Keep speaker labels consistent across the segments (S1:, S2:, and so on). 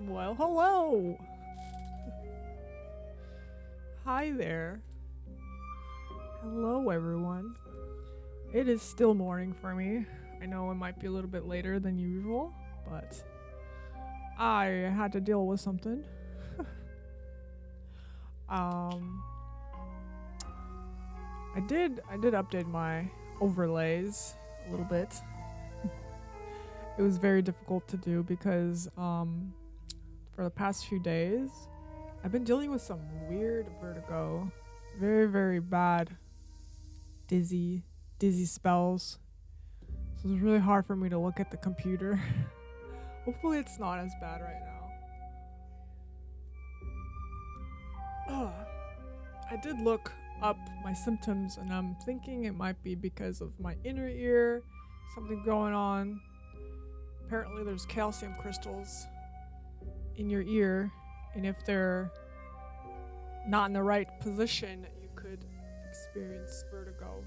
S1: Well, hello! Hi there. Hello, everyone. It is still morning for me. I know it might be a little bit later than usual, but I had to deal with something. I did update my overlays a little bit. It was very difficult to do because for the past few days I've been dealing with some weird vertigo. Very, very bad dizzy spells. So it's really hard for me to look at the computer. Hopefully it's not as bad right now. I did look up my symptoms and I'm thinking it might be because of my inner ear, something going on. Apparently there's calcium crystals in your ear, and if they're not in the right position, you could experience vertigo.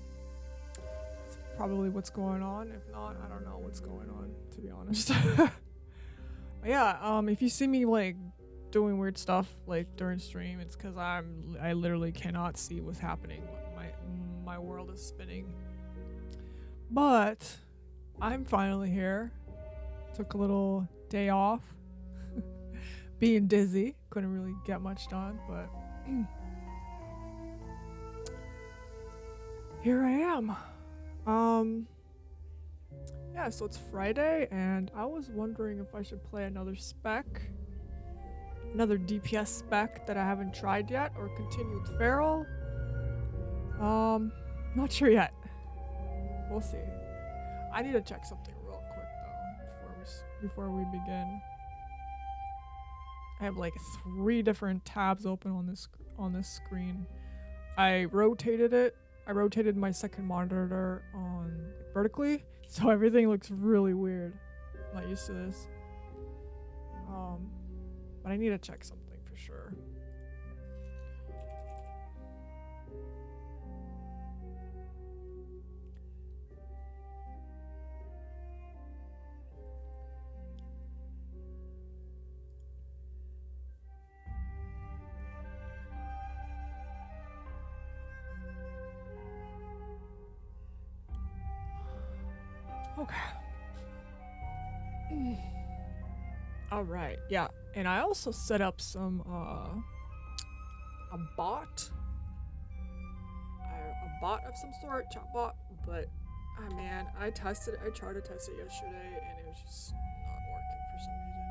S1: That's probably what's going on. If not, I don't know what's going on, to be honest. But yeah, if you see me like doing weird stuff like during stream, it's because I literally cannot see what's happening. My world is spinning. But I'm finally here. Took a little day off. Being dizzy, couldn't really get much done, but here I am. Yeah, so it's Friday, and I was wondering if I should play another spec, another DPS spec that I haven't tried yet, or continue with Feral. Not sure yet. We'll see. I need to check something real quick though before we begin. I have like 3 different tabs open on this screen. I rotated it. I rotated my second monitor on vertically, so everything looks really weird. I'm not used to this. But I need to check something for sure. Okay. All right. Yeah, and I also set up some a bot of some sort, chatbot, but man, I tried to test it yesterday and it was just not working for some reason.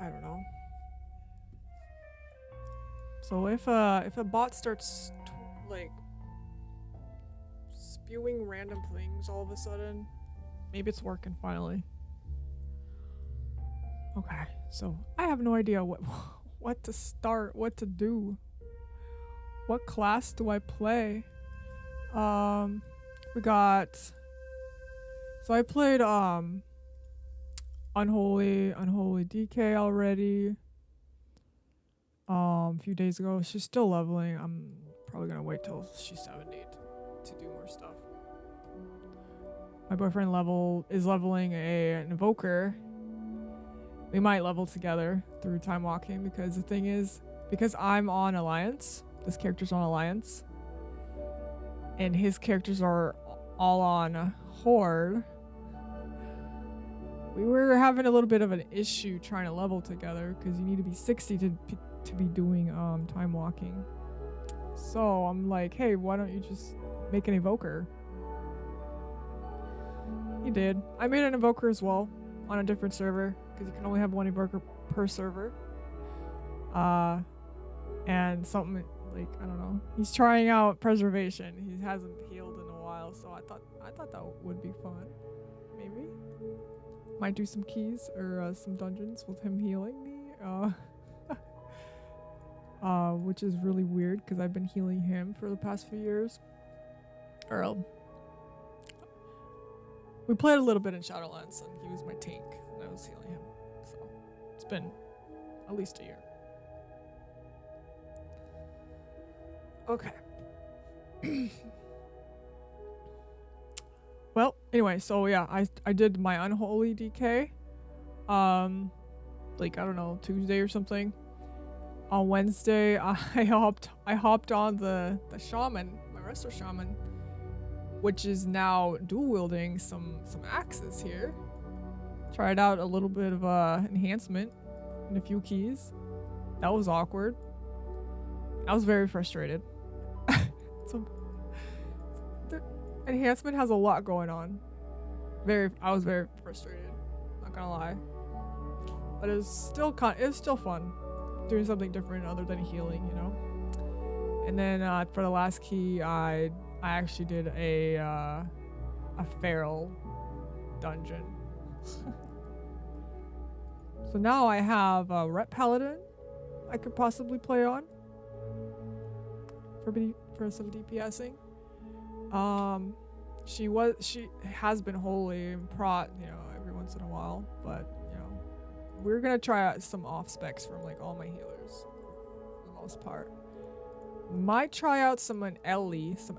S1: I don't know. So if a bot starts like spewing random things all of a sudden, maybe it's working finally. Okay, so I have no idea what to start, what to do. What class do I play? We got, so I played Unholy DK already. A few days ago. She's still leveling. I'm probably gonna wait till she's 70 to do more stuff. My boyfriend is leveling an invoker. We might level together through time walking because the thing is, because I'm on Alliance, this character's on Alliance, and his characters are all on Horde. We were having a little bit of an issue trying to level together because you need to be 60 to be doing time walking. So I'm like, hey, why don't you just make an invoker? He did. I made an invoker as well on a different server because you can only have one invoker per server. And something like, I don't know. He's trying out preservation. He hasn't healed in a while, so I thought that would be fun. Maybe. Might do some keys or some dungeons with him healing me. Which is really weird because I've been healing him for the past few years. We played a little bit in Shadowlands and he was my tank and I was healing him. So it's been at least a year. Okay. Well, anyway, so yeah, I did my unholy DK. Like, I don't know, Tuesday or something. On Wednesday, I hopped on the shaman, my resto shaman, which is now dual wielding some axes here. Tried out a little bit of enhancement and a few keys. That was awkward. I was very frustrated. So, the enhancement has a lot going on. I was very frustrated. Not gonna lie. But it's still fun. Doing something different other than healing, you know. And then for the last key, I actually did a feral dungeon. So now I have a Rep Paladin I could possibly play on for some DPSing. She has been holy and prot, you know, every once in a while, but we're gonna try out some off specs from like all my healers for the most part. Might try out some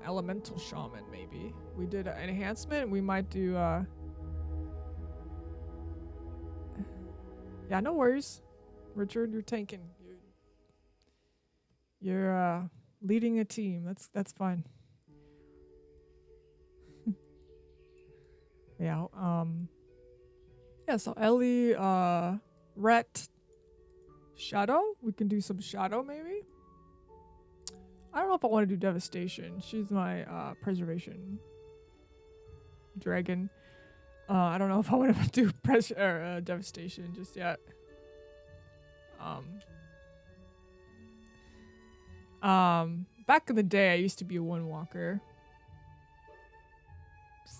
S1: elemental shaman maybe. We did an enhancement. We might do yeah, no worries. Richard, you're tanking. You're leading a team. That's fine. Yeah, yeah, so Ellie, Rhett, Shadow? We can do some Shadow, maybe? I don't know if I want to do Devastation. She's my preservation dragon. I don't know if I want to do Devastation just yet. Back in the day, I used to be a one-walker.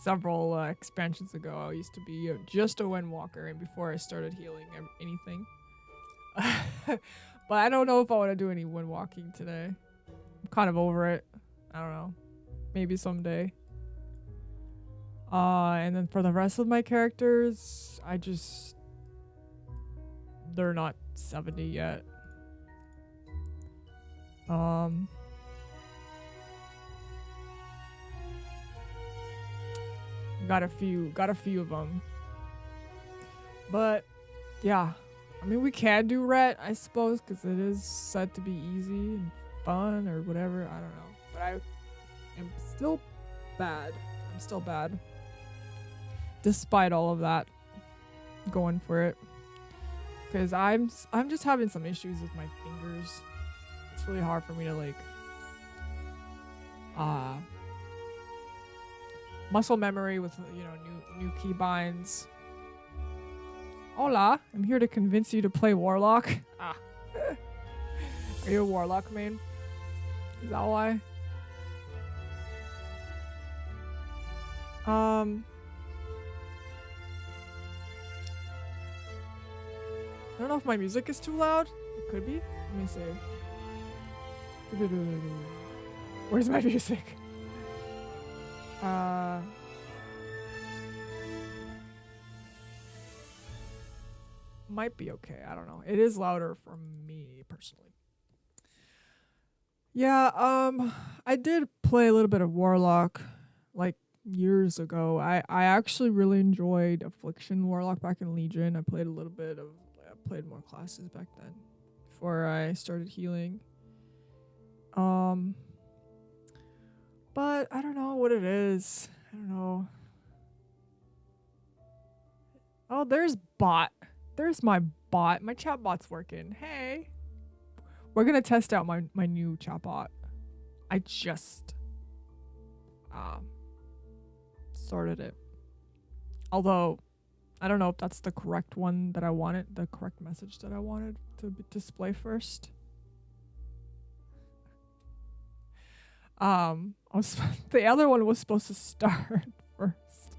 S1: Several expansions ago, I used to be just a windwalker, and before I started healing anything. But I don't know if I want to do any windwalking today. I'm kind of over it. I don't know. Maybe someday. And then for the rest of my characters, they're not 70 yet. Got a few of them. But yeah, I mean, we can do Rhett, I suppose, because it is said to be easy and fun or whatever. I don't know. But I am still bad. I'm still bad. Despite all of that, going for it. Because I'm just having some issues with my fingers. It's really hard for me to like muscle memory with, you know, new keybinds. Hola, I'm here to convince you to play Warlock. Are you a Warlock main? Is that why? I don't know if my music is too loud. It could be. Let me see. Where's my music? Might be okay. I don't know. It is louder for me personally. Yeah, I did play a little bit of Warlock like years ago. I actually really enjoyed Affliction Warlock back in Legion. I played I played more classes back then before I started healing. But I don't know what it is. I don't know. Oh, there's bot. There's my bot. My chat bot's working. Hey. We're gonna test out my new chat bot. I just started it. Although I don't know if that's the correct one that I wanted, the correct message that I wanted to display first. The other one was supposed to start first.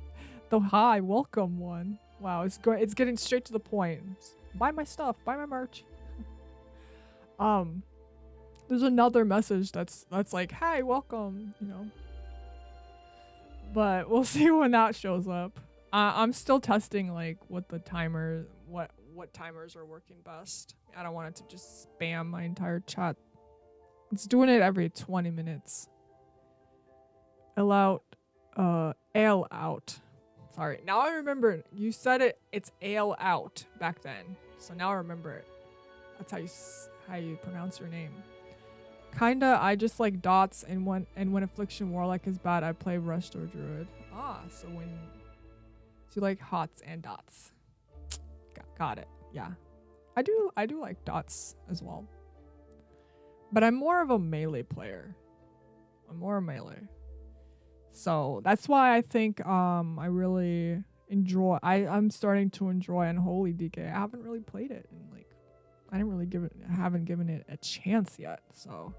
S1: The hi, welcome one. Wow, it's getting straight to the point. Buy my stuff, buy my merch. There's another message that's like, hi, welcome, you know. But we'll see when that shows up. I'm still testing like what timers are working best. I don't want it to just spam my entire chat. It's doing it every 20 minutes. Ale out. Sorry. Now I remember you said it's ale out back then. So now I remember it. That's how you pronounce your name. Kinda, I just like dots, and when Affliction Warlock is bad, I play Rdruid. So you like hots and dots. Got it. Yeah. I do like dots as well. But I'm more of a melee player. I'm more a melee. So that's why I think I really enjoy I'm starting to enjoy Unholy DK. I haven't really played it, and like I haven't given it a chance yet. So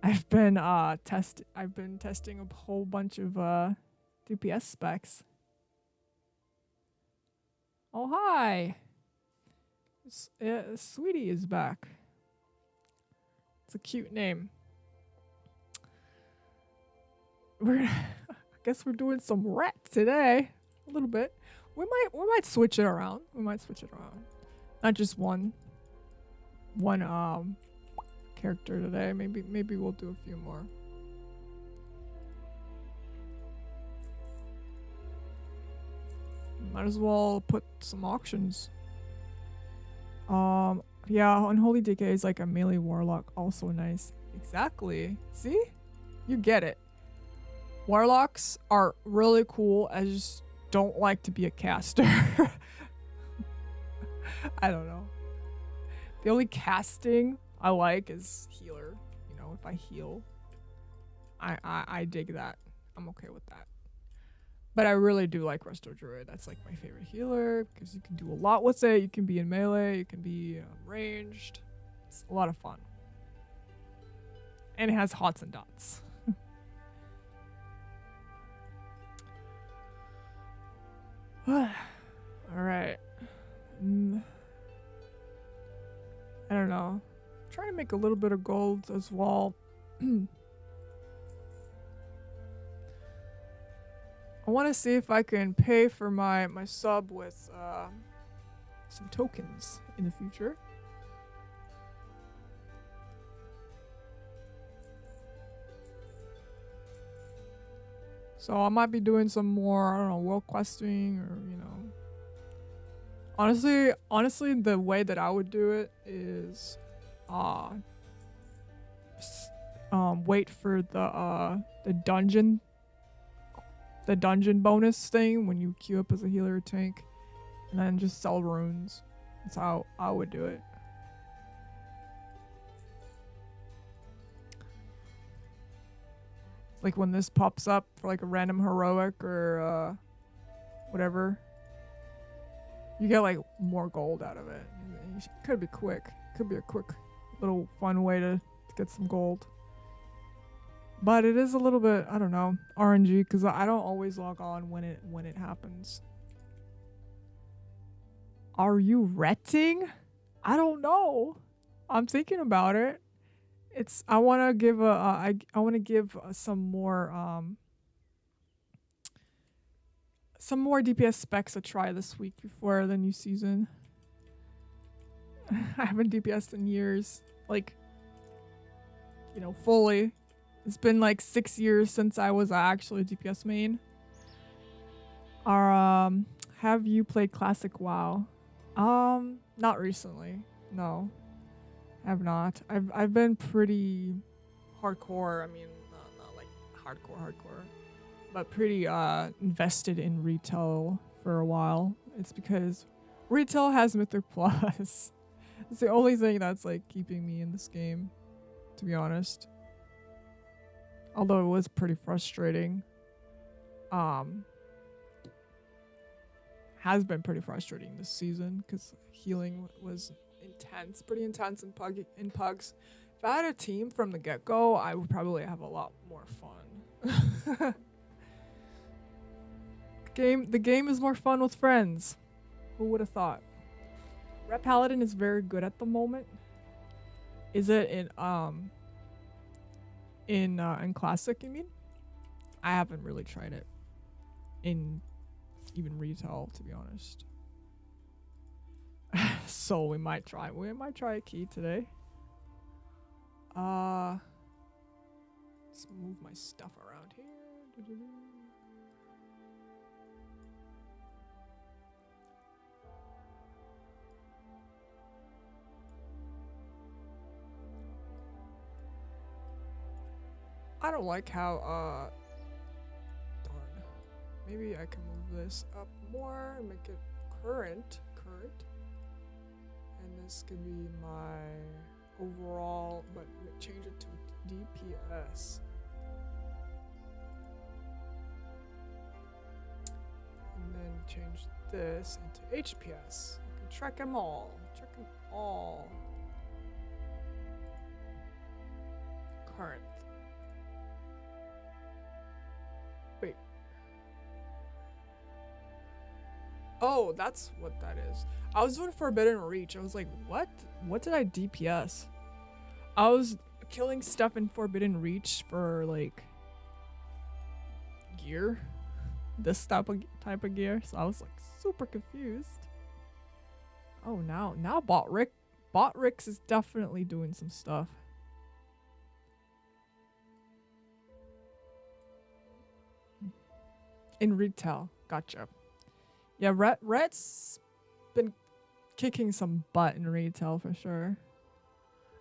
S1: I've been testing a whole bunch of DPS specs. Oh hi. Sweetie is back. It's a cute name. I guess we're doing some rat today. A little bit. We might switch it around. Not just one character today. Maybe we'll do a few more. Might as well put some auctions. Yeah, Unholy DK is like a melee warlock, also nice. Exactly. See? You get it. Warlocks are really cool. I just don't like to be a caster. I don't know. The only casting I like is healer. You know, if I heal, I dig that. I'm okay with that. But I really do like Rdruid. That's like my favorite healer because you can do a lot with it. You can be in melee. You can be ranged. It's a lot of fun. And it has hots and dots. All right. I don't know. I'm trying to make a little bit of gold as well. I want to see if I can pay for my sub with some tokens in the future. So I might be doing some more, I don't know, world questing or, you know. Honestly, the way that I would do it is wait for the dungeon bonus thing when you queue up as a healer or tank, and then just sell runes. That's how I would do it. Like when this pops up for like a random heroic or whatever, you get like more gold out of it. It could be quick. Could be a quick little fun way to get some gold. But it is a little bit, I don't know, RNG, because I don't always log on when it happens. Are you retting? I don't know. I'm thinking about it. I want to give some more DPS specs a try this week before the new season. I haven't DPS'd in years, like, you know, fully. It's been like 6 years since I was actually a DPS main. Have you played classic WoW? Not recently. No, I have not. I've been pretty hardcore. I mean, not like hardcore, but pretty invested in retail for a while. It's because retail has Mythic Plus. It's the only thing that's like keeping me in this game, to be honest. Although it was pretty frustrating. Has been pretty frustrating this season because healing was intense, pretty intense in pugs. If I had a team from the get-go, I would probably have a lot more fun. The game is more fun with friends. Who would have thought? Red Paladin is very good at the moment. Is it in classic, you mean? I haven't really tried it in even retail, to be honest. So we might try a key today. Let's move my stuff around here. I don't like how darn. Maybe I can move this up more and make it current. And this could be my overall, but change it to DPS. And then change this into HPS. I can track them all. Current. Wait. Oh, that's what that is. I was doing Forbidden Reach. I was like, what? What did I DPS? I was killing stuff in Forbidden Reach for like gear. This type of gear. So I was like super confused. Oh, now Botrix is definitely doing some stuff. In retail. Gotcha. Yeah, Red's been kicking some butt in retail for sure.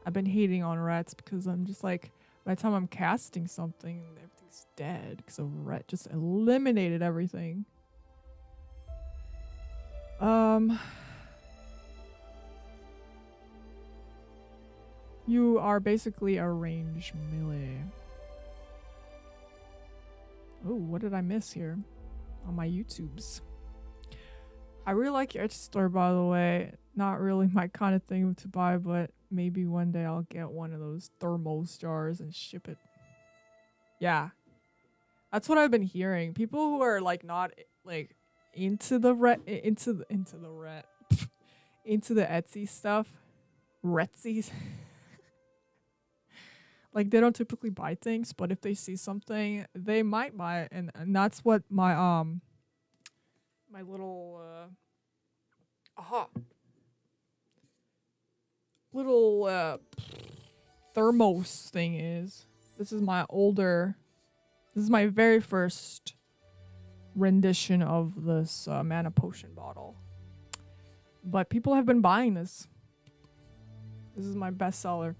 S1: I've been hating on Reds because I'm just like, by the time I'm casting something, everything's dead because Red just eliminated everything. You are basically a range melee. Oh, what did I miss here on my YouTubes? I really like your Etsy store, by the way. Not really my kind of thing to buy, but maybe one day I'll get one of those thermos jars and ship it. Yeah. That's what I've been hearing. People who are like not like into the Etsy stuff. Retsies. Like they don't typically buy things, but if they see something, they might buy it, and that's what my my little little thermos thing is. This is my very first rendition of this mana potion bottle. But people have been buying this. This is my bestseller.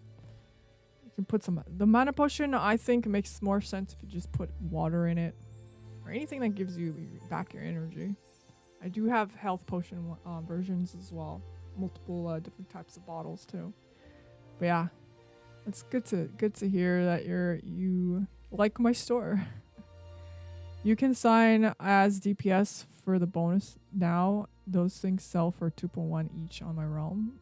S1: You can put the mana potion, I think, makes more sense if you just put water in it. Or anything that gives you back your energy. I do have health potion versions as well. Multiple different types of bottles too. But yeah, it's good to hear that you like my store. You can sign as DPS for the bonus now. Those things sell for 2.1 each on my realm.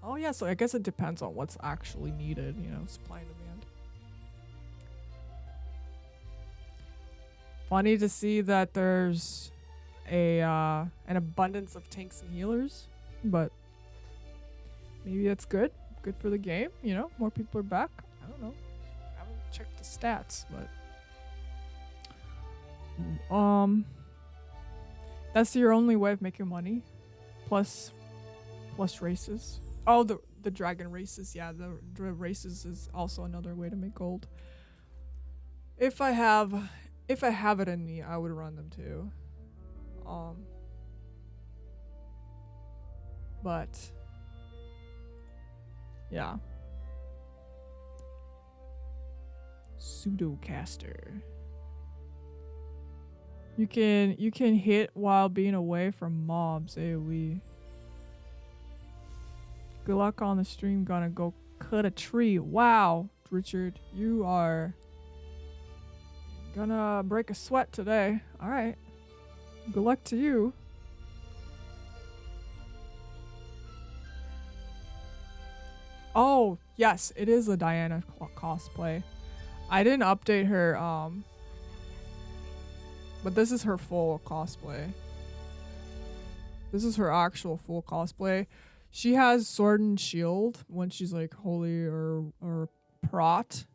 S1: Oh yeah, so I guess it depends on what's actually needed, you know, supply and demand. Funny to see that there's an abundance of tanks and healers, but maybe that's good for the game, you know, more people are back. I don't know, I haven't checked the stats, but that's your only way of making money, plus races. Oh, the dragon races, yeah, the races is also another way to make gold. If I have it in me, I would run them too. But yeah. Pseudocaster. You can hit while being away from mobs, AoE. Good luck on the stream, gonna go cut a tree. Wow, Richard, you are gonna break a sweat today. Alright. Good luck to you. Oh, yes, it is a Diana cosplay. I didn't update her, but this is her full cosplay. This is her actual full cosplay. She has sword and shield when she's like holy or prot.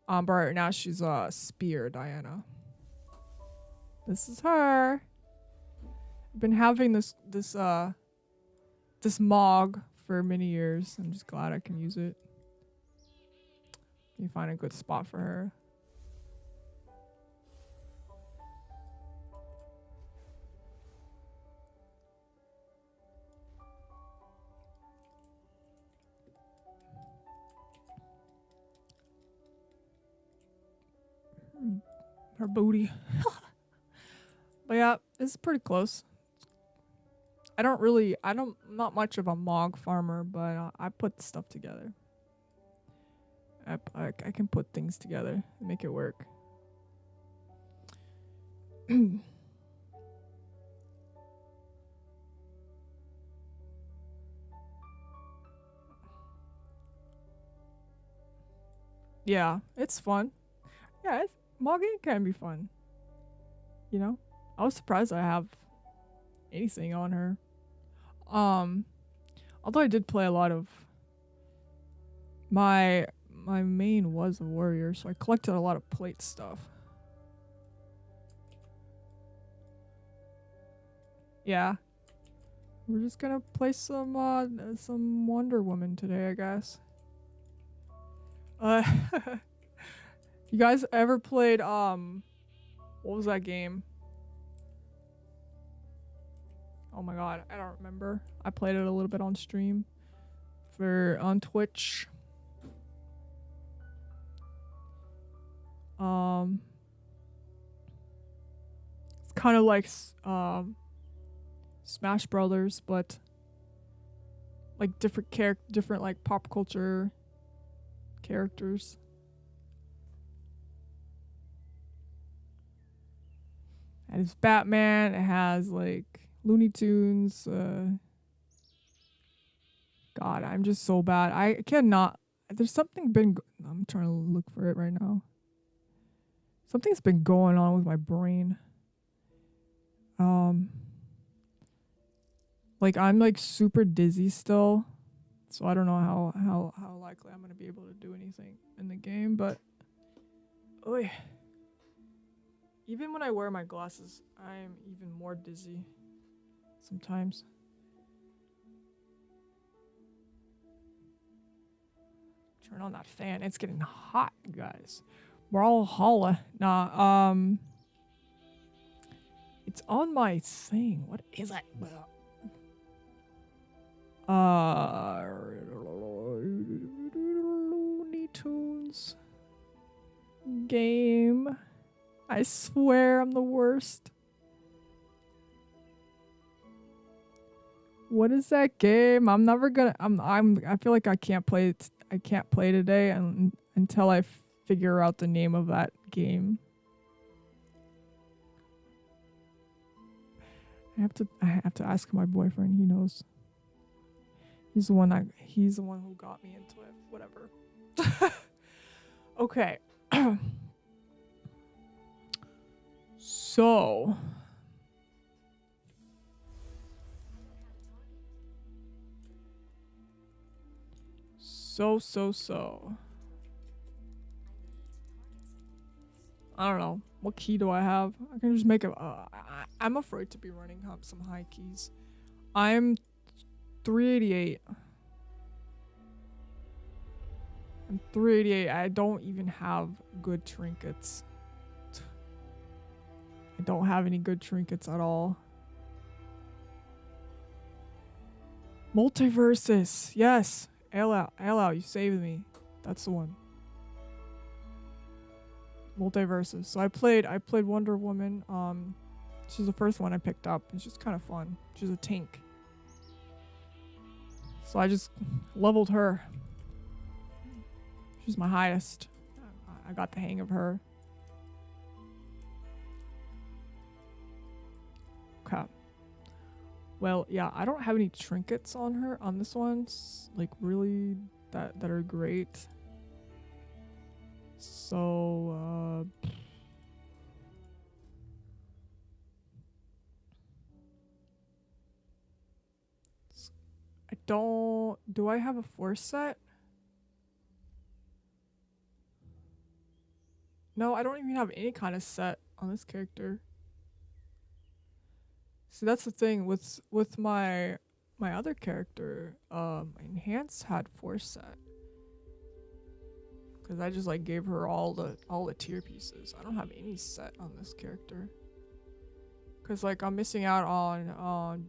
S1: But right now she's a spear Diana. This is her. I've been having this Mog for many years. I'm just glad I can use it. You find a good spot for her. Her booty. But yeah, it's pretty close. I'm not much of a Mog farmer, but I put stuff together. I can put things together and make it work. Yeah, it's fun. Yeah, Mogging can be fun. You know? I was surprised I have anything on her. Although I did play a lot of my main was a warrior, so I collected a lot of plate stuff. Yeah. We're just gonna play some Wonder Woman today, I guess. You guys ever played what was that game? Oh my god, I don't remember. I played it a little bit on stream on Twitch. It's kind of like Smash Brothers, but like different like pop culture characters. It has Batman. It has like Looney Tunes. God, I'm just so bad. I cannot. There's something been. I'm trying to look for it right now. Something's been going on with my brain. Like I'm like super dizzy still, so I don't know how likely I'm gonna be able to do anything in the game. But, oy. Even when I wear my glasses, I'm even more dizzy sometimes. Turn on that fan. It's getting hot, guys. Brawlhalla. Nah, it's on my thing. What is it? Looney Tunes game. I swear I'm the worst. What is that game? I'm never gonna. I feel like I can't play it. I can't play today until I figure out the name of that game. I have to ask my boyfriend. He knows. He's the one who got me into it. Whatever. Okay. So. I don't know. What key do I have? I can just make it. I'm afraid to be running up some high keys. I'm 388. I'm 388. I don't even have good trinkets. I don't have any good trinkets at all. Multiverses. Yes. Ella, you saved me. That's the one. Multiverses. So I played Wonder Woman. She's the first one I picked up. It's just kind of fun. She's a tank. So I just leveled her. She's my highest. I got the hang of her. Okay. Well, yeah, I don't have any trinkets on her on this one, like really that are great. So do I have a force set? No, I don't even have any kind of set on this character. See, that's the thing with my other character. My enhance had force set, because I just like gave her all the tier pieces. I don't have any set on this character, because like I'm missing out on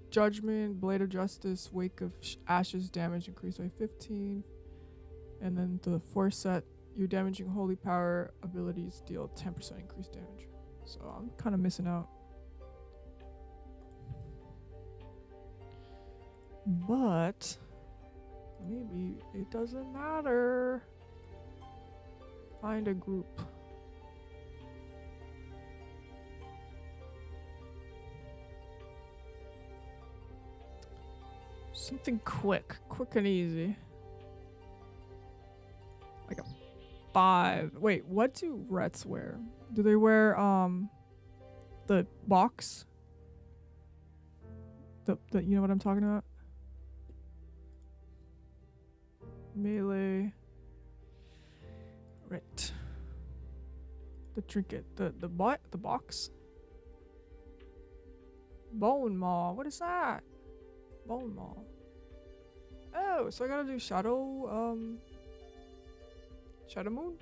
S1: Judgment, Blade of Justice, Wake of Ashes damage increased by 15, and then the force set, your damaging holy power abilities deal 10% increased damage. So I'm kind of missing out. But maybe it doesn't matter. Find a group. Something quick and easy. Like a 5. Wait, what do Rets wear? Do they wear the box? The you know what I'm talking about? Melee. Right. The trinket. The box. Bone Maw. What is that? Bone Maw. Oh, so I gotta do Shadow Moon?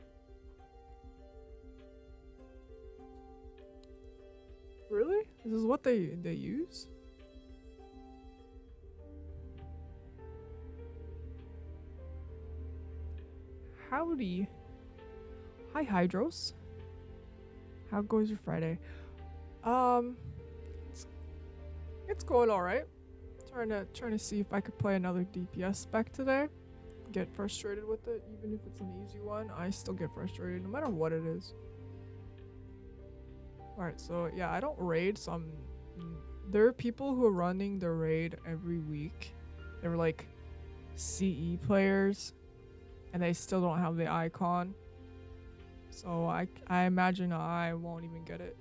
S1: Really? This is what they use? Howdy. Hi, Hydros. How goes your Friday? It's going all right. Trying to see if I could play another DPS spec today. Get frustrated with it, even if it's an easy one. I still get frustrated no matter what it is. All right, so yeah, I don't raid. So there are people who are running the raid every week. They were like CE players, and they still don't have the icon. So I imagine I won't even get it.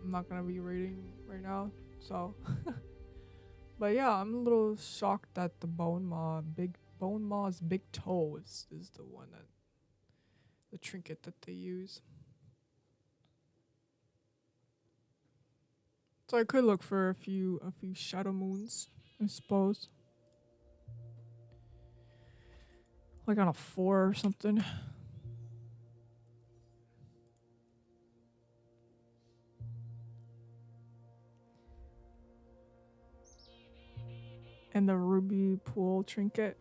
S1: I'm not gonna be raiding right now, so. But yeah, I'm a little shocked that the Bone Maw's big toe is the one that, the trinket that they use. So I could look for a few Shadow Moons, I suppose. Like on a 4 or something. And the Ruby Pool trinket.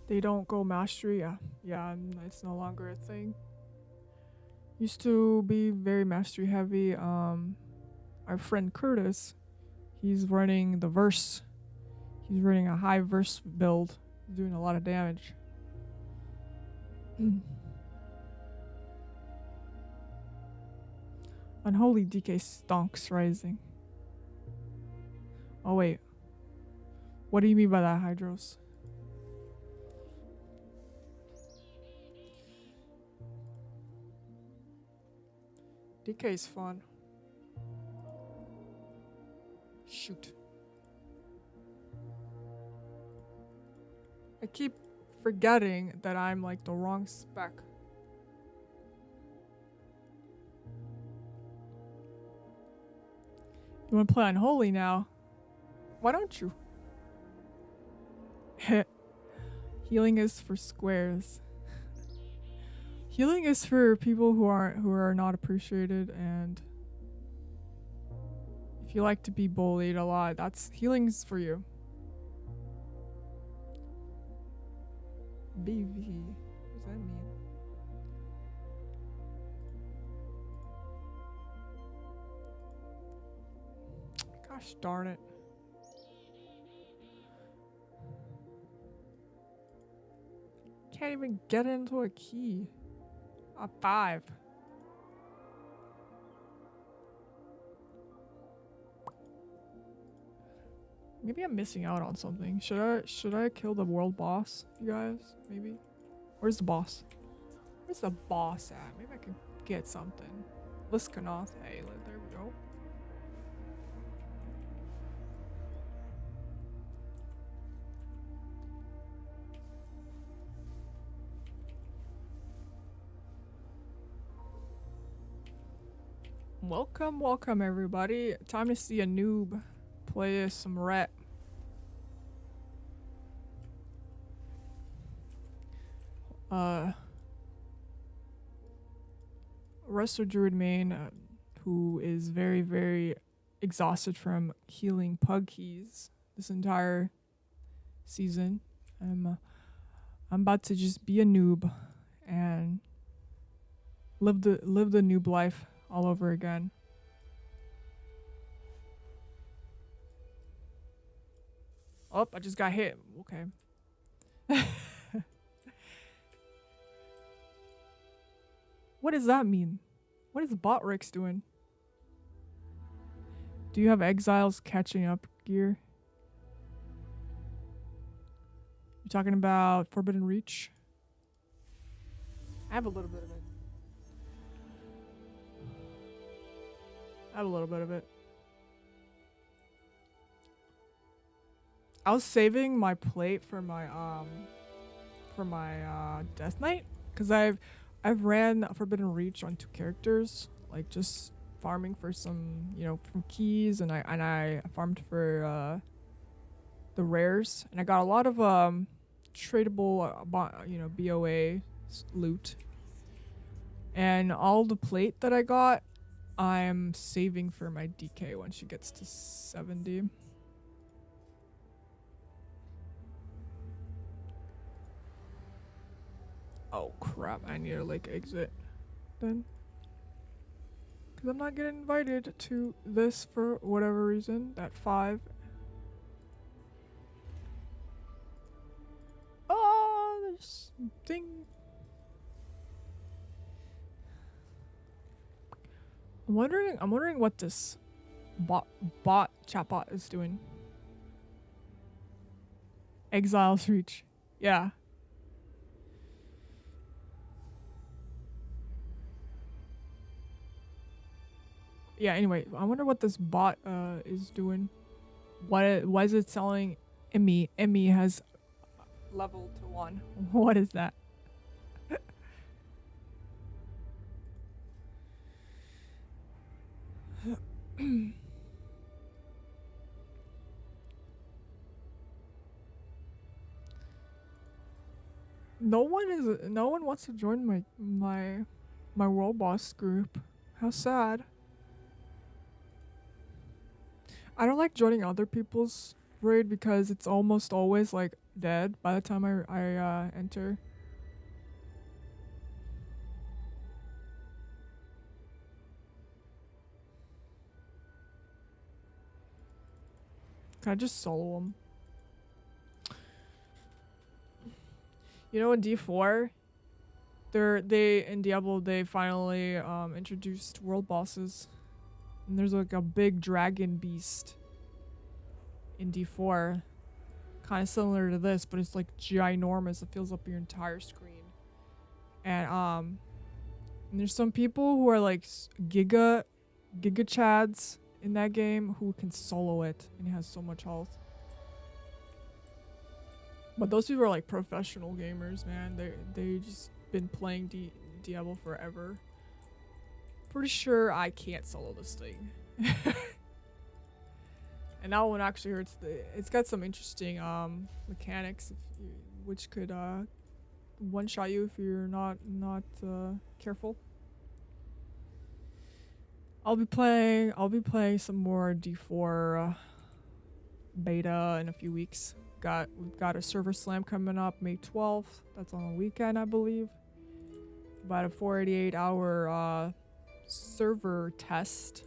S1: They don't go mastery. Yeah, it's no longer a thing. Used to be very mastery heavy. Our friend Curtis, he's running the verse. He's running a high verse build. He's doing a lot of damage. Unholy DK stonks rising. Oh wait. What do you mean by that, Hydros? DK is fun. Shoot. I keep forgetting that I'm like the wrong spec. You want to play Unholy now? Why don't you? Healing is for squares. Healing is for people who are not appreciated, and if you like to be bullied a lot, that's healing's for you. BV. What does that mean? Gosh darn it. Can't even get into a key. A 5. Maybe I'm missing out on something. Should I kill the world boss, you guys? Maybe? Where's the boss? Where's the boss at? Maybe I can get something. Liskanoth. Hey, there we go. Welcome everybody. Time to see a noob play some ret. Rdruid main, who is very, very exhausted from healing pug keys this entire season. I'm about to just be a noob and live the noob life all over again. Oh, I just got hit. Okay. What does that mean? What is Botrix doing? Do you have exiles catching up gear? You talking about Forbidden Reach? I have a little bit of it. I have a little bit of it. I was saving my plate for my Death Knight, because I've ran Forbidden Reach on 2 characters, like just farming for some, from keys, and I farmed for the rares, and I got a lot of tradable BOA loot, and all the plate that I got, I'm saving for my DK when she gets to 70. Oh crap, I need to exit then. Because I'm not getting invited to this for whatever reason. That 5. Oh, there's thing. I'm wondering what this chatbot is doing. Exiles Reach. Yeah. Yeah, anyway, I wonder what this bot is doing. Why is it telling Emmy? Emmy has leveled to 1. What is that? No one wants to join my world boss group. How sad. I don't like joining other people's raid because it's almost always dead by the time I enter. Can I just solo them? In D4, in Diablo they finally introduced world bosses. And there's a big dragon beast in D4. Kind of similar to this, but it's ginormous. It fills up your entire screen. And there's some people who are giga chads in that game who can solo it, and it has so much health. But those people are professional gamers, man. They just been playing Diablo forever. Pretty sure I can't solo this thing. And that one actually hurts. It's got some interesting mechanics, which could one shot you if you're not careful. I'll be playing some more D4 beta in a few weeks. We've got a server slam coming up May 12th. That's on a weekend, I believe. About a 488-hour server test.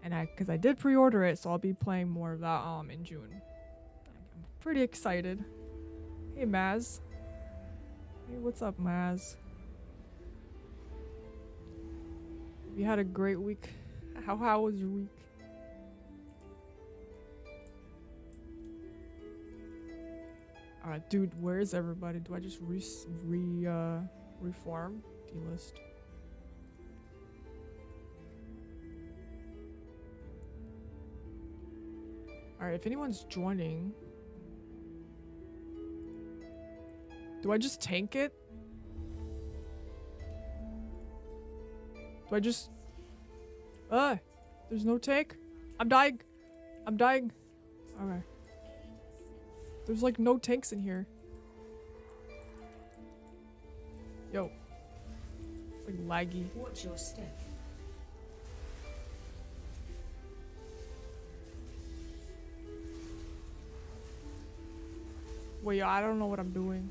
S1: And because I did pre-order it, so I'll be playing more of that in June. I'm pretty excited. Hey Maz. Hey, what's up, Maz? You had a great week. How was your week? Alright, dude, where is everybody? Do I just reform? Delist. Alright, if anyone's joining, do I just tank it? Do I just... there's no tank? I'm dying. I'm dying. Okay. There's like no tanks in here. Yo. It's like laggy.
S2: Watch your step.
S1: Wait, I don't know what I'm doing.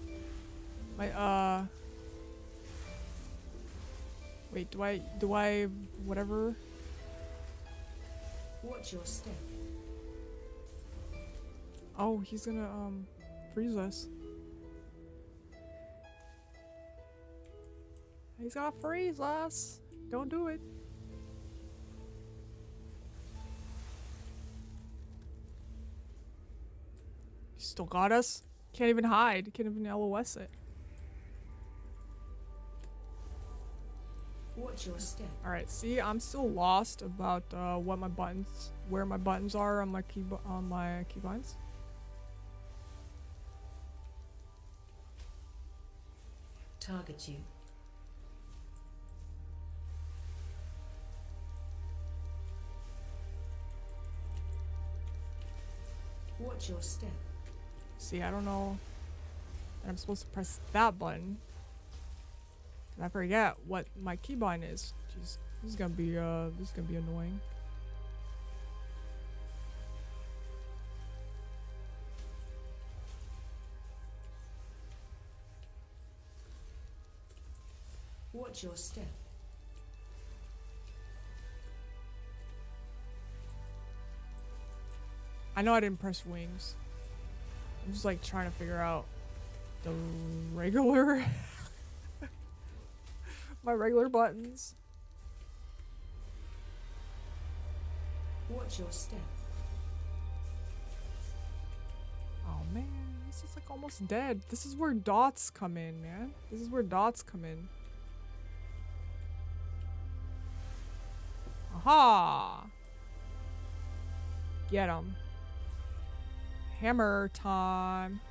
S1: My, wait, do I, whatever?
S2: Watch your step.
S1: Oh, he's gonna, freeze us. He's gonna freeze us. Don't do it. He still got us? Can't even hide. Can't even LOS it.
S2: Watch your step.
S1: Alright, see, I'm still lost about where my buttons are on my keybinds.
S2: Target you. Watch your step.
S1: See, I don't know that I'm supposed to press that button. I forget what my keybind is. Jeez, this is gonna be annoying.
S2: Watch your step.
S1: I know I didn't press wings. I'm just like trying to figure out the regular my regular buttons.
S2: Watch your step.
S1: Oh man, this is like almost dead. This is where dots come in, man. This is where dots come in. Aha! Get him. Hammer time.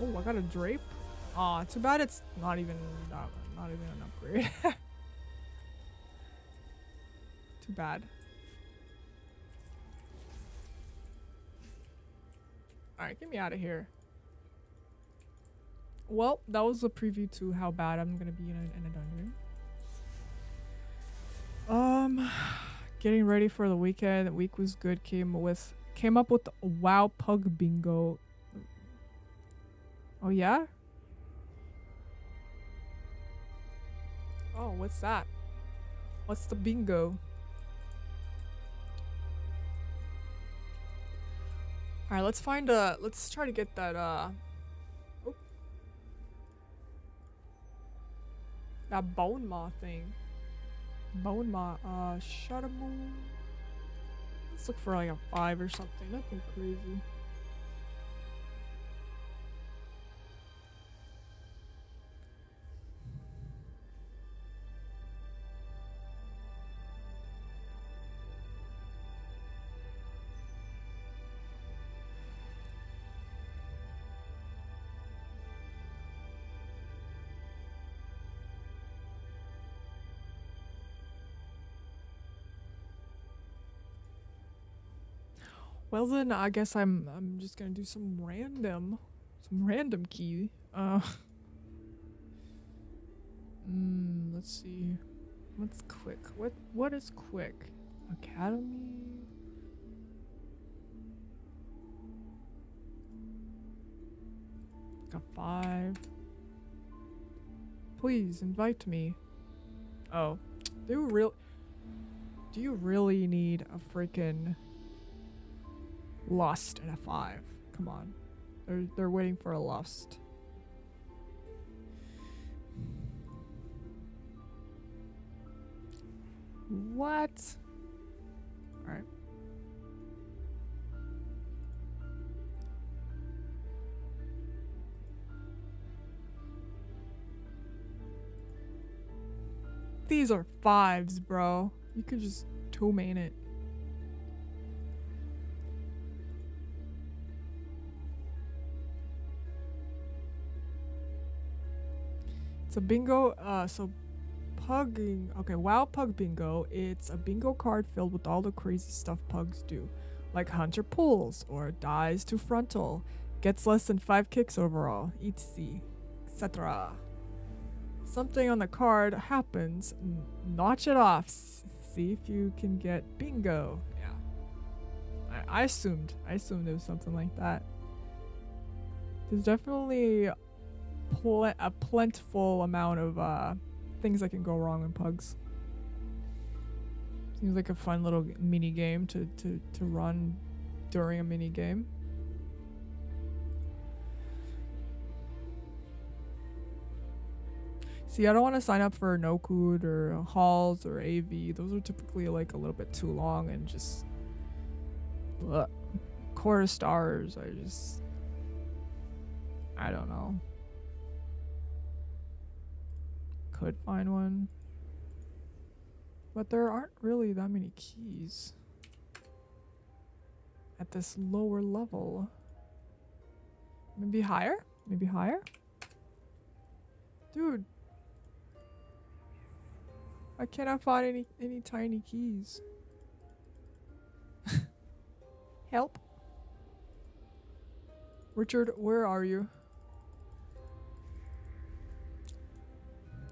S1: Oh, I got a drape. Aw, too bad it's not even an upgrade. Too bad. Alright, get me out of here. Well, that was a preview to how bad I'm gonna be in a dungeon. Getting ready for the weekend. The week was good. Came up with the WoW Pug Bingo. Oh yeah? Oh, what's that? What's the bingo? Alright, let's try to get that, that bone maw thing. Bone maw, shut a moon. Let's look for like a 5 or something, nothing crazy. Well then, I guess I'm just gonna do some random key. Let's see. What's quick? What is quick? Academy. Got 5. Please invite me. Oh, do you really need a freaking lust and a 5? Come on, they're waiting for a lust. What? All right. These are 5s, bro. You could just two-main it. It's a bingo, so pugging, okay, WoW Pug Bingo, it's a bingo card filled with all the crazy stuff pugs do, like Hunter pulls, or dies to frontal, gets less than 5 kicks overall, etc, etc. Something on the card happens, notch it off, see if you can get bingo. Yeah, I assumed it was something like that. There's definitely a plentiful amount of things that can go wrong in pugs. Seems like a fun little mini game to run during a mini game. See, I don't want to sign up for no-code or halls or AV. Those are typically like a little bit too long and just quarter stars. I don't know. Could find one, but there aren't really that many keys at this lower level. Maybe higher? Maybe higher? Dude, I cannot find any tiny keys. Help. Richard, where are you?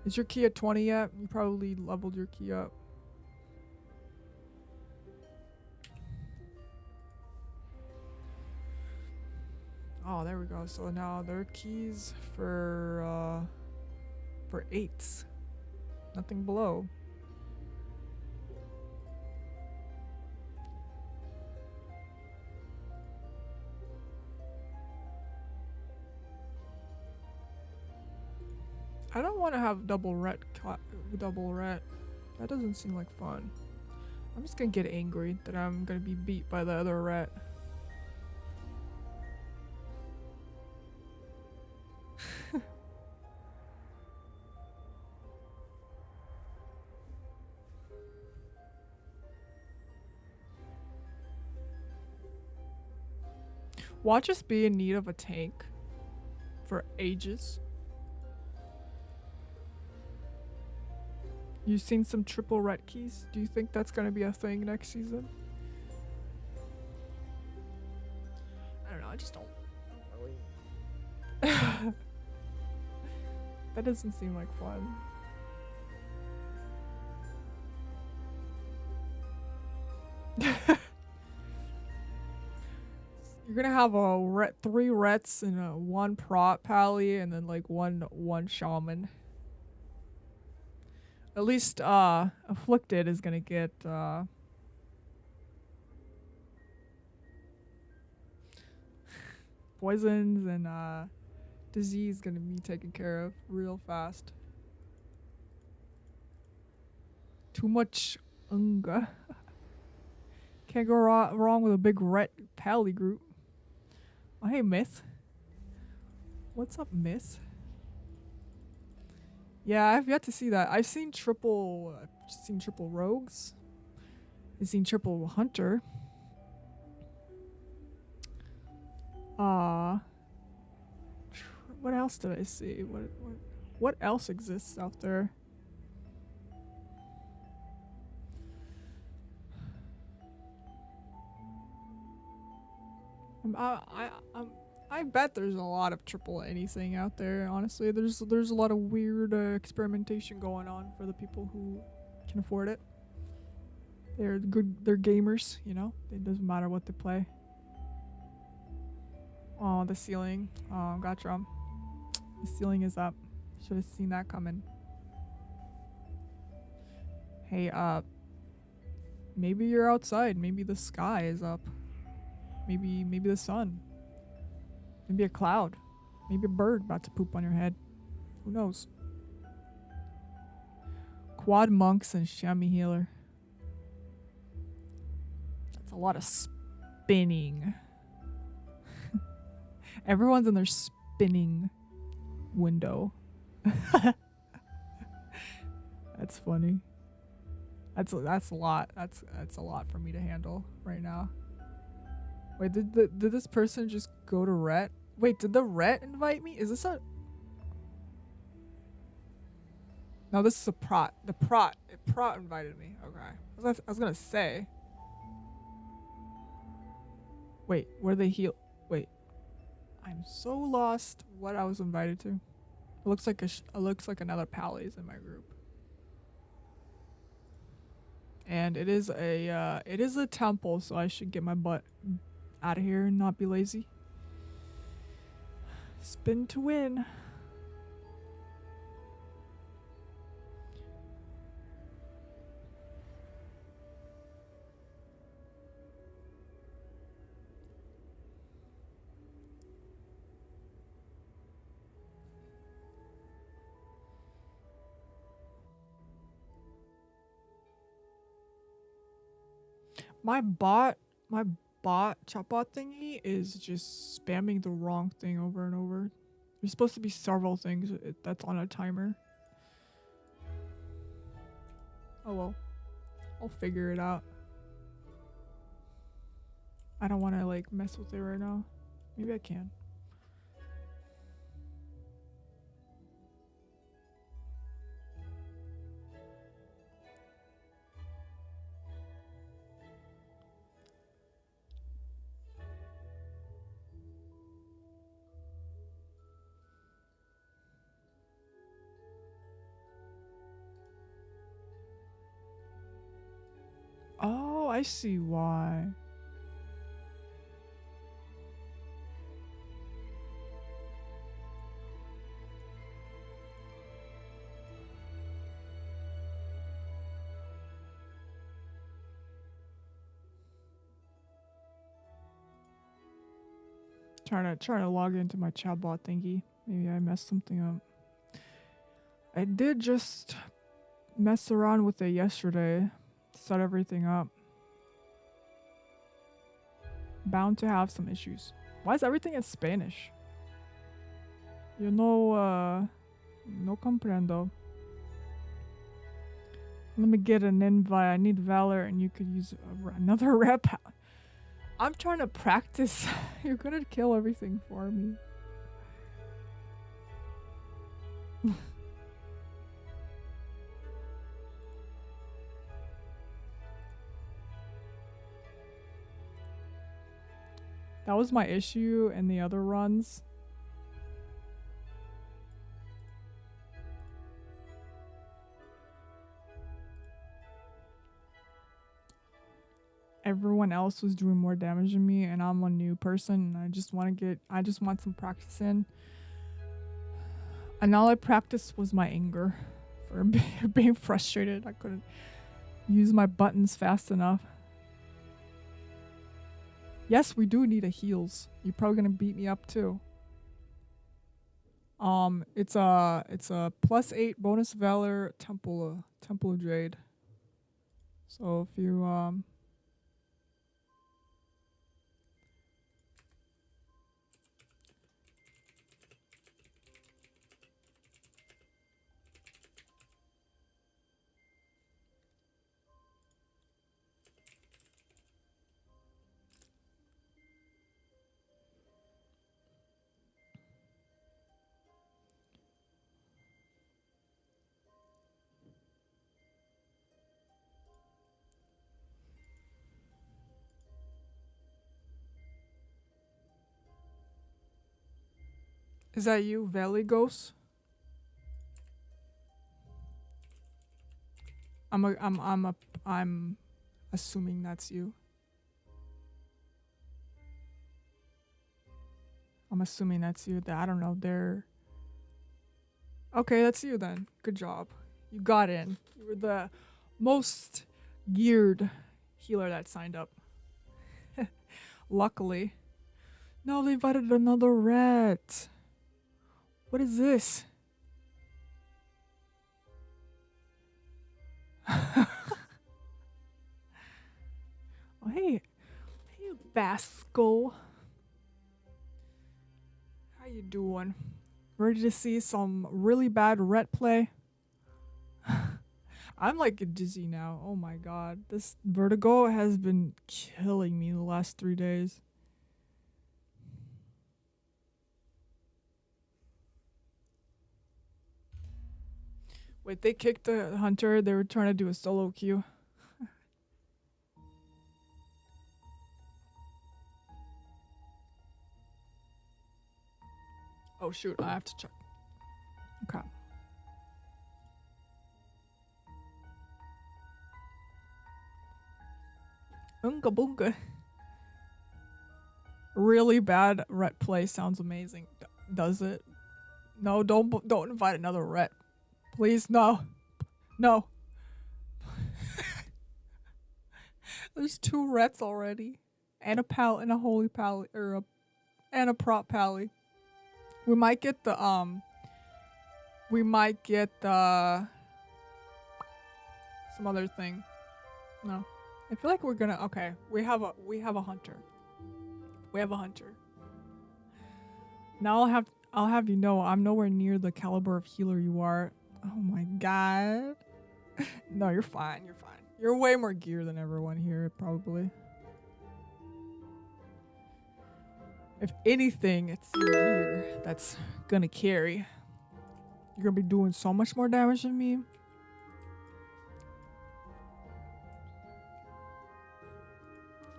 S1: Is your key at 20 yet? You probably leveled your key up. Oh, there we go. So now there are keys for 8s. Nothing below. I don't want to have double ret. That doesn't seem like fun. I'm just gonna get angry that I'm gonna be beat by the other ret. Watch us be in need of a tank for ages. You've seen some triple ret keys? Do you think that's gonna be a thing next season? I don't know, I just don't really. That doesn't seem like fun. You're gonna have a 3 rets and a 1 prot pally and then like one shaman. At least afflicted is gonna get poisons and disease gonna be taken care of real fast. Too much unga. Can't go wrong with a big ret pally group. Oh, hey, Myth. What's up, Myth? Yeah, I've yet to see that. I've seen triple rogues. I've seen triple hunter. What else did I see? What else exists out there? I bet there's a lot of triple anything out there. Honestly, there's a lot of weird experimentation going on for the people who can afford it. They're good. They're gamers, you know. It doesn't matter what they play. Oh, the ceiling. Oh, gotcha. The ceiling is up. Should have seen that coming. Hey, maybe you're outside. Maybe the sky is up. Maybe the sun. Maybe a cloud. Maybe a bird about to poop on your head. Who knows? Quad monks and chamois healer. That's a lot of spinning. Everyone's in their spinning window. That's funny. That's a lot. That's a lot for me to handle right now. Wait, did this person just go to Rhett? Wait, did the Rhett invite me? Is this a... No, this is a Prot. The Prot. Prot invited me. Okay. I was gonna say. Wait, where they heal? Wait. I'm so lost what I was invited to. It looks like it looks like another Pally's in my group. And it is a temple, so I should get my butt out of here and not be lazy. Spin to win. My bot chatbot thingy is just spamming the wrong thing over and over. There's supposed to be several things that's on a timer. Oh well. I'll figure it out. I don't want to like mess with it right now. Maybe I can. Oh, I see why. Trying to log into my chatbot thingy. Maybe I messed something up. I did just mess around with it yesterday. Set everything up. Bound to have some issues. Why is everything in Spanish? You know, no comprendo. Let me get an invite. I need Valor, and you could use another rep. I'm trying to practice. You're gonna kill everything for me. That was my issue in the other runs. Everyone else was doing more damage than me, and I'm a new person, and I just want some practice in. And all I practiced was my anger for being frustrated. I couldn't use my buttons fast enough. Yes, we do need a heals. You're probably gonna beat me up too. It's a +8 bonus valor temple of Jade. So if you Is that you, Valley Ghost? I'm assuming that's you. I'm assuming that's you. I don't know. They're okay. That's you then. Good job. You got in. You were the most geared healer that signed up. Luckily. No, they invited another rat. What is this? Oh, hey, Vasco. How you doing? Ready to see some really bad ret play? I'm like dizzy now. Oh my god. This vertigo has been killing me the last 3 days. Wait, they kicked the hunter. They were trying to do a solo queue. Oh shoot, I have to check. Okay. Unga boonga. Really bad ret play sounds amazing. Does it? No, don't invite another ret. Please, no. No. There's 2 rets already. And a pal and a holy pally and a prop pally. We might get the some other thing. No. I feel like we're gonna okay. We have a hunter. We have a hunter. Now I'll have you know I'm nowhere near the caliber of healer you are. Oh my god. No, you're fine. You're fine. You're way more gear than everyone here, probably. If anything, it's your gear that's gonna carry. You're gonna be doing so much more damage than me.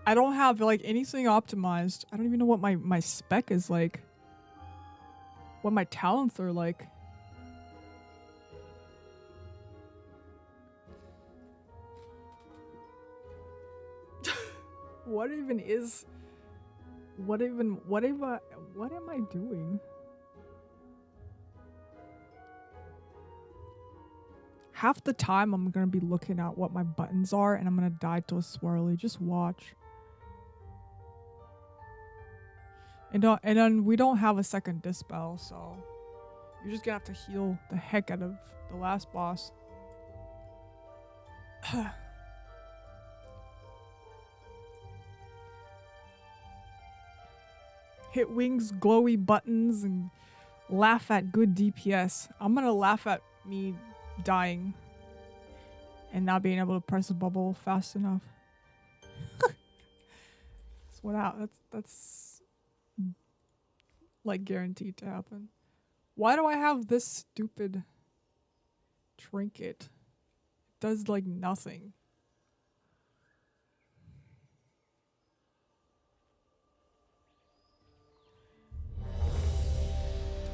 S1: I don't have like anything optimized. I don't even know what my spec is like. What my talents are like. What am I doing? Half the time I'm gonna be looking at what my buttons are and I'm gonna die to a swirly. Just watch. And then we don't have a second dispel, so you're just gonna have to heal the heck out of the last boss. Hit wings, glowy buttons, and laugh at good DPS. I'm gonna laugh at me dying and not being able to press a bubble fast enough. That's like guaranteed to happen. Why do I have this stupid trinket? It does like nothing.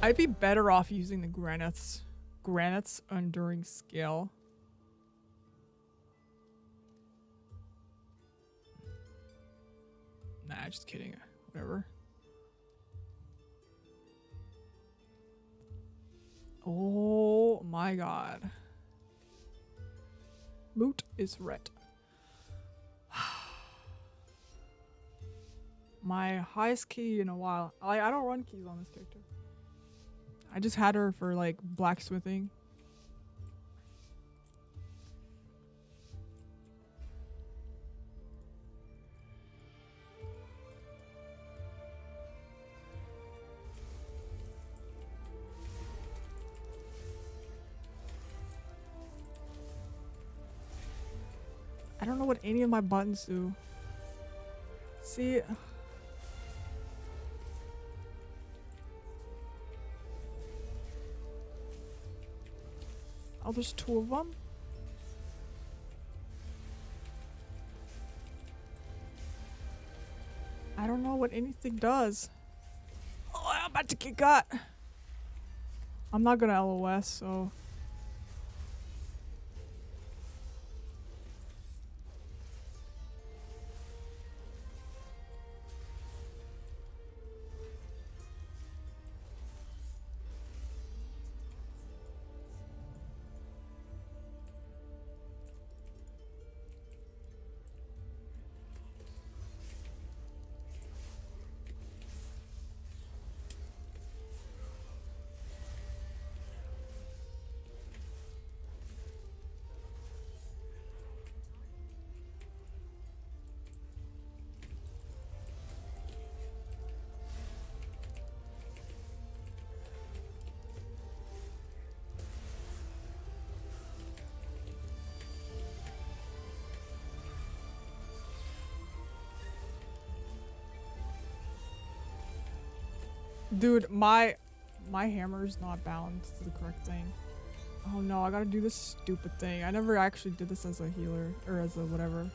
S1: I'd be better off using the Granite's Enduring Scale. Nah, just kidding. Whatever. Oh my god. Moot is red. My highest key in a while. I don't run keys on this character. I just had her for like blacksmithing. I don't know what any of my buttons do. See? Oh, there's 2 of them? I don't know what anything does. Oh, I'm about to get got. I'm not gonna LOS, so. Dude, my hammer's not bound to the correct thing. Oh no, I gotta do this stupid thing. I never actually did this as a healer, or as a whatever.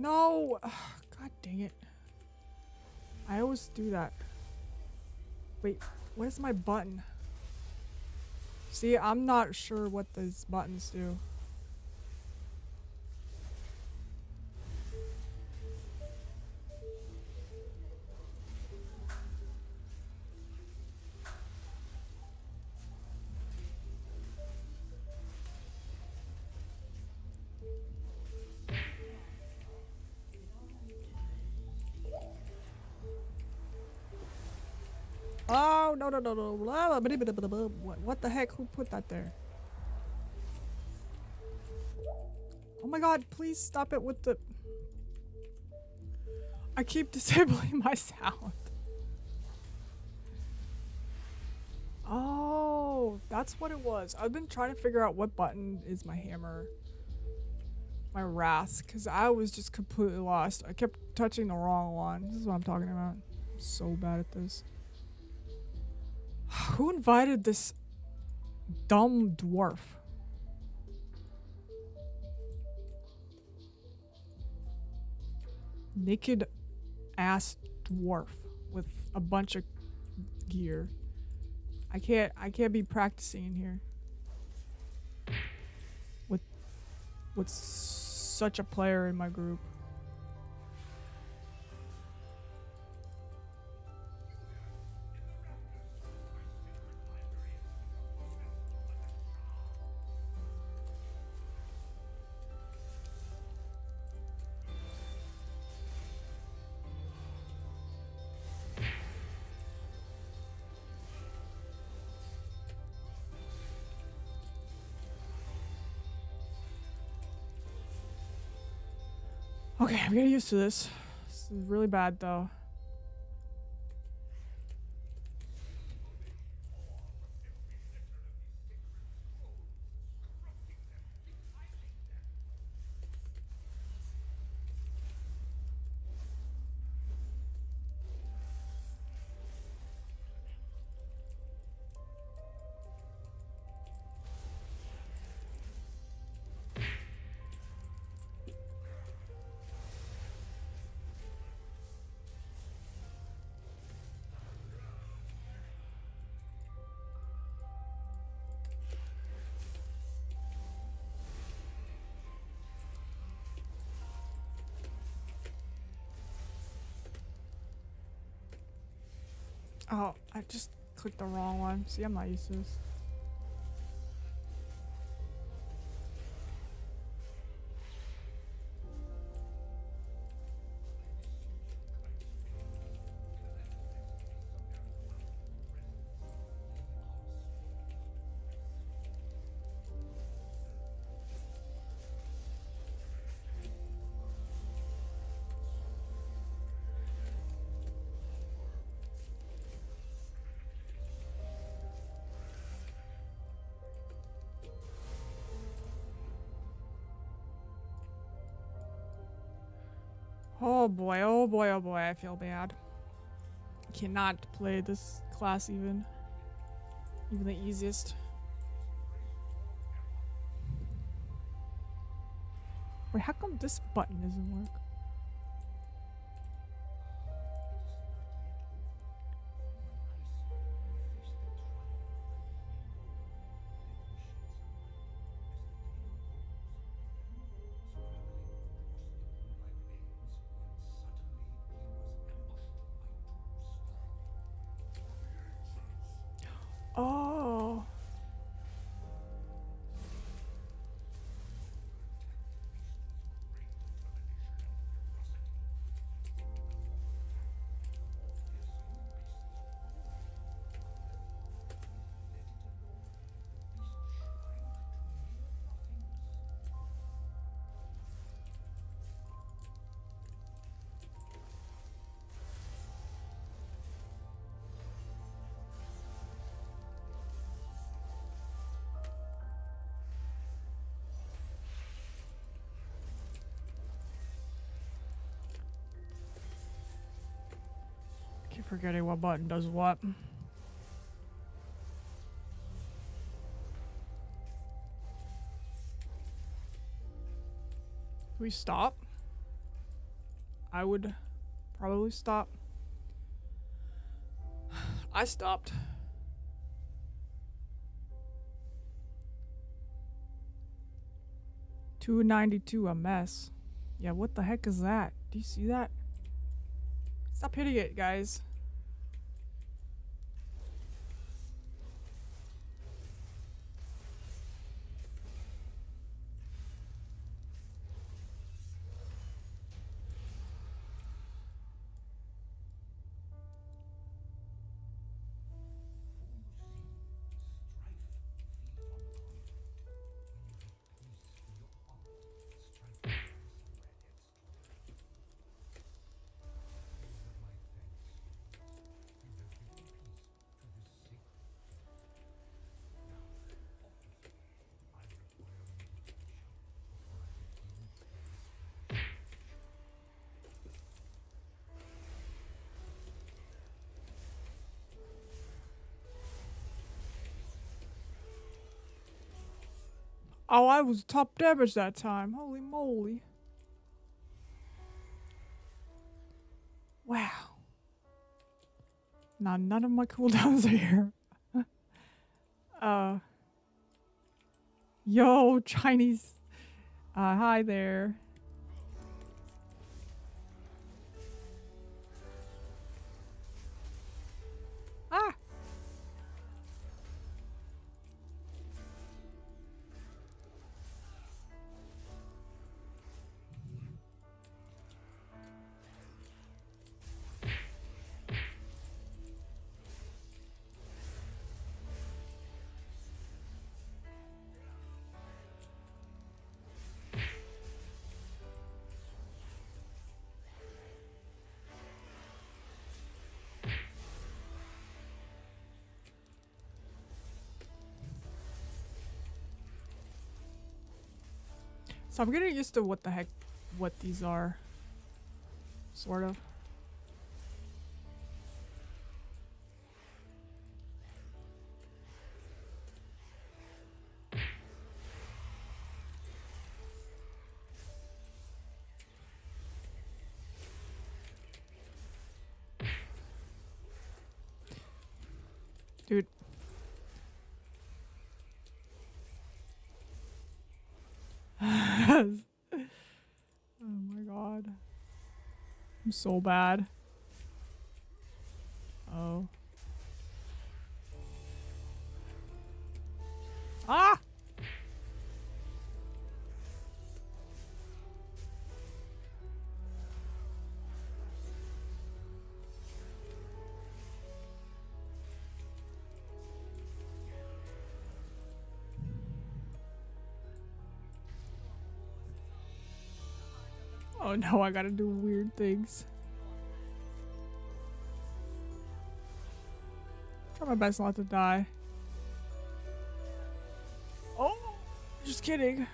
S1: No! Ugh, God dang it. I always do that. Wait, where's my button? See, I'm not sure what these buttons do. Oh, no, no, no, no. Blah, blah, blah, blah, blah, blah. What the heck? Who put that there? Oh my god, please stop it with the... I keep disabling my sound. Oh, that's what it was. I've been trying to figure out what button is my hammer. My wrath, because I was just completely lost. I kept touching the wrong one. This is what I'm talking about. I'm so bad at this. Who invited this dumb dwarf? Naked ass dwarf with a bunch of gear. I can't be practicing in here with such a player in my group. Okay, I'm getting used to this. This is really bad though. Oh, I just clicked the wrong one. See, I'm not used to this. Oh boy, oh boy, oh boy, I feel bad. Cannot play this class even the easiest. Wait, how come this button doesn't work? Oh. Keep forgetting what button does what. Do we stop? I would probably stop. I stopped. $292 a mess. Yeah, what the heck is that? Do you see that? Stop hitting it, guys. Oh, I was top damage that time. Holy moly. Wow. Now, none of my cooldowns are here. Yo, Chinese. Hi there. Ah! So I'm getting used to what the heck, what these are. Sort of. Dude. Oh my god. I'm so bad. Oh. Ah! Oh no, I gotta do weird things. Try my best not to die. Oh! Just kidding.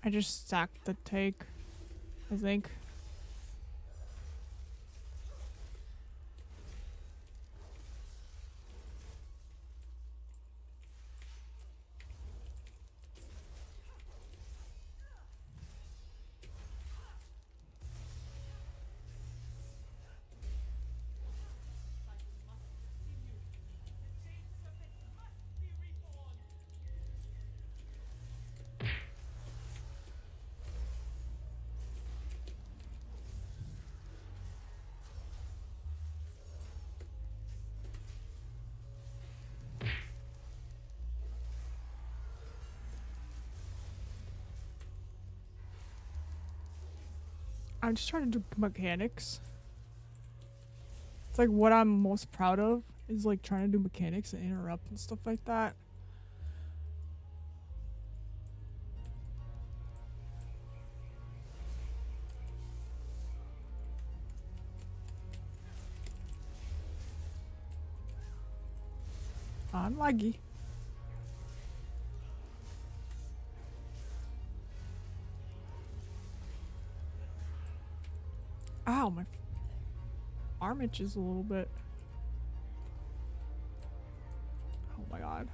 S1: I just sacked the take, I think. I'm just trying to do mechanics. It's like what I'm most proud of is like trying to do mechanics and interrupt and stuff like that. I'm laggy. Ow, my arm itches a little bit. Oh my god.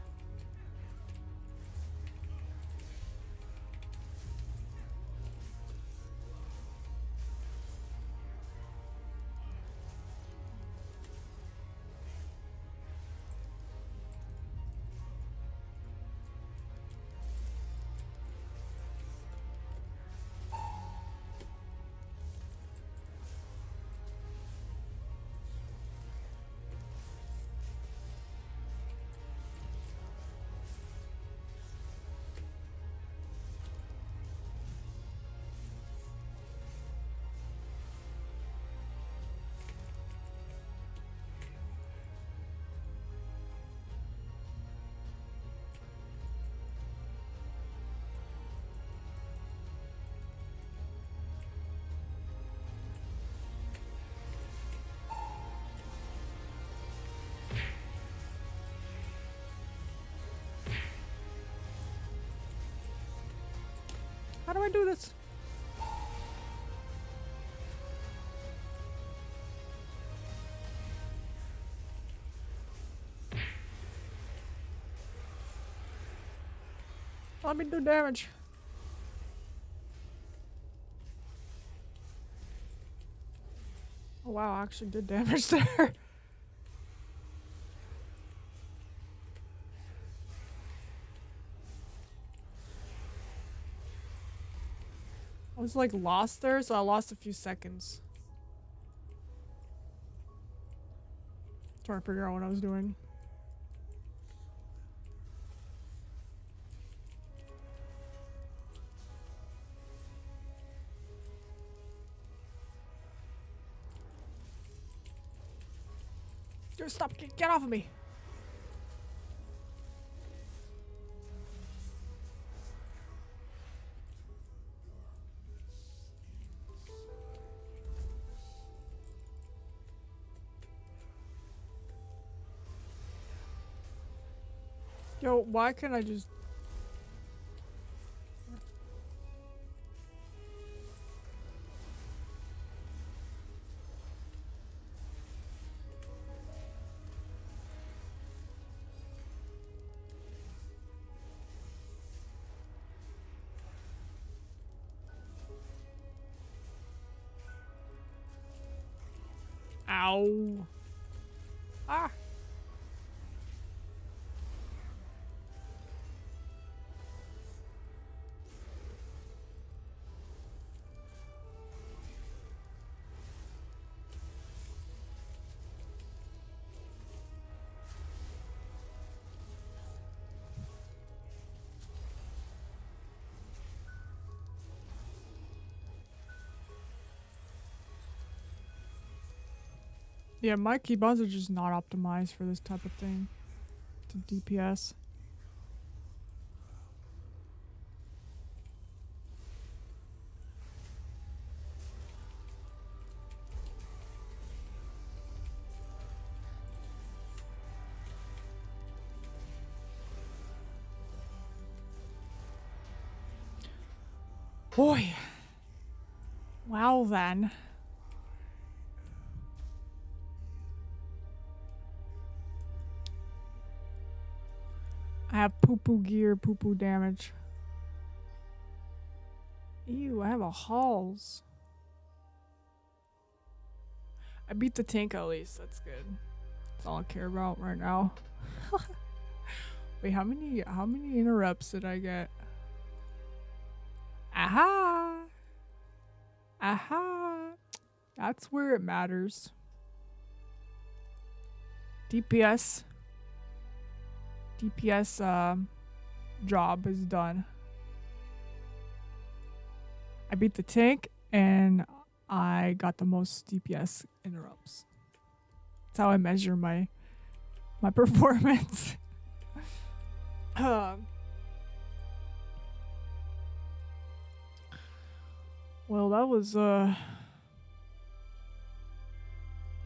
S1: How do I do this? Let me do damage. Oh wow, I actually did damage there. I was like lost there, so I lost a few seconds. Trying to figure out what I was doing. Dude, stop! Get off of me! Yo, why can't I just... Ow. Ah. Yeah, my keybinds are just not optimized for this type of thing. To DPS. Boy. Well then. I have poo-poo gear, poo-poo damage. Ew, I have a halls. I beat the tank at least. That's good. That's all I care about right now. Wait, how many interrupts did I get? Aha! Aha! That's where it matters. DPS job is done. I beat the tank and I got the most DPS interrupts. That's how I measure my performance. Well, that was I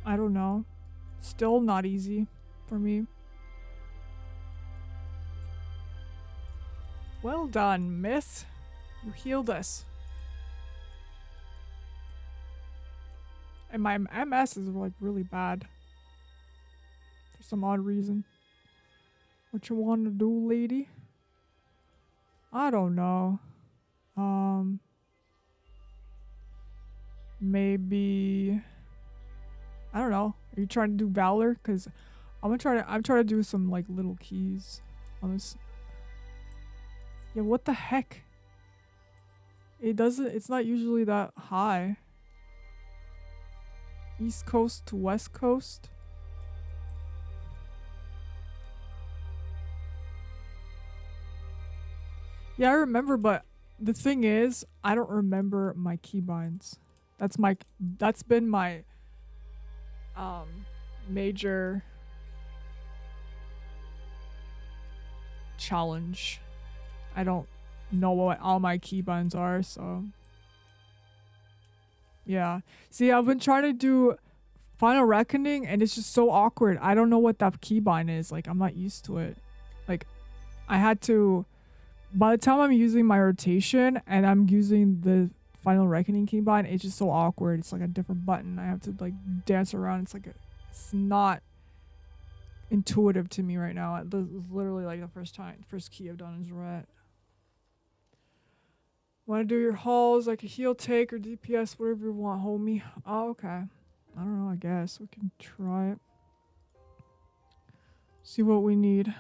S1: don't know. Still not easy for me. Well done, miss. You healed us. And my MS is like really bad. For some odd reason. What you want to do, lady? I don't know. Maybe I don't know. Are you trying to do Valor? Cause I'm trying to do some like little keys on this. Yeah, what the heck? It's not usually that high. East Coast to West Coast. Yeah, I remember, but the thing is, I don't remember my keybinds. That's been my major challenge. I don't know what all my keybinds are, so yeah. See, I've been trying to do Final Reckoning and it's just so awkward. I don't know what that keybind is. Like, I'm not used to it. Like, I had to, by the time I'm using my rotation and I'm using the Final Reckoning keybind, it's just so awkward. It's like a different button. I have to like dance around. It's not intuitive to me right now. This is literally like the first key I've done is ret. Want to do your hauls like a heal take or DPS, whatever you want, homie. Oh, okay. I don't know, I guess. We can try it. See what we need.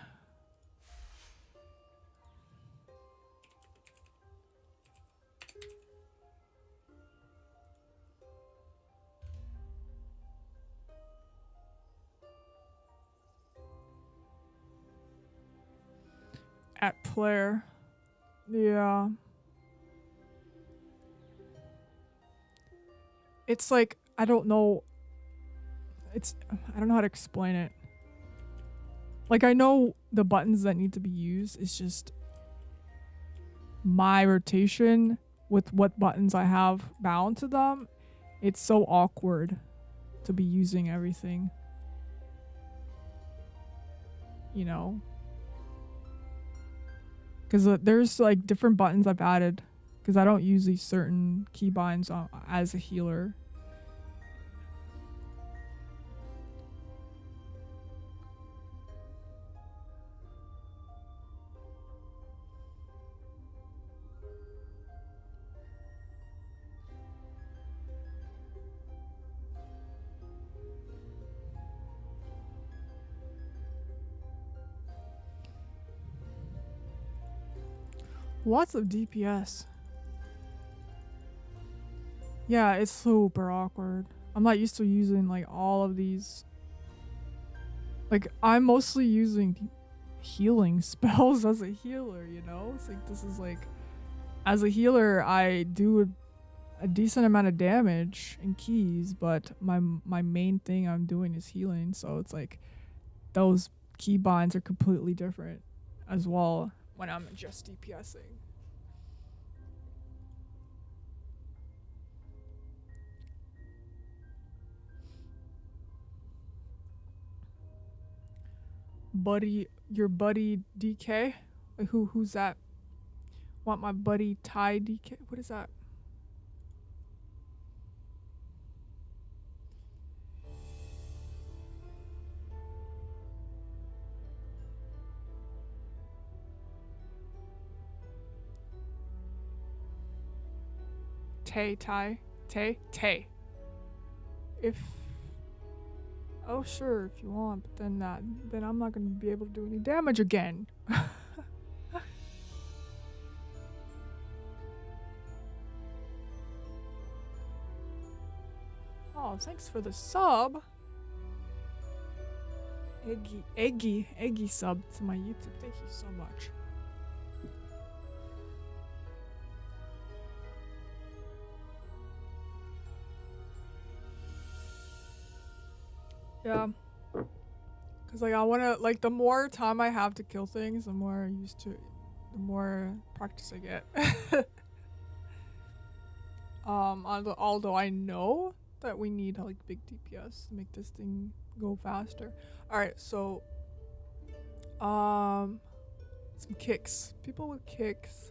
S1: At player. Yeah. It's like, I don't know how to explain it. Like, I know the buttons that need to be used. It's just my rotation with what buttons I have bound to them. It's so awkward to be using everything. You know? Because there's like different buttons I've added. Because I don't use these certain keybinds as a healer. Lots of DPS. Yeah, it's super awkward. I'm not used to using like all of these. Like, I'm mostly using healing spells as a healer, you know? It's like, this is like, as a healer, I do a decent amount of damage in keys, but my main thing I'm doing is healing. So it's like, those keybinds are completely different as well when I'm just DPSing. Your buddy DK? Like, who's that? Want my buddy Ty DK? What is that? Tay. If oh sure, if you want, but then I'm not gonna be able to do any damage again. Oh, thanks for the sub. Eggy sub to my YouTube. Thank you so much. Yeah. Cause like I wanna like the more time I have to kill things, the more used to the more practice I get. Although I know that we need like big DPS to make this thing go faster. Alright, so some kicks. People with kicks.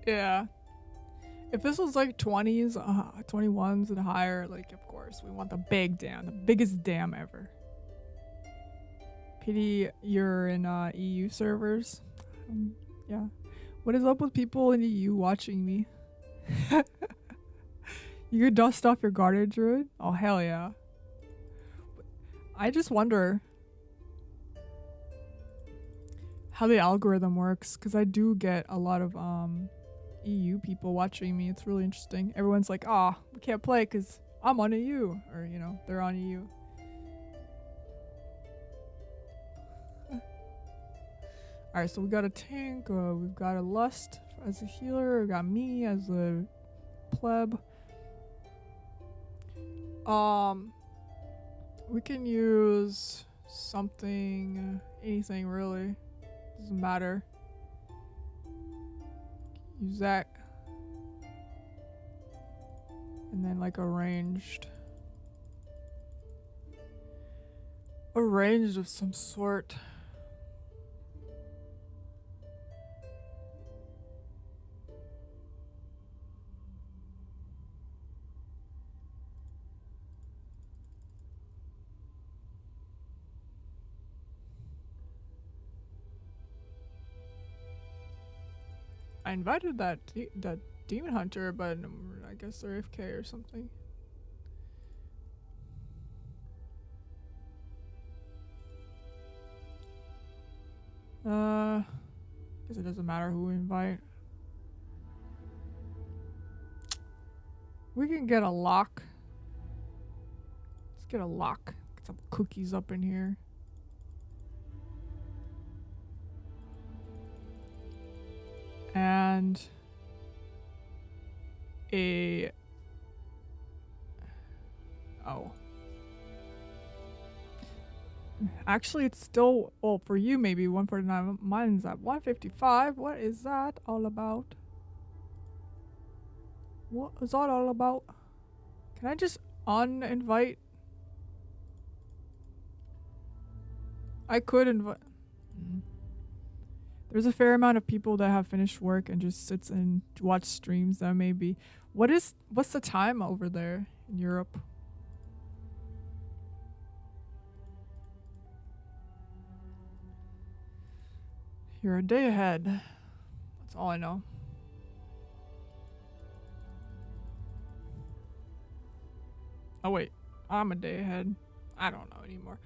S1: Yeah. If this was like 20s, 21s and higher, like of course we want the big dam, the biggest dam ever. Pity you're in EU servers. Yeah. What is up with people in EU watching me? You could dust off your guarded druid? Oh hell yeah. I just wonder how the algorithm works, because I do get a lot of EU people watching me. It's really interesting. Everyone's like, "Ah, we can't play because I'm on EU," or you know, they're on EU. All right, so we got a tank. We've got a lust as a healer. We got me as a pleb. We can use something, anything really. Doesn't matter. Use that. And then like a ranged of some sort. I invited that demon hunter, but I guess they're AFK or something. Guess it doesn't matter who we invite. We can get a lock. Let's get a lock. Get some cookies up in here. And actually it's still, well, for you maybe 149. Mine's at 155. What is that all about? What is that all about? Can I just uninvite? I could invite. There's a fair amount of people that have finished work and just sits and watch streams. That maybe. What's the time over there in Europe? You're a day ahead. That's all I know. Oh wait, I'm a day ahead. I don't know anymore.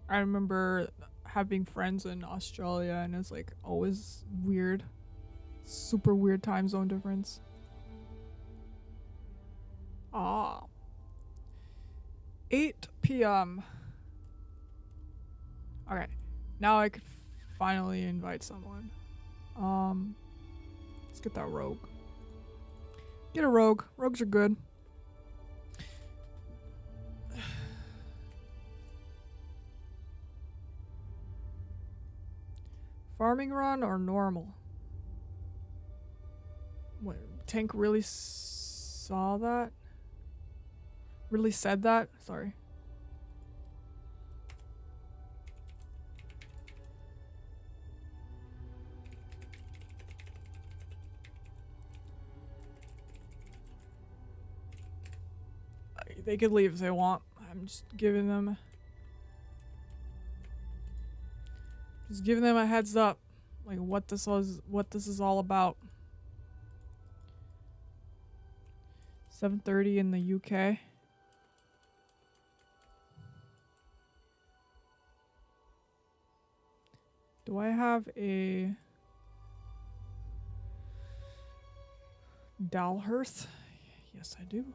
S1: I remember having friends in Australia and it's like always weird. Super weird time zone difference. Ah. 8 p.m. Okay. Now I could finally invite someone. Let's get that rogue. Get a rogue. Rogues are good. Farming run or normal? What, Tank really saw that? Really said that? Sorry. They could leave if they want. I'm just giving them a heads up, like what this is all about. 7:30 in the UK. Do I have a Dalhearth? Yes, I do.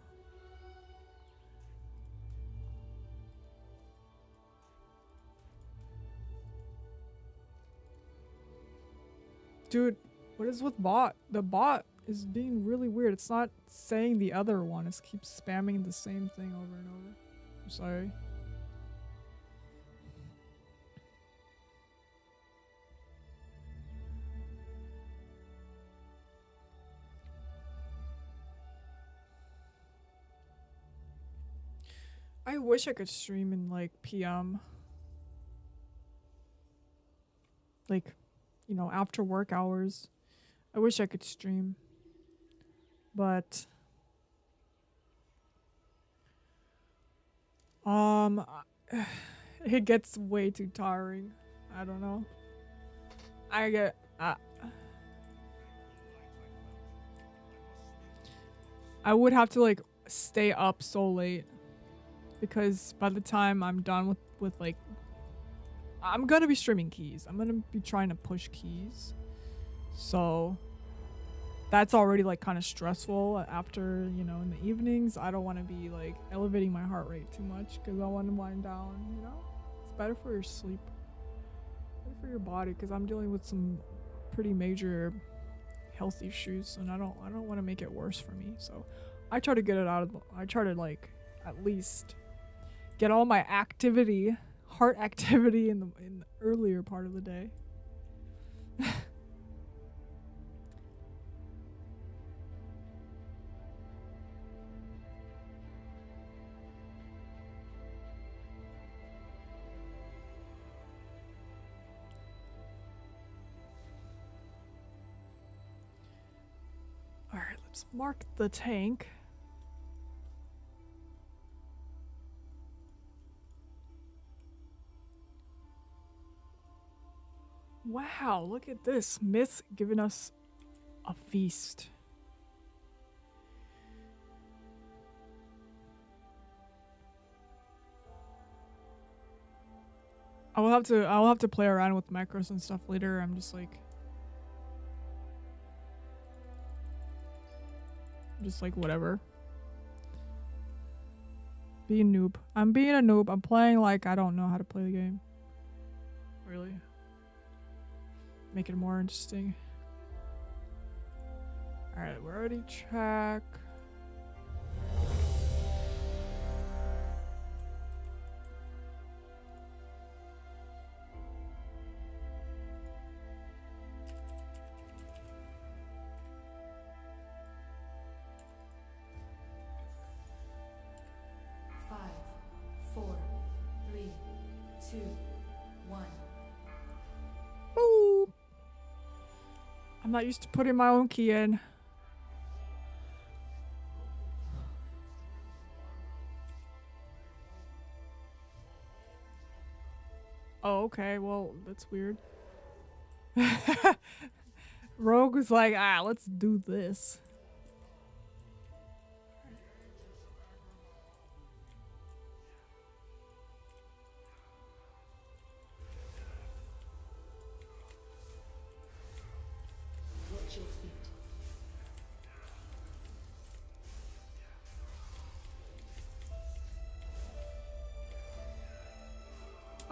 S1: Dude, what is with bot? The bot is being really weird. It's not saying the other one. It keeps spamming the same thing over and over. I'm sorry. I wish I could stream in like PM. Like, you know, after work hours. I wish I could stream. But it gets way too tiring. I don't know. I would have to like stay up so late because by the time I'm done with like I'm gonna be streaming keys. I'm gonna be trying to push keys. So that's already like kind of stressful after, you know, in the evenings. I don't want to be like elevating my heart rate too much because I want to wind down, you know? It's better for your sleep. Better for your body because I'm dealing with some pretty major health issues and I don't want to make it worse for me. So I try to get it out of I try to like at least get all my activity, heart activity in the earlier part of the day. Alright, let's mark the tank. Wow, look at this. Myth giving us a feast. I'll have to play around with macros and stuff later. I'm just like whatever. Be a noob. I'm being a noob. I'm playing like I don't know how to play the game. Really. Make it more interesting. Alright, we're already check. I'm not used to putting my own key in. Oh, okay. Well, that's weird. Rogue was like, let's do this.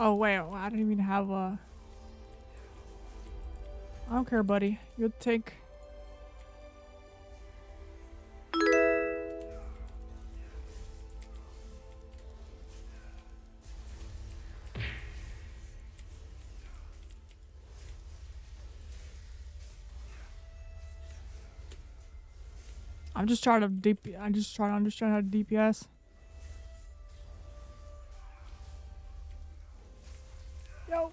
S1: Oh wait, I didn't even have a... I don't care, buddy. You'll take... I'm just trying to understand how to DPS. Yo.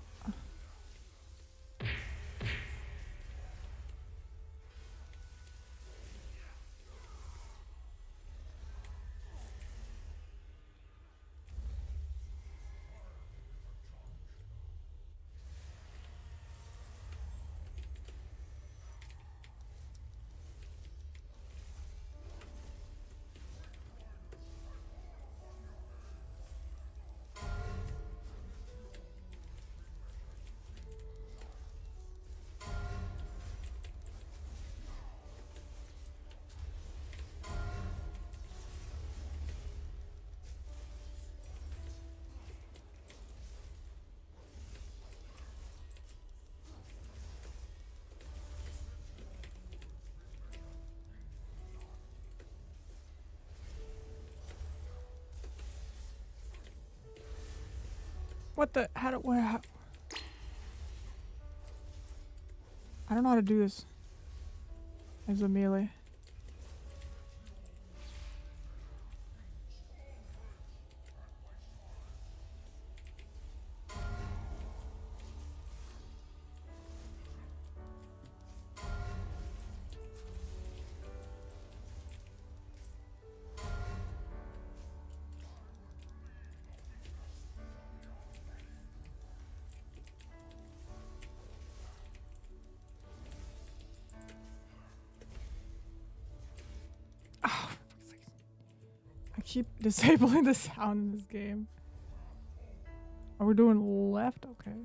S1: What the? How do? How, I don't know how to do this. As a melee. Oh, I keep disabling the sound in this game. Are we doing left? Okay.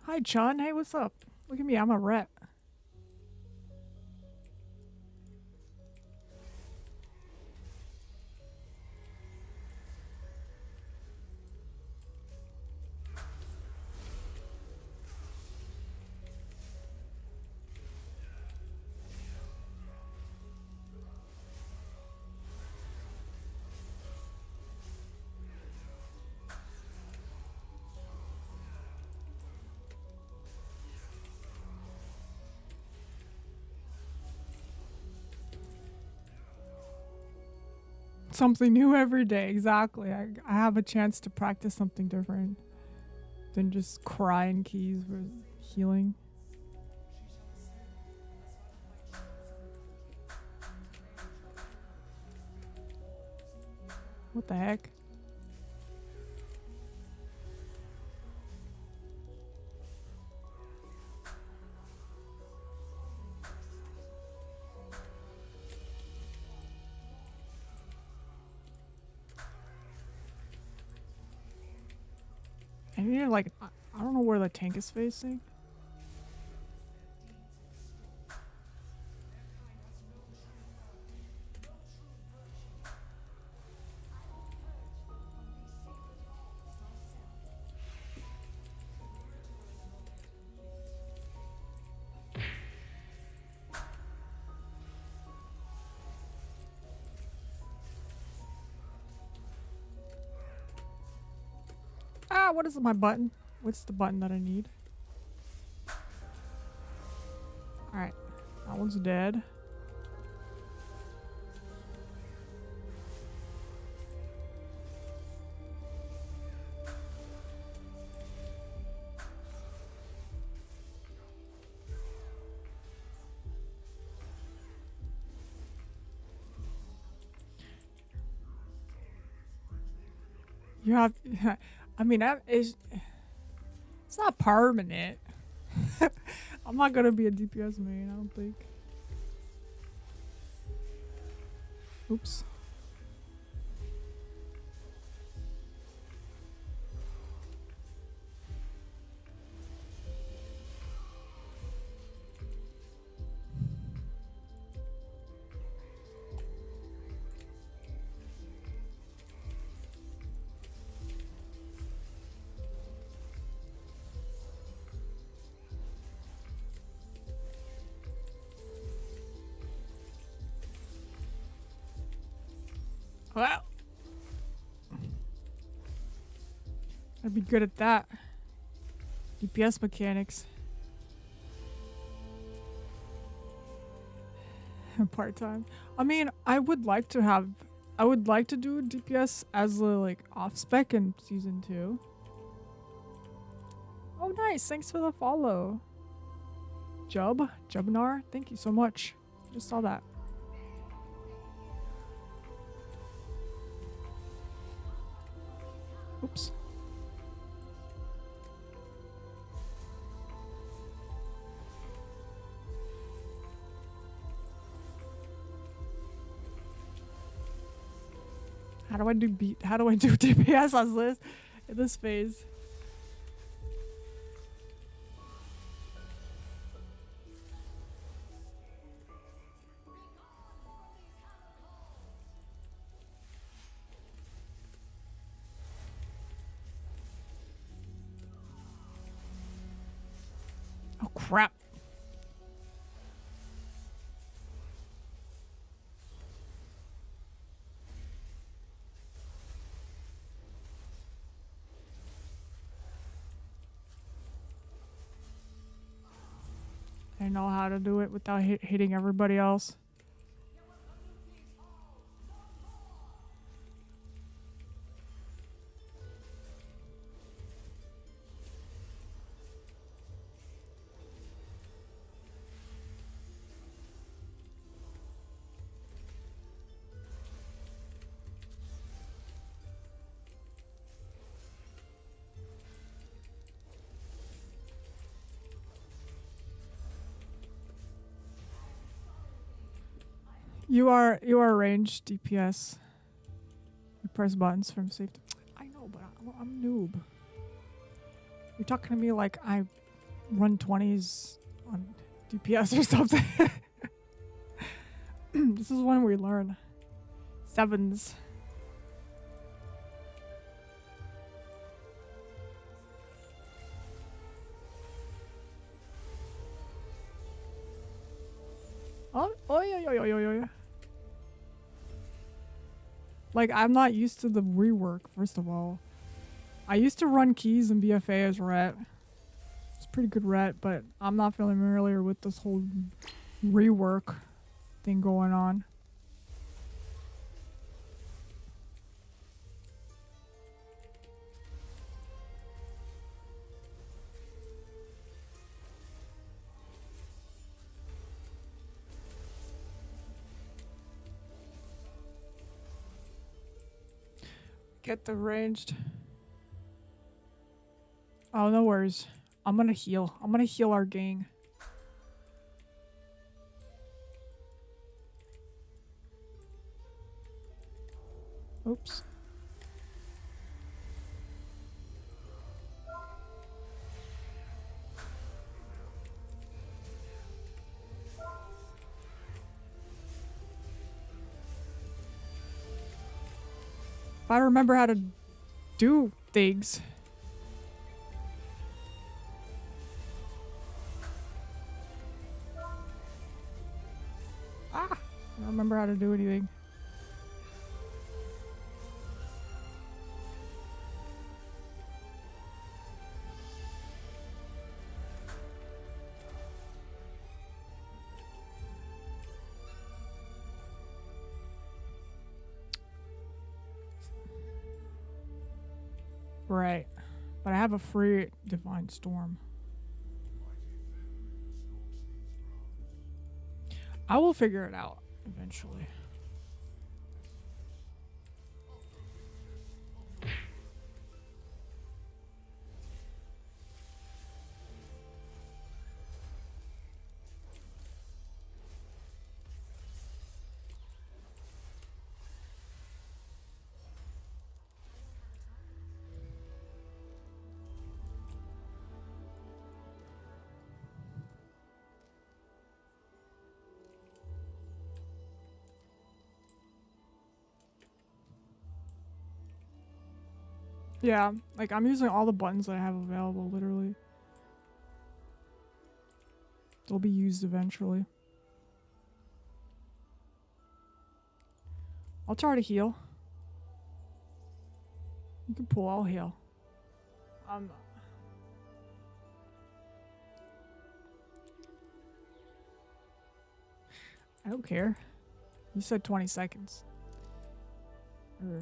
S1: Hi, Chun. Hey, what's up? Look at me. I'm a rep. Something new every day. Exactly. I have a chance to practice something different than just crying keys for healing. What the heck? I need to, like, I don't know where the tank is facing. Ah, what is my button? What's the button that I need? Alright. That one's dead. You have... I mean, that is... It's not permanent. I'm not gonna be a DPS main, I don't think. Oops. Well, I'd be good at that. DPS mechanics. Part-time. I mean, I would like to do DPS as a like off spec in season 2. Oh nice, thanks for the follow. Jubnar, thank you so much. Just saw that. Oops. How do I do DPS as this in this phase? Oh crap. I know how to do it without hitting everybody else. You are ranged DPS. You press buttons from safety. I know, but I'm a noob. You're talking to me like I run 20s on DPS or something. This is when we learn. 7s. Oh yeah. Like, I'm not used to the rework, first of all. I used to run keys and BFA as ret. It's pretty good ret, but I'm not familiar with this whole rework thing going on. Get the ranged. Oh, no worries. I'm gonna heal. I'm gonna heal our gang. Oops. If I remember how to do things. I don't remember how to do anything. Right. But I have a free Divine Storm. I will figure it out eventually. Yeah, like I'm using all the buttons that I have available, literally. They'll be used eventually. I'll try to heal. You can pull, I'll heal. I don't care. You said 20 seconds. Or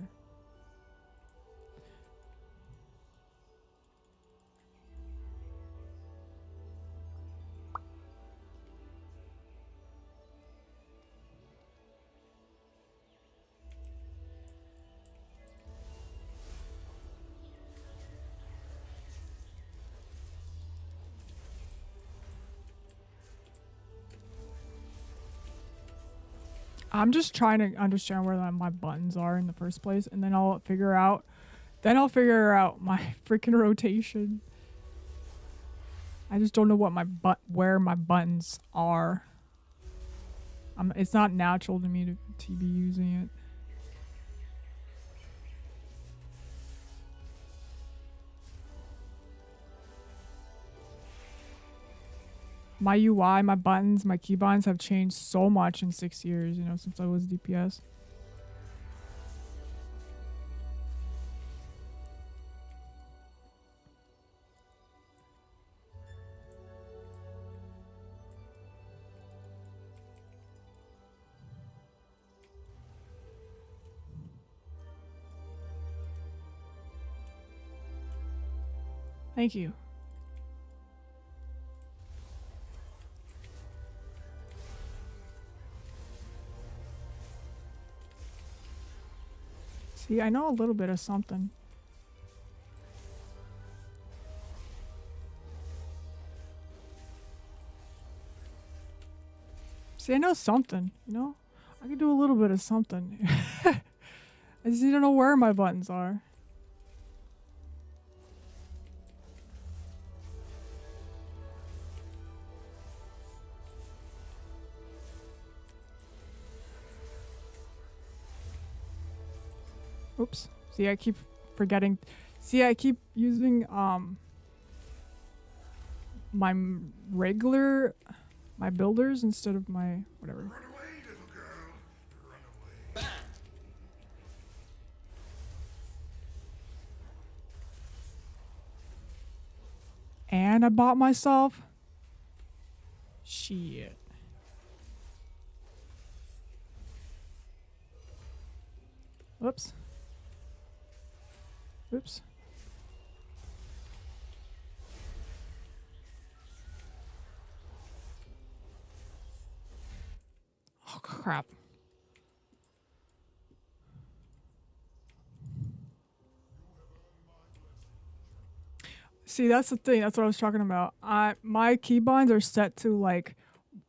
S1: I'm just trying to understand where my buttons are in the first place, and then I'll figure out my freaking rotation. I just don't know what where my buttons are. It's not natural to me to be using it. My UI, my buttons, my keybinds have changed so much in 6 years, you know, since I was DPS. Thank you. See, I know a little bit of something. See, I know something, you know? I can do a little bit of something. I just need to know where my buttons are. Oops. See, I keep forgetting. See, I keep using my regular builders instead of my whatever.
S3: Run away, little girl. Run away.
S1: And I bought myself shit. Whoops. Oops. Oh, crap. See, that's the thing. That's what I was talking about. My keybinds are set to like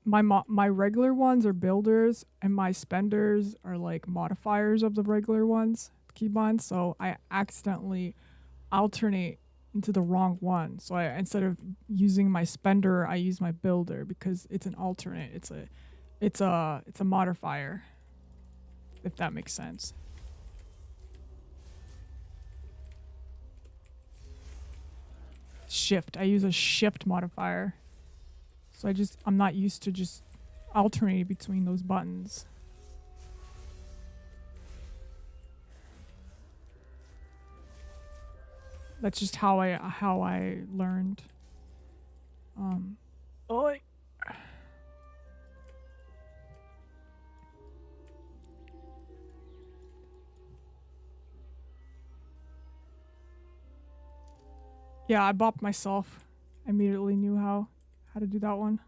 S1: my regular ones are builders and my spenders are like modifiers of the regular ones keybinds. So I accidentally alternate into the wrong one. So I instead of using my spender, I use my builder because it's an alternate. It's a modifier. If that makes sense. Shift. I use a shift modifier. So I'm not used to just alternating between those buttons. That's just how I learned. Oh. Yeah, I bopped myself. I immediately knew how to do that one.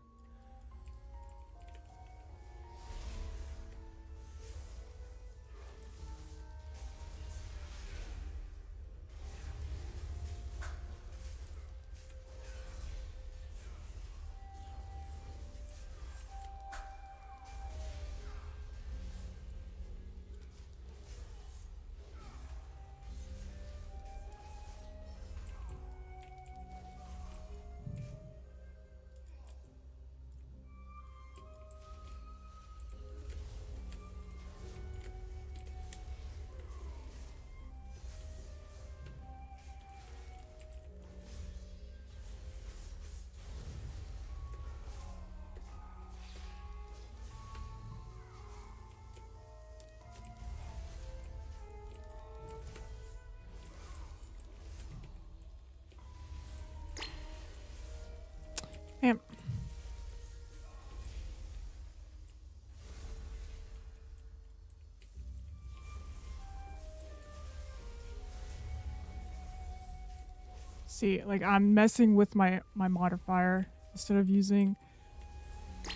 S1: See, like I'm messing with my modifier instead of using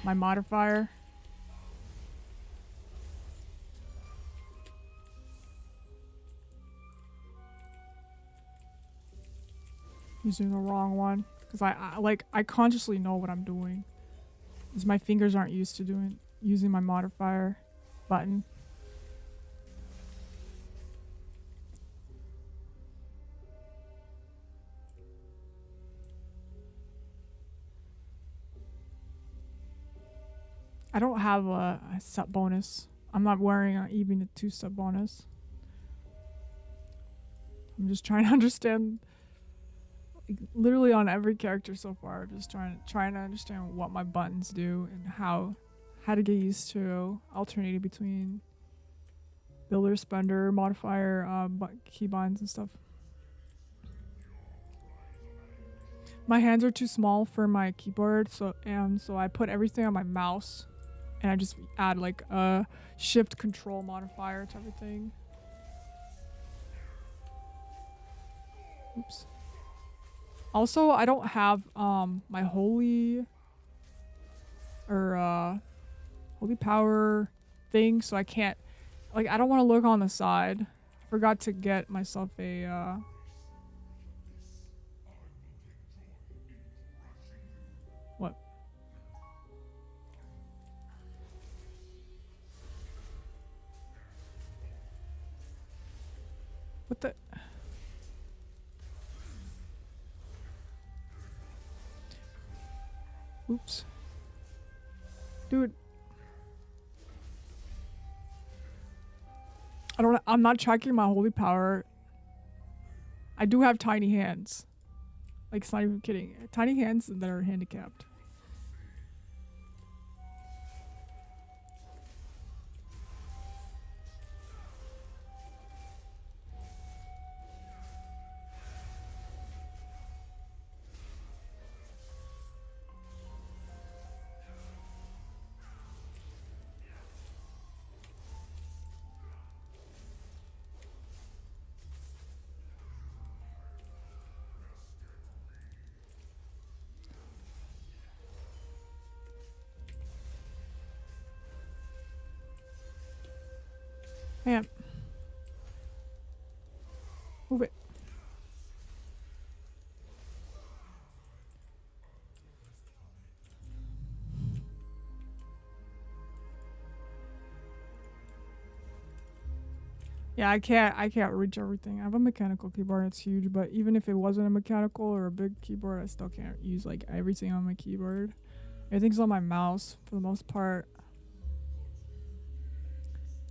S1: my modifier. Using the wrong one because I consciously know what I'm doing. Because my fingers aren't used to using my modifier button. I don't have a sub bonus. I'm not wearing even a 2 sub bonus. I'm just trying to understand, like, literally on every character so far. Just trying to understand what my buttons do and how to get used to alternating between builder, spender, modifier, keybinds and stuff. My hands are too small for my keyboard, so I put everything on my mouse. And I just add like a shift control modifier to everything. Oops. Also, I don't have my holy power thing, so I can't, like, I don't want to look on the side. I forgot to get myself a what? What the? Oops. Dude. I'm not tracking my holy power. I do have tiny hands. Like, it's not even kidding. Tiny hands that are handicapped. Man. Move it. Yeah, I can't reach everything. I have a mechanical keyboard, it's huge, but even if it wasn't a mechanical or a big keyboard, I still can't use like everything on my keyboard. Everything's on my mouse for the most part.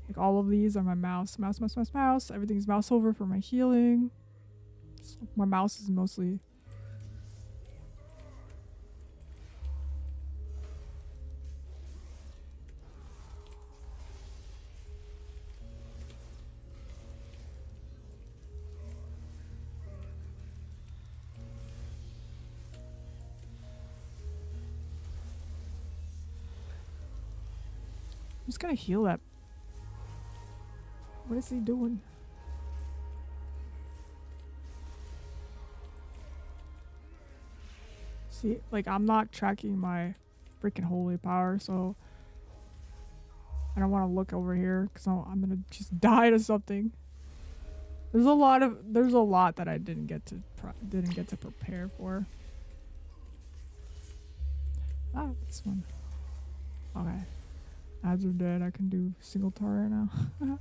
S1: Like all of these are my mouse. Mouse. Everything's mouse over for my healing. So my mouse is mostly... I'm just gonna heal that. What is he doing? See, like, I'm not tracking my freaking holy power, so I don't want to look over here because I'm gonna just die to something. There's a lot that I didn't get to prepare for. Ah, this one. Okay. Ads are dead. I can do single target now.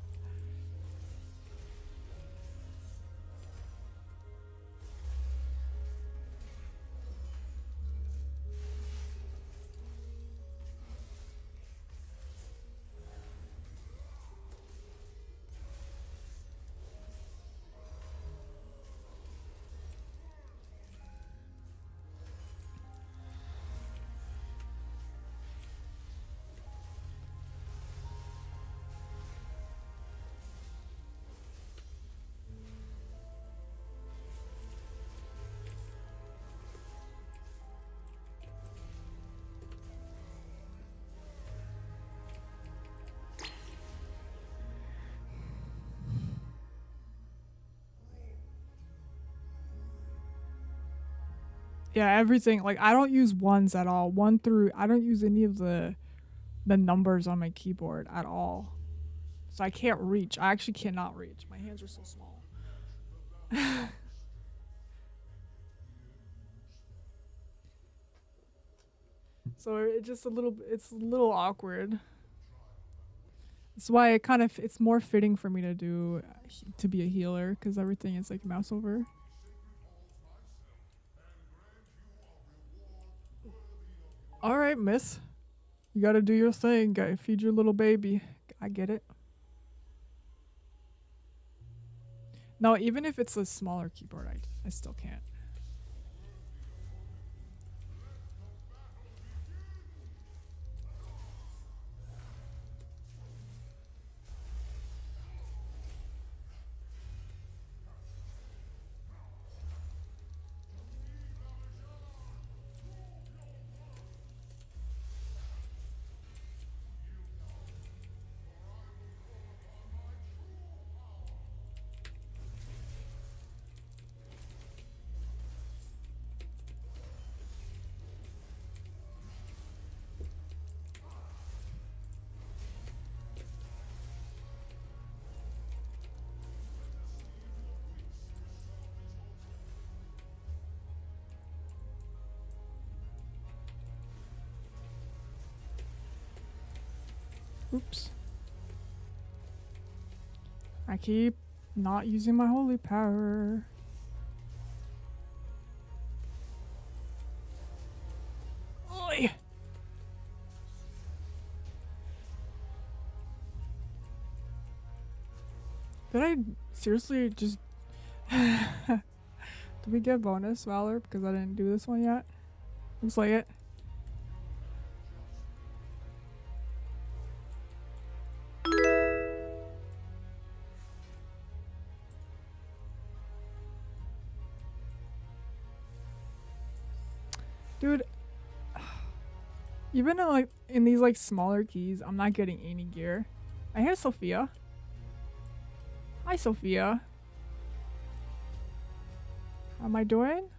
S1: Yeah, everything. Like, I don't use ones at all. I don't use any of the numbers on my keyboard at all. So I can't reach. I actually cannot reach. My hands are so small. So it's a little awkward. That's why it's more fitting for me to be a healer, because everything is like mouse over. All right, miss. You gotta do your thing. Gotta feed your little baby. I get it. No, even if it's a smaller keyboard, I still can't. Oops. I keep not using my holy power. Oi! Did I seriously just... Did we get bonus valor because I didn't do this one yet? Looks like it. Dude, even in these like smaller keys, I'm not getting any gear. I hear Sophia. Hi, Sophia. How am I doing?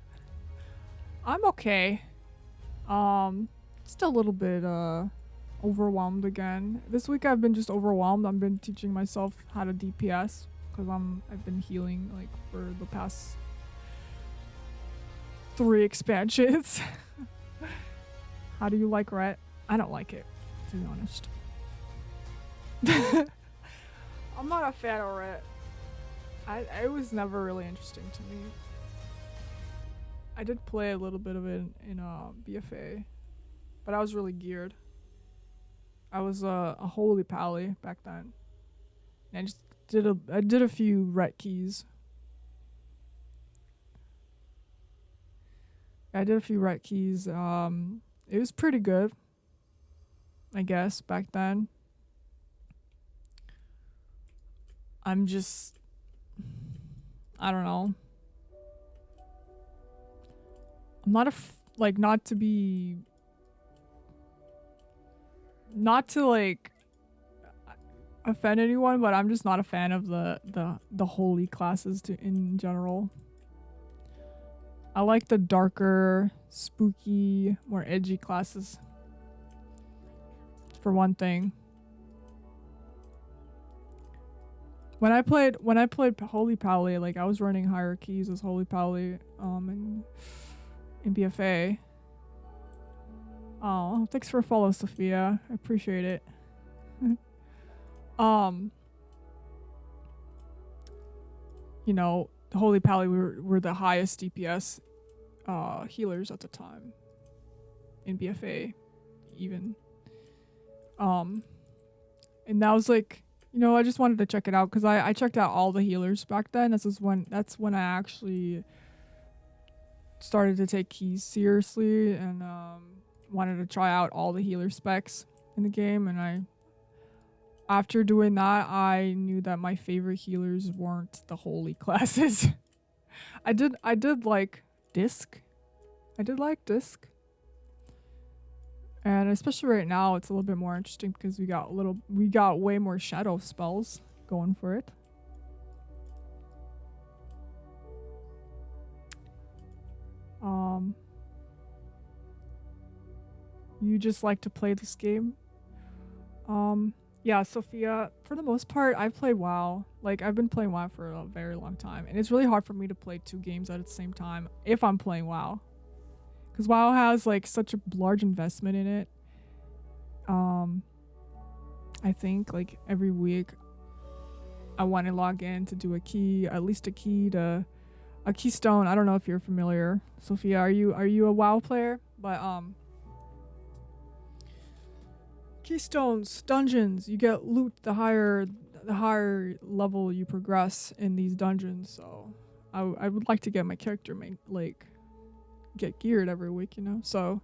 S1: I'm okay. Just a little bit overwhelmed again. This week I've been just overwhelmed. I've been teaching myself how to DPS because I've been healing like for the past 3 expansions. How do you like Ret? I don't like it, to be honest. I'm not a fan of Ret. It was never really interesting to me. I did play a little bit of it in BFA, but I was really geared. I was a holy pally back then. And I did a few Ret keys. I did a few Ret keys. It was pretty good, I guess, back then. I don't know. I'm not not to like offend anyone, but I'm just not a fan of the holy classes in general. I like the darker, spooky, more edgy classes. For one thing. When I played Holy Pally, like I was running higher keys as Holy Pally in BFA. Oh, thanks for follow, Sophia. I appreciate it. You know, the Holy Pally were the highest DPS healers at the time in BFA even. And that was like, you know, I just wanted to check it out because I checked out all the healers back then. That's when I actually started to take keys seriously and wanted to try out all the healer specs in the game. And after doing that, I knew that my favorite healers weren't the holy classes. I did like Disc. I did like Disc. And especially right now, it's a little bit more interesting because we got way more shadow spells going for it. you just like to play this game. Yeah, Sophia, for the most part, I play WoW. Like, I've been playing WoW for a very long time, and it's really hard for me to play 2 games at the same time if I'm playing WoW. Because WoW has, like, such a large investment in it. I think, like, every week, I want to log in to do at least a keystone. I don't know if you're familiar. Sophia, are you a WoW player? But, keystones, dungeons, you get loot the higher level you progress in these dungeons. So I would like to get my character get geared every week, you know. So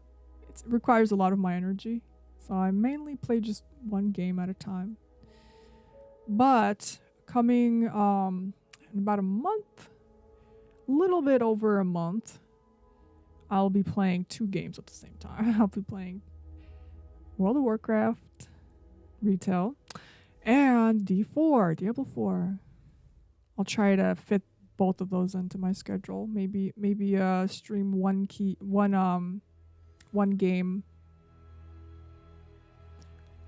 S1: it requires a lot of my energy. So I mainly play just one game at a time. But coming in about a month, a little bit over a month, I'll be playing 2 games at the same time. I'll be playing World of Warcraft retail and Diablo 4. I'll try to fit both of those into my schedule. Maybe stream one game.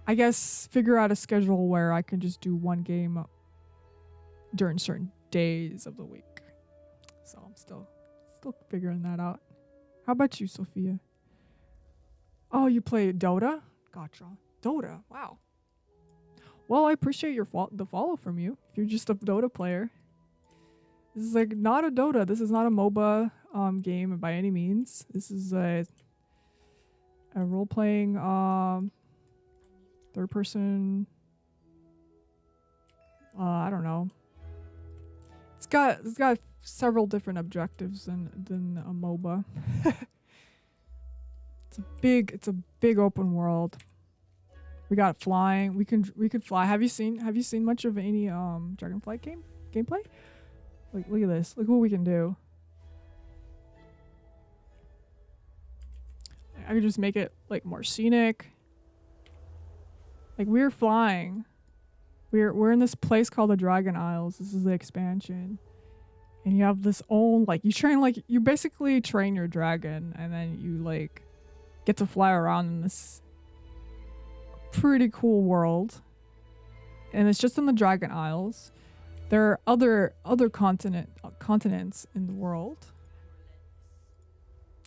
S1: I guess figure out a schedule where I can just do one game during certain days of the week. So I'm still figuring that out. How about you, Sophia? Oh, you play Dota? Gotcha. Dota. Wow. Well, I appreciate the follow from you. If you're just a Dota player. This is like not a Dota. This is not a MOBA game by any means. This is a role-playing third person. I don't know. It's got several different objectives than a MOBA. It's a big open world. We got flying. We could fly. Have you seen much of any Dragonflight gameplay? Like, look at this. Look what we can do. I could just make it like more scenic. Like, we're flying. We're in this place called the Dragon Isles. This is the expansion. And you have this own, like, you basically train your dragon, and then you like get to fly around in this pretty cool world. And it's just in the Dragon Isles. There are other continents in the world.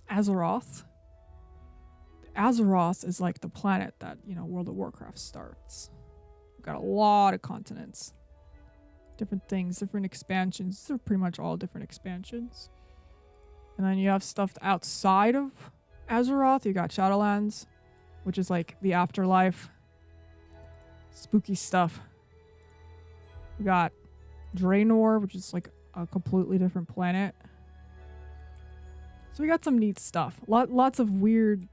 S1: Azeroth. Azeroth is like the planet that, you know, World of Warcraft starts. We've got a lot of continents. Different things, different expansions. They're pretty much all different expansions. And then you have stuff outside of Azeroth. You got Shadowlands, which is like the afterlife. Spooky stuff. We got Draenor, which is like a completely different planet. So we got some neat stuff. Lots of weird,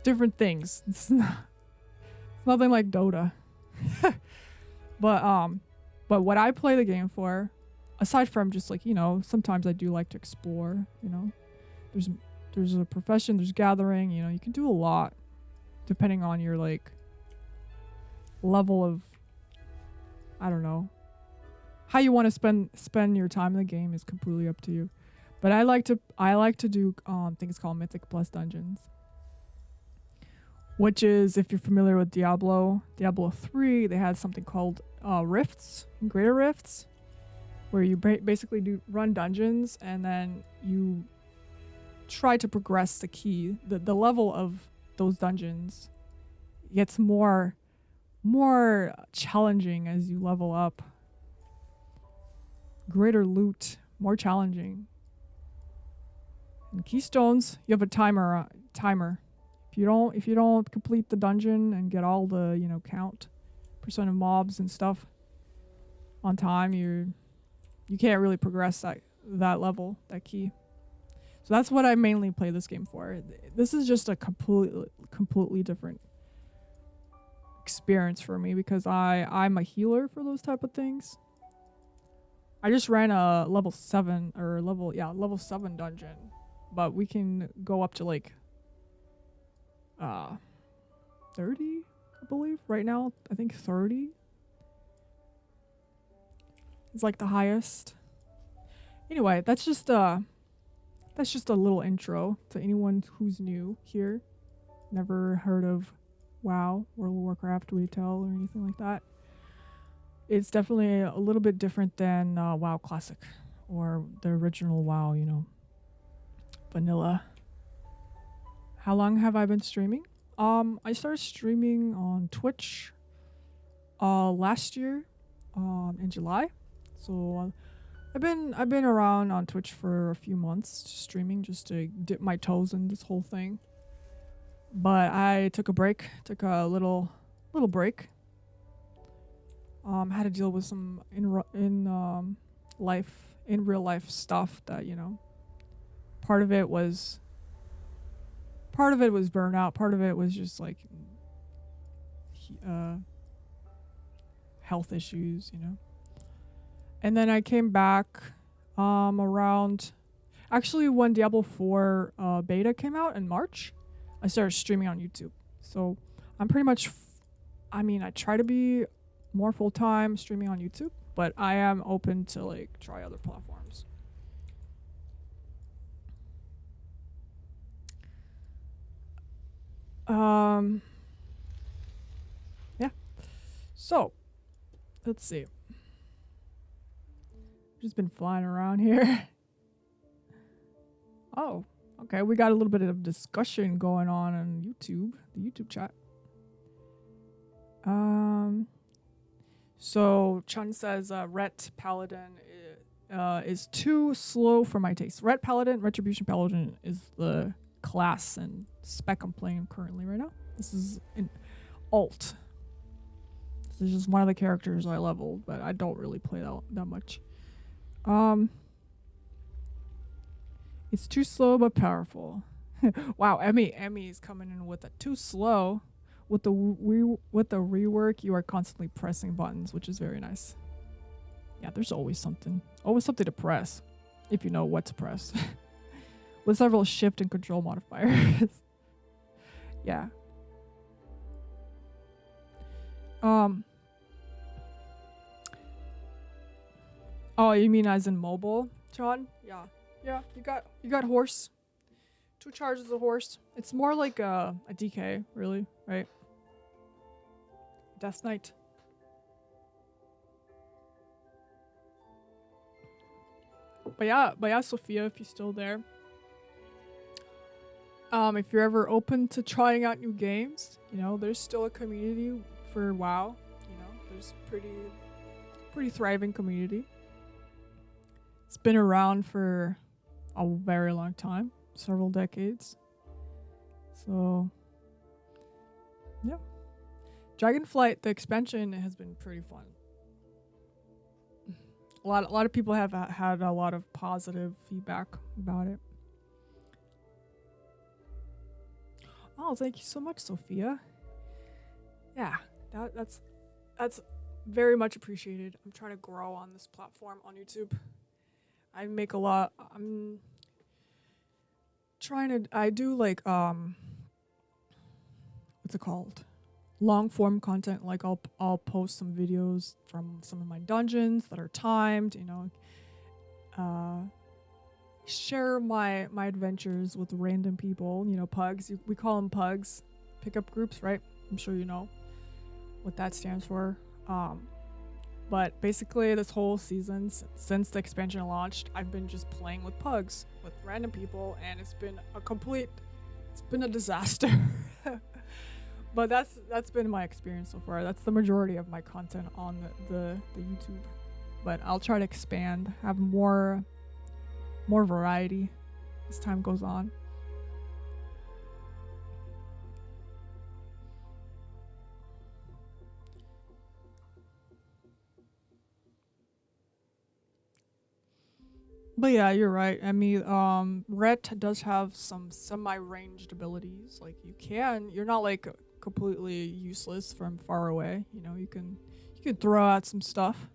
S1: different things. It's nothing like Dota. But what I play the game for, aside from just like, you know, sometimes I do like to explore, you know. There's a profession, there's gathering, you know, you can do a lot depending on your like level of, I don't know. How you want to spend your time in the game is completely up to you. But I like to do things called Mythic Plus dungeons. Which is, if you're familiar with Diablo 3, they had something called rifts, greater rifts, where you basically run dungeons and then you try to progress the level of those dungeons gets more challenging as you level up. Greater loot, more challenging. And keystones, you have a timer. If you don't complete the dungeon and get all the, you know, percent of mobs and stuff on time, you can't really progress that level, that key. So that's what I mainly play this game for. This is just a completely different experience for me because I'm a healer for those type of things. I just ran a level 7 dungeon, but we can go up to like 30, I believe. Right now, I think 30. It's like the highest. Anyway, that's just a little intro to anyone who's new here. never heard of WoW, World of Warcraft retail or anything like that, it's definitely a little bit different than WoW Classic or the original WoW, you know, vanilla. How long have I been streaming? I started streaming on Twitch last year in July. So I've been around on Twitch for a few months streaming just to dip my toes in this whole thing. But I took a little break. Had to deal with some in real life stuff that, you know, part of it was burnout, part of it was just like health issues, you know. And then I came back around actually when Diablo 4 beta came out in March. I started streaming on YouTube. So I'm pretty much I try to be more full-time streaming on YouTube, but I am open to like try other platforms. Yeah. So, let's see. Just been flying around here. Oh, okay. We got a little bit of discussion going on YouTube, the YouTube chat. So Chun says Ret Paladin is too slow for my taste. Ret Paladin, Retribution Paladin is the class and spec I'm playing currently right now. This is an alt. This is just one of the characters I leveled, but I don't really play that much. It's too slow but powerful. Wow, Emmy is coming in with a too slow. With the rework, you are constantly pressing buttons, which is very nice. Yeah, there's always something to press, if you know what to press. With several shift and control modifiers. Yeah. Oh, you mean as in mobile, John? Yeah. Yeah, you got horse. 2 charges of horse. It's more like a DK, really, right? Death Knight. But yeah, Sophia, if you're still there. If you're ever open to trying out new games, you know, there's still a community for WoW. You know, there's pretty thriving community. It's been around for a very long time, several decades. So, yeah. Dragonflight, the expansion, has been pretty fun. A lot of people have had a lot of positive feedback about it. Oh, thank you so much, Sophia. Yeah, that's very much appreciated. I'm trying to grow on this platform on YouTube. I do like what's it called? Long form content. Like I'll post some videos from some of my dungeons that are timed, you know. Share my adventures with random people, you know, pugs. We call them pugs, pickup groups, right? I'm sure you know what that stands for. But basically this whole season, since the expansion launched, I've been just playing with pugs, with random people, and it's been a disaster. But that's been my experience so far. That's the majority of my content on the YouTube. But I'll try to expand, have more variety as time goes on. But yeah, you're right. I mean, Ret does have some semi-ranged abilities. Like you're not like completely useless from far away. You know, you can throw out some stuff.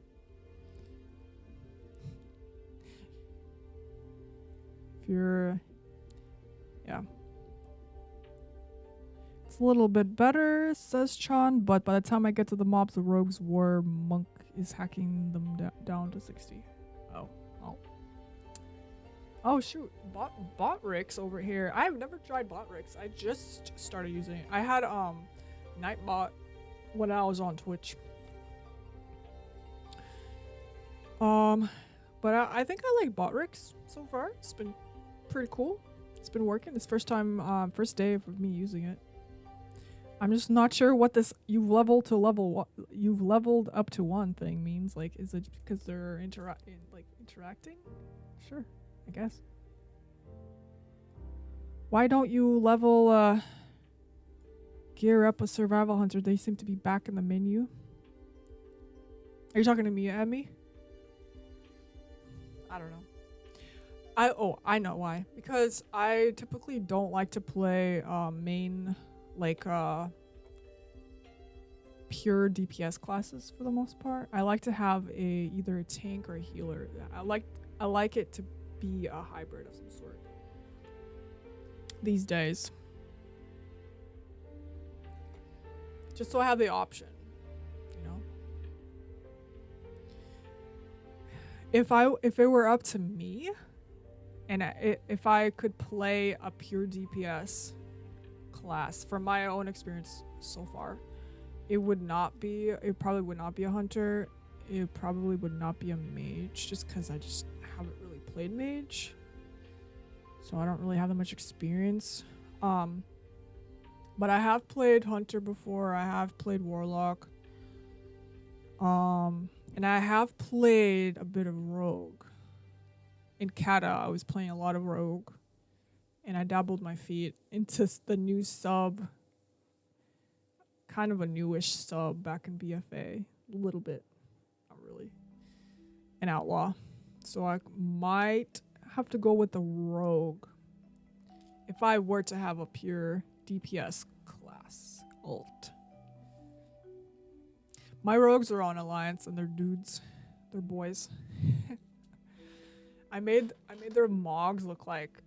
S1: If you're, yeah. It's a little bit better, says Chan, but by the time I get to the mobs, the Rogue's War Monk is hacking them down to 60. Oh, well. Oh shoot, Botrix over here. I have never tried Botrix. I just started using it. I had Nightbot when I was on Twitch. But I think I like Botrix so far. It's been pretty cool. It's been working. It's first day of me using it. I'm just not sure what this you've leveled up to 1 thing means. Like, is it because they're interacting? Sure, I guess. Why don't you level gear up a survival hunter? They seem to be back in the menu. Are you talking to me, Emmy? I don't know. I know why. Because I typically don't like to play main pure DPS classes for the most part. I like to have either a tank or a healer. I like it to be a hybrid of some sort these days. Just so I have the option, you know? If it were up to me, and if I could play a pure DPS class, from my own experience so far, it probably would not be a hunter. It probably would not be a mage, just because I just haven't really played mage. So I don't really have that much experience. But I have played hunter before. I have played warlock. And I have played a bit of rogue. In Kata, I was playing a lot of rogue. And I dabbled my feet into the new sub. Kind of a newish sub back in BFA. A little bit. Not really. An outlaw. So I might have to go with the rogue. If I were to have a pure DPS class ult. My rogues are on Alliance and they're dudes. They're boys. I made their mogs look like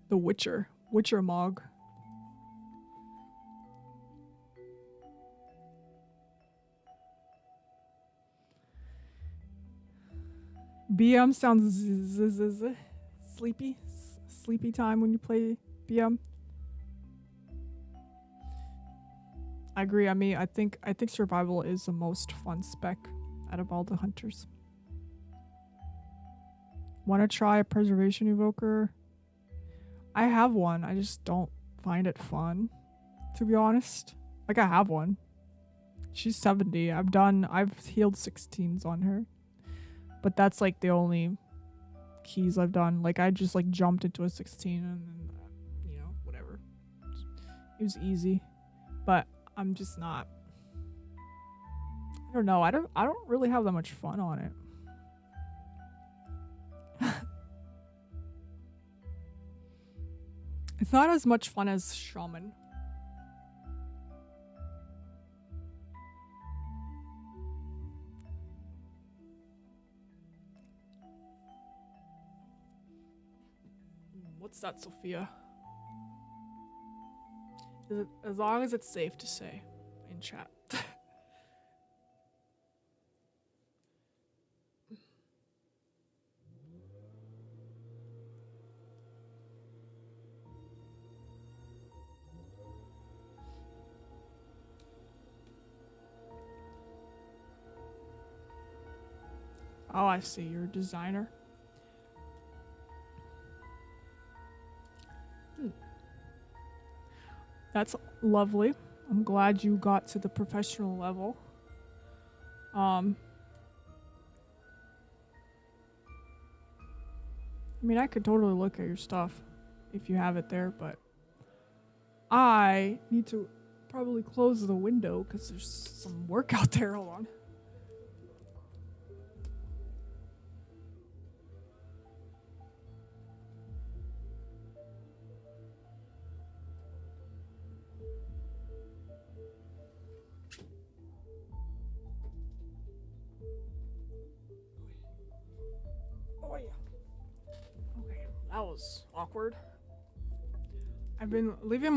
S1: the Witcher mog. BM sounds sleepy time when you play BM. I agree. I mean, I think survival is the most fun spec out of all the hunters. Want to try a preservation evoker? I have one. I just don't find it fun, to be honest. Like, I have one. She's 70. I've healed 16s on her. But that's like the only keys I've done. Like, I just like jumped into a 16 and then, whatever. It was easy. But I'm just not. I don't know. I don't really have that much fun on it. It's not as much fun as Shaman. What's that, Sophia? Is it, as long as it's safe to say in chat. Oh, I see. You're a designer. That's lovely. I'm glad you got to the professional level. I mean, I could totally look at your stuff if you have it there, but I need to probably close the window because there's some work out there. Hold on. That was awkward. I've been leaving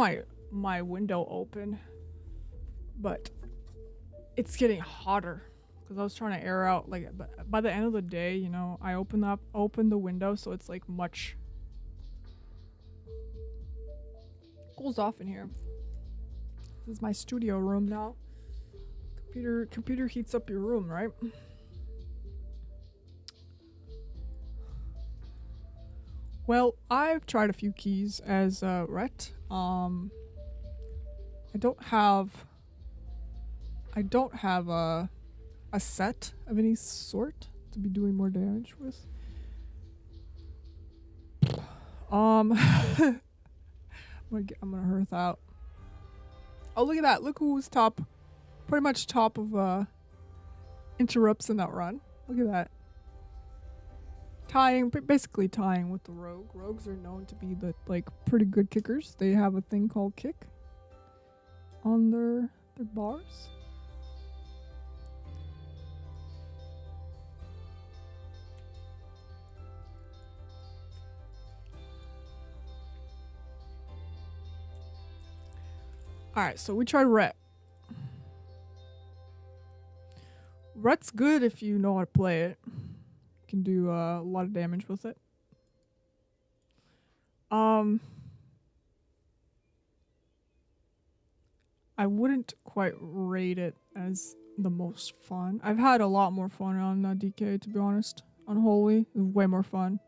S1: my window open, but it's getting hotter because I was trying to air out, like, but by the end of the day, you know, I open the window so it's like much cools off in here. This is my studio room now. Computer heats up your room, right? Well, I've tried a few keys as Rhett. I don't have a set of any sort to be doing more damage with. I'm gonna hearth out. Oh, look at that! Look who's top, pretty much top of interrupts in that run. Look at that. Basically tying with the rogue. Rogues are known to be the pretty good kickers. They have a thing called kick on their bars. Alright, so we tried Rhett. Rhett's good if you know how to play it. You can do a lot of damage with it. I wouldn't quite rate it as the most fun. I've had a lot more fun on DK, to be honest. On Holy, it was way more fun.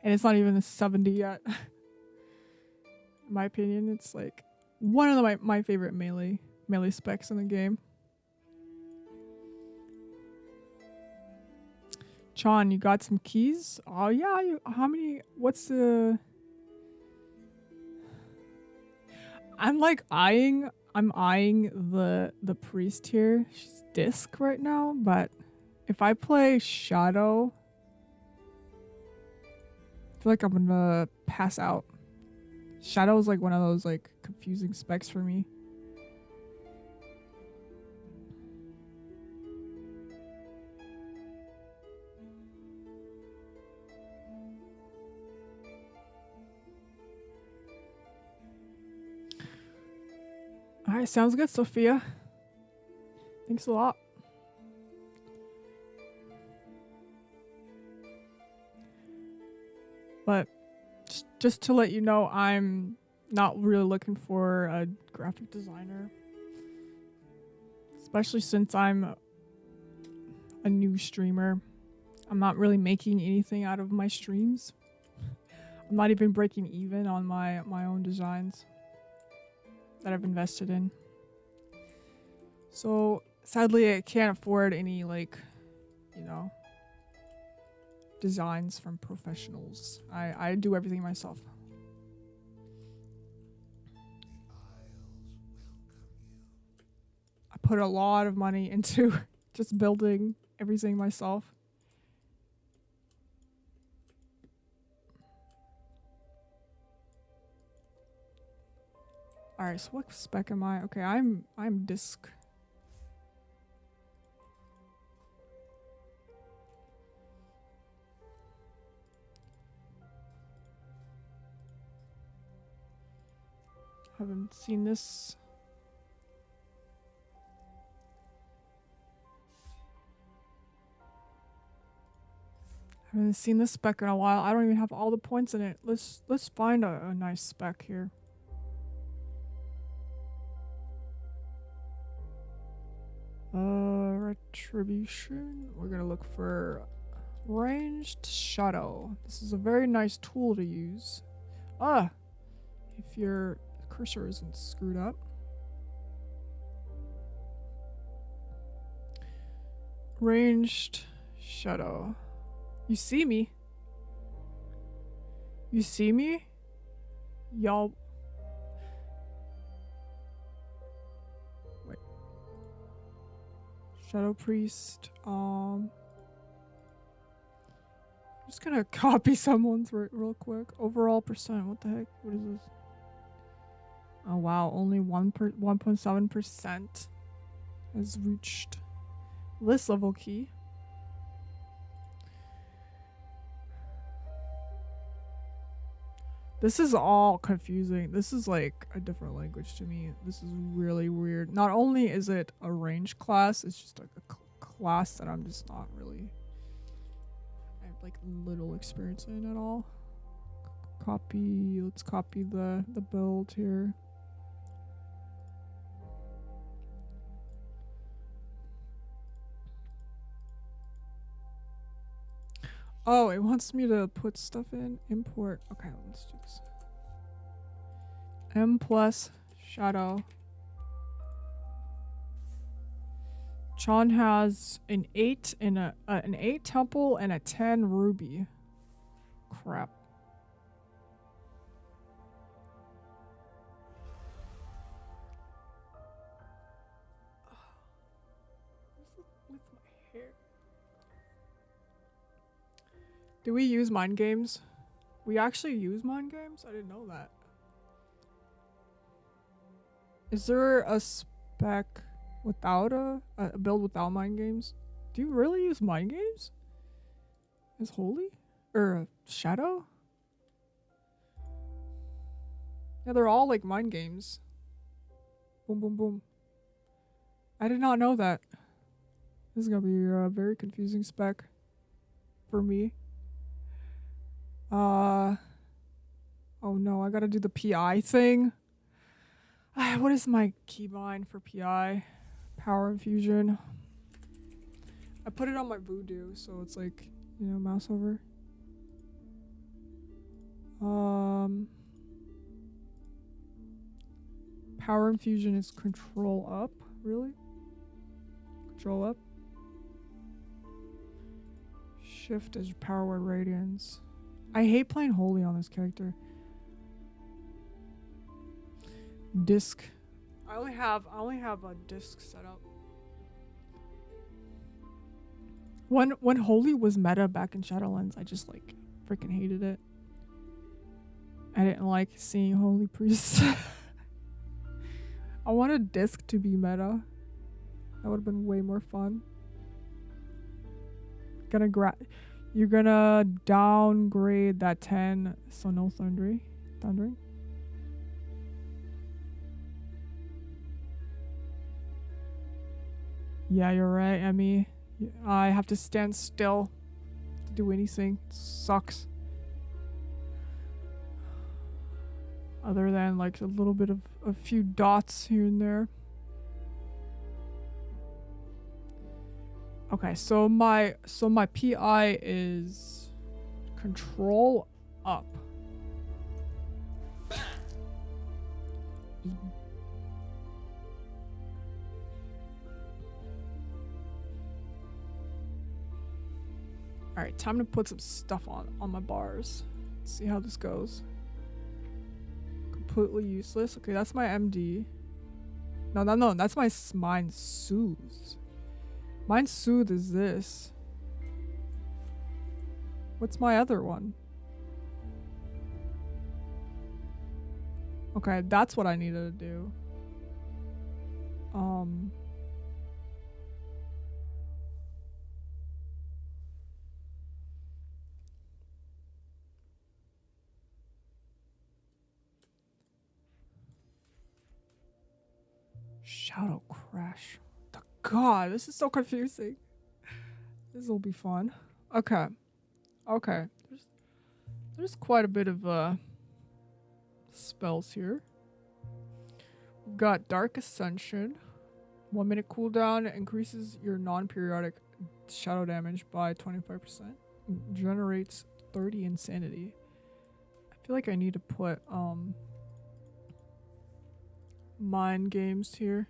S1: And it's not even a 70 yet. In my opinion, it's like one of my favorite melee specs in the game. John, you got some keys? Oh yeah, how many? What's the? I'm eyeing the priest here. She's disc right now, but if I play Shadow, I feel like I'm gonna pass out. Shadow is like one of those like confusing specs for me. Alright, sounds good, Sophia. Thanks a lot. But just to let you know, I'm not really looking for a graphic designer. Especially since I'm a new streamer. I'm not really making anything out of my streams. I'm not even breaking even on my own designs that I've invested in. So sadly I can't afford any designs from professionals. I do everything myself. I put a lot of money into just building everything myself. Alright, so what spec am I? Okay, I'm disc. Haven't seen this. Haven't seen this spec in a while. I don't even have all the points in it. Let's find a nice spec here. Retribution. We're gonna look for ranged shadow. This is a very nice tool to use. If your cursor isn't screwed up. Ranged shadow. You see me? You see me? Y'all. Wait. Shadow Priest. I'm just gonna copy someone's real quick. Overall percent. What the heck? What is this? Oh wow, only 1.7% has reached this level key. This is all confusing. This is like a different language to me. This is really weird. Not only is it a range class, it's just like a class that I'm just not really, I have like little experience in at all. Copy, let's copy the build here. Oh, it wants me to put stuff in. Import. Okay, let's do this. M plus shadow. Chan has an 8 and an 8 temple and a 10 ruby. Crap. With my hair. Do we use mind games? We actually use mind games? I didn't know that. Is there a spec without a build without mind games? Do you really use mind games? Is holy? Or shadow? Yeah, they're all like mind games. Boom, boom, boom. I did not know that. This is gonna be a very confusing spec for me. Oh no, I gotta do the PI thing. What is my keybind for PI? Power infusion. I put it on my voodoo, so it's like, you know, mouse over. Power infusion is control up, really? Control up. Shift is power word radiance. I hate playing holy on this character. Disc. I only have a disc set up. When holy was meta back in Shadowlands, I just like freaking hated it. I didn't like seeing holy priests. I wanted disc to be meta. That would have been way more fun. You're gonna downgrade that 10, so no thundering. Yeah, you're right, Emmy. I have to stand still to do anything. It sucks. Other than like a little bit of a few dots here and there. Okay, so my PI is control up. Alright, time to put some stuff on my bars. Let's see how this goes. Completely useless. Okay, that's my MD. No, that's my Mind Soothes. Mind Soothe is this. What's my other one? Okay, that's what I needed to do. Shadow Crash. God, this is so confusing. This will be fun. Okay. There's quite a bit of spells here. We've got Dark Ascension. 1 minute cooldown increases your non-periodic shadow damage by 25%. Generates 30 insanity. I feel like I need to put mind games here.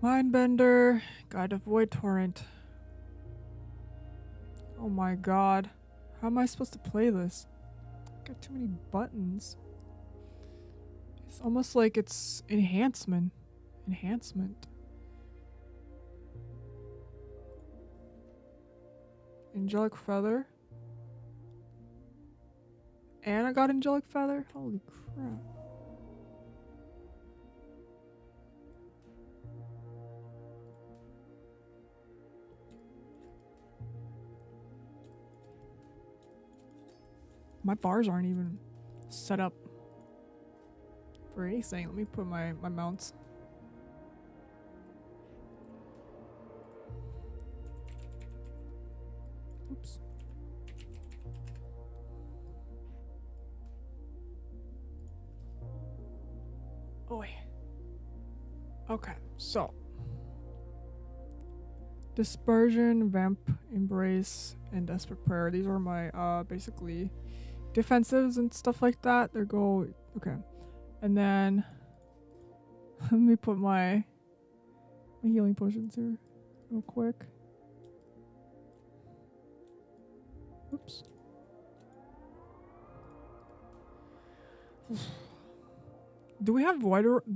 S1: Mindbender, Guide of Void Torrent. Oh my god. How am I supposed to play this? Got too many buttons. It's almost like it's enhancement. Angelic Feather. And I got Angelic Feather? Holy crap. My bars aren't even set up for anything. Let me put my mounts. Oops. Oh wait. Okay, so Dispersion, Vamp, Embrace, and Desperate Prayer. These are my basically defensives and stuff like that. They go okay. And then let me put my healing potions here real quick. Oops. Do we have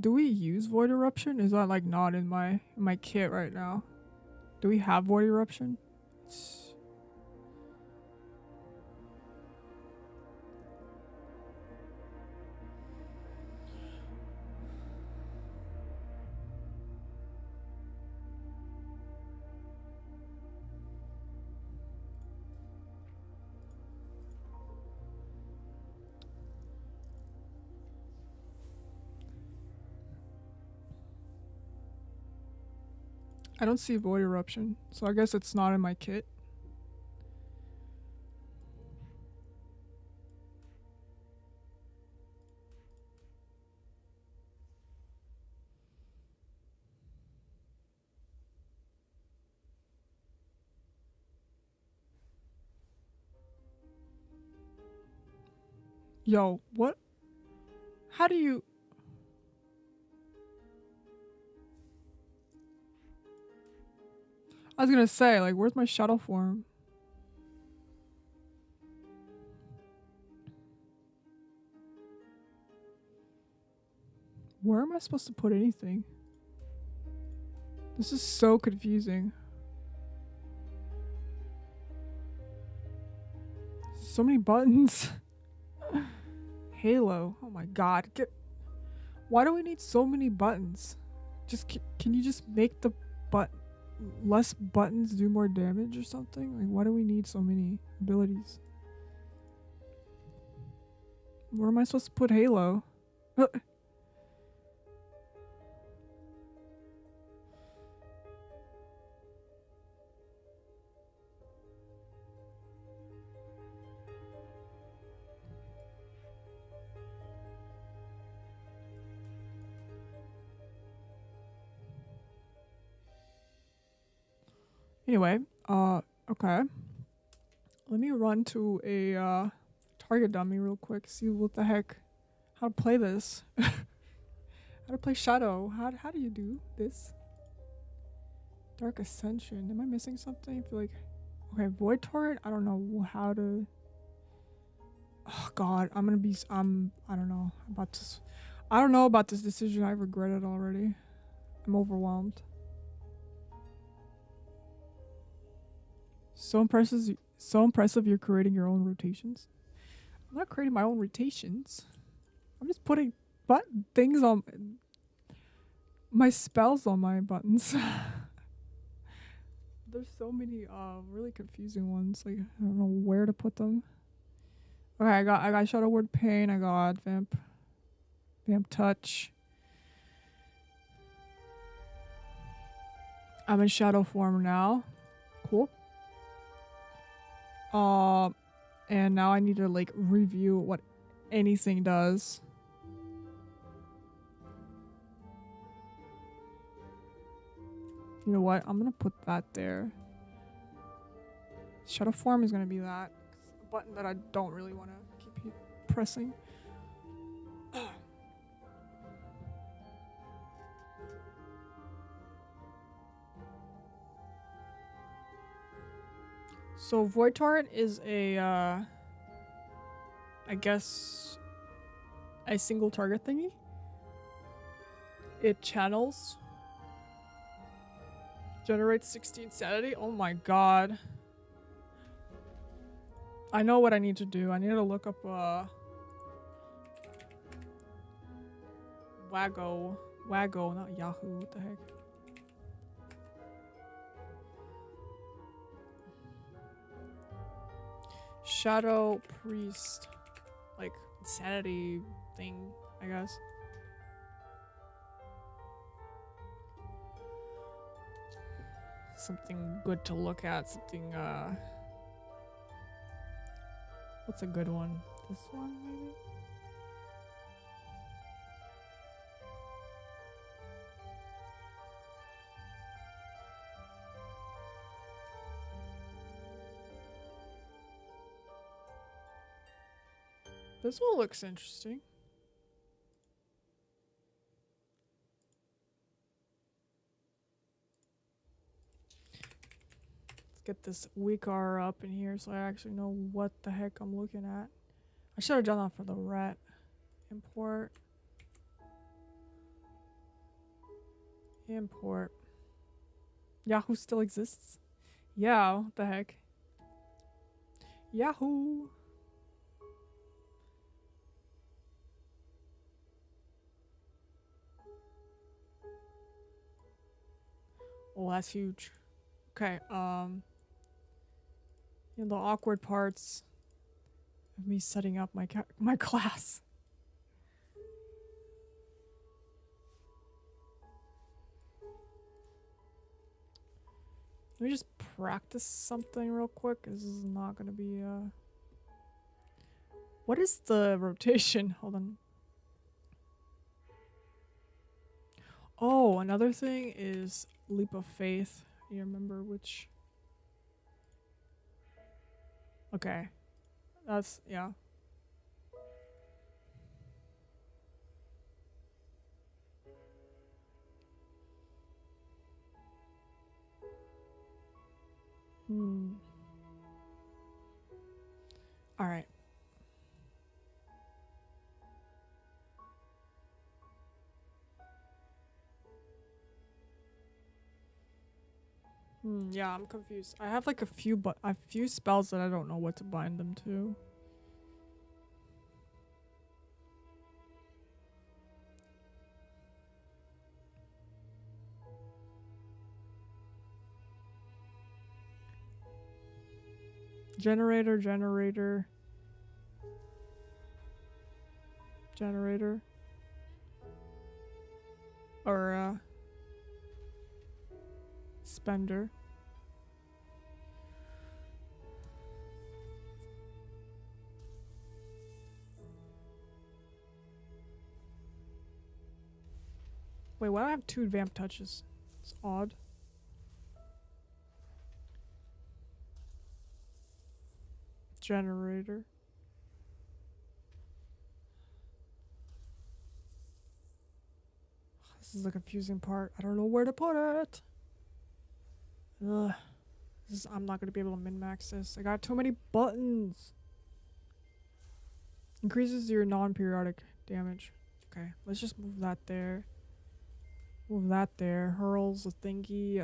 S1: do we use Void Eruption? Is that like not in my kit right now? Do we have Void Eruption? I don't see Void Eruption, so I guess it's not in my kit. Yo, what? How do you... I was gonna say, like, where's my shadow form? Where am I supposed to put anything? This is so confusing. So many buttons. Halo. Oh my god. Why do we need so many buttons? Just can you just make the less buttons do more damage or something? Like, why do we need so many abilities? Where am I supposed to put Halo? Anyway, okay. Let me run to a target dummy real quick, see what the heck, how to play this. How to play Shadow. How do you do this? Dark Ascension. Am I missing something? I feel like, okay, Void Torrent. I don't know how to. Oh god, I'm gonna be. I don't know about this. I don't know about this decision. I regret it already. I'm overwhelmed. So impressive you're creating your own rotations. I'm not creating my own rotations. I'm just putting things on my spells on my buttons. There's so many really confusing ones. Like, I don't know where to put them. Okay, I got Shadow Word Pain, I got Vamp Touch. I'm in shadow form now. Cool. And now I need to like review what anything does. You know what? I'm gonna put that there. Shadow form is gonna be that. It's a button that I don't really want to keep pressing. So Void Torrent is a, I guess, a single target thingy. It channels, generates 16 sanity. Oh my god. I know what I need to do. I need to look up Wago, not Yahoo. What the heck? Shadow Priest, like insanity thing, I guess. something good to look at. Something, what's a good one? This one, maybe? This one looks interesting. Let's get this weaker up in here so I actually know what the heck I'm looking at. I should have done that for the ret. Import. Import. Yahoo still exists? Yeah, what the heck? Yahoo! Oh, that's huge. Okay, you know, the awkward parts of me setting up my class. Let me just practice something real quick. This is not gonna be what is the rotation? Hold on. Oh, another thing is leap of faith. You remember which? Okay. That's, yeah. All right. Yeah, I'm confused. I have like a few spells that I don't know what to bind them to. Generator. Or spender. Wait, why do I have 2 vamp touches? It's odd. Generator. This is the confusing part. I don't know where to put it. Ugh. I'm not gonna be able to min-max this. I got too many buttons. Increases your non-periodic damage. Okay, let's just move that there. Move that there. Hurls a thingy.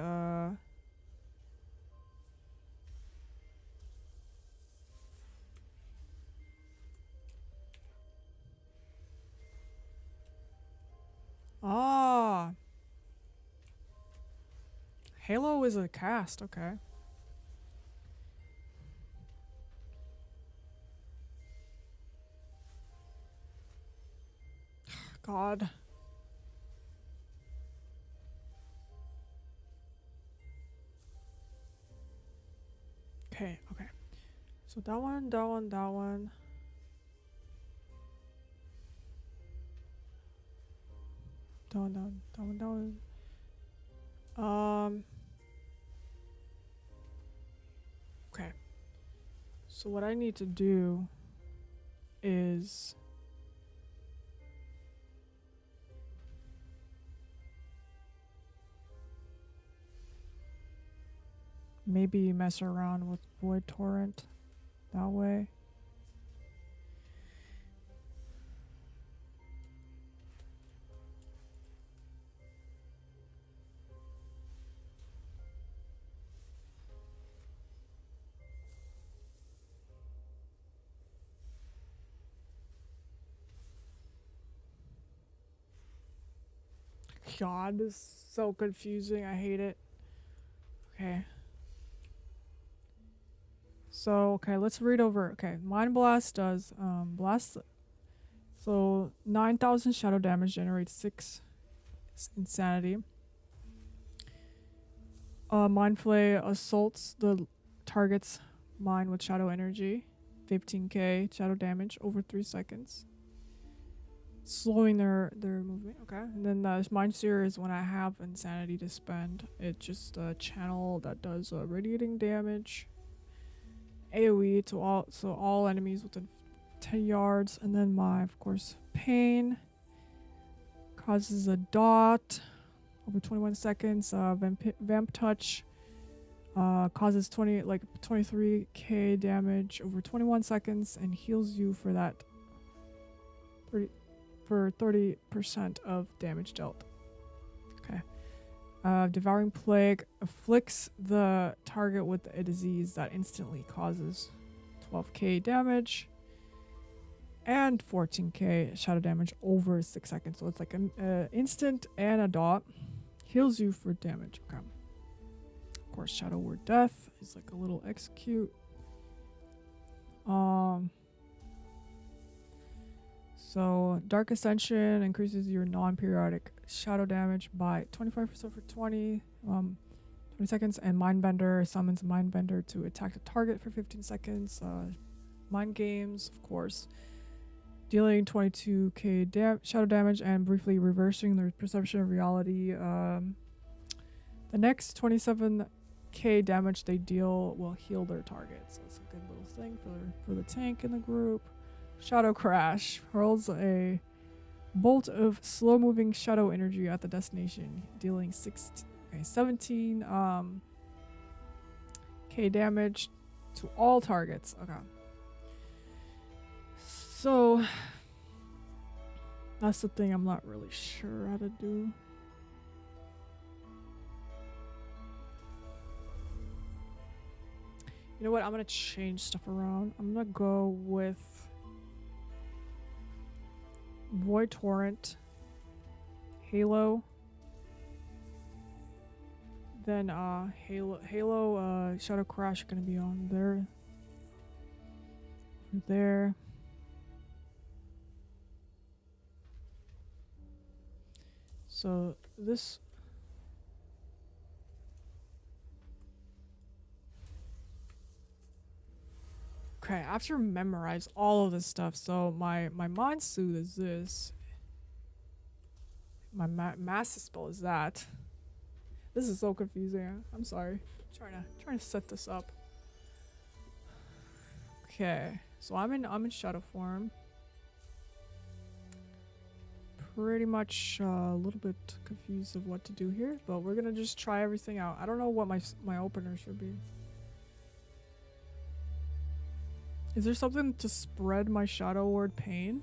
S1: Ah. Halo is a cast. Okay. God. Okay. So that one. Down. Okay. So what I need to do is maybe mess around with Void Torrent that way. God, this is so confusing. I hate it. Okay. So, okay, let's read over. Okay, Mind Blast does blast. So 9,000 shadow damage generates 6 insanity. Mind Flay assaults the target's mind with shadow energy. 15k shadow damage over 3 seconds. Slowing their movement. Okay. And then Mind Seer is when I have insanity to spend. It's just a channel that does radiating damage. AoE to all enemies within 10 yards. And then my, of course, pain causes a dot over 21 seconds. Vamp touch causes 23k damage over 21 seconds and heals you for that 30% of damage dealt. Okay. Devouring Plague afflicts the target with a disease that instantly causes 12k damage and 14k shadow damage over 6 seconds. So it's like an instant and a dot. Heals you for damage. Okay. Of course, Shadow Word Death is like a little execute. So Dark Ascension increases your non-periodic shadow damage by 25% for 20 seconds, and Mindbender summons Mindbender to attack the target for 15 seconds. Mind Games, of course, dealing 22k shadow damage and briefly reversing their perception of reality. The next 27k damage they deal will heal their target, so it's a good little thing for the tank in the group. Shadow Crash hurls a bolt of slow-moving shadow energy at the destination, dealing 17 k damage to all targets. Okay. So that's the thing I'm not really sure how to do. You know what? I'm gonna change stuff around. I'm gonna go with Void Torrent, Halo, then Halo Shadow Crash are gonna be on there. So this okay, I have to memorize all of this stuff. So my mind suit is this. My master spell is that. This is so confusing. I'm sorry. I'm trying to set this up. Okay, so I'm in shadow form. Pretty much a little bit confused of what to do here, but we're gonna just try everything out. I don't know what my opener should be. Is there something to spread my Shadow Word pain?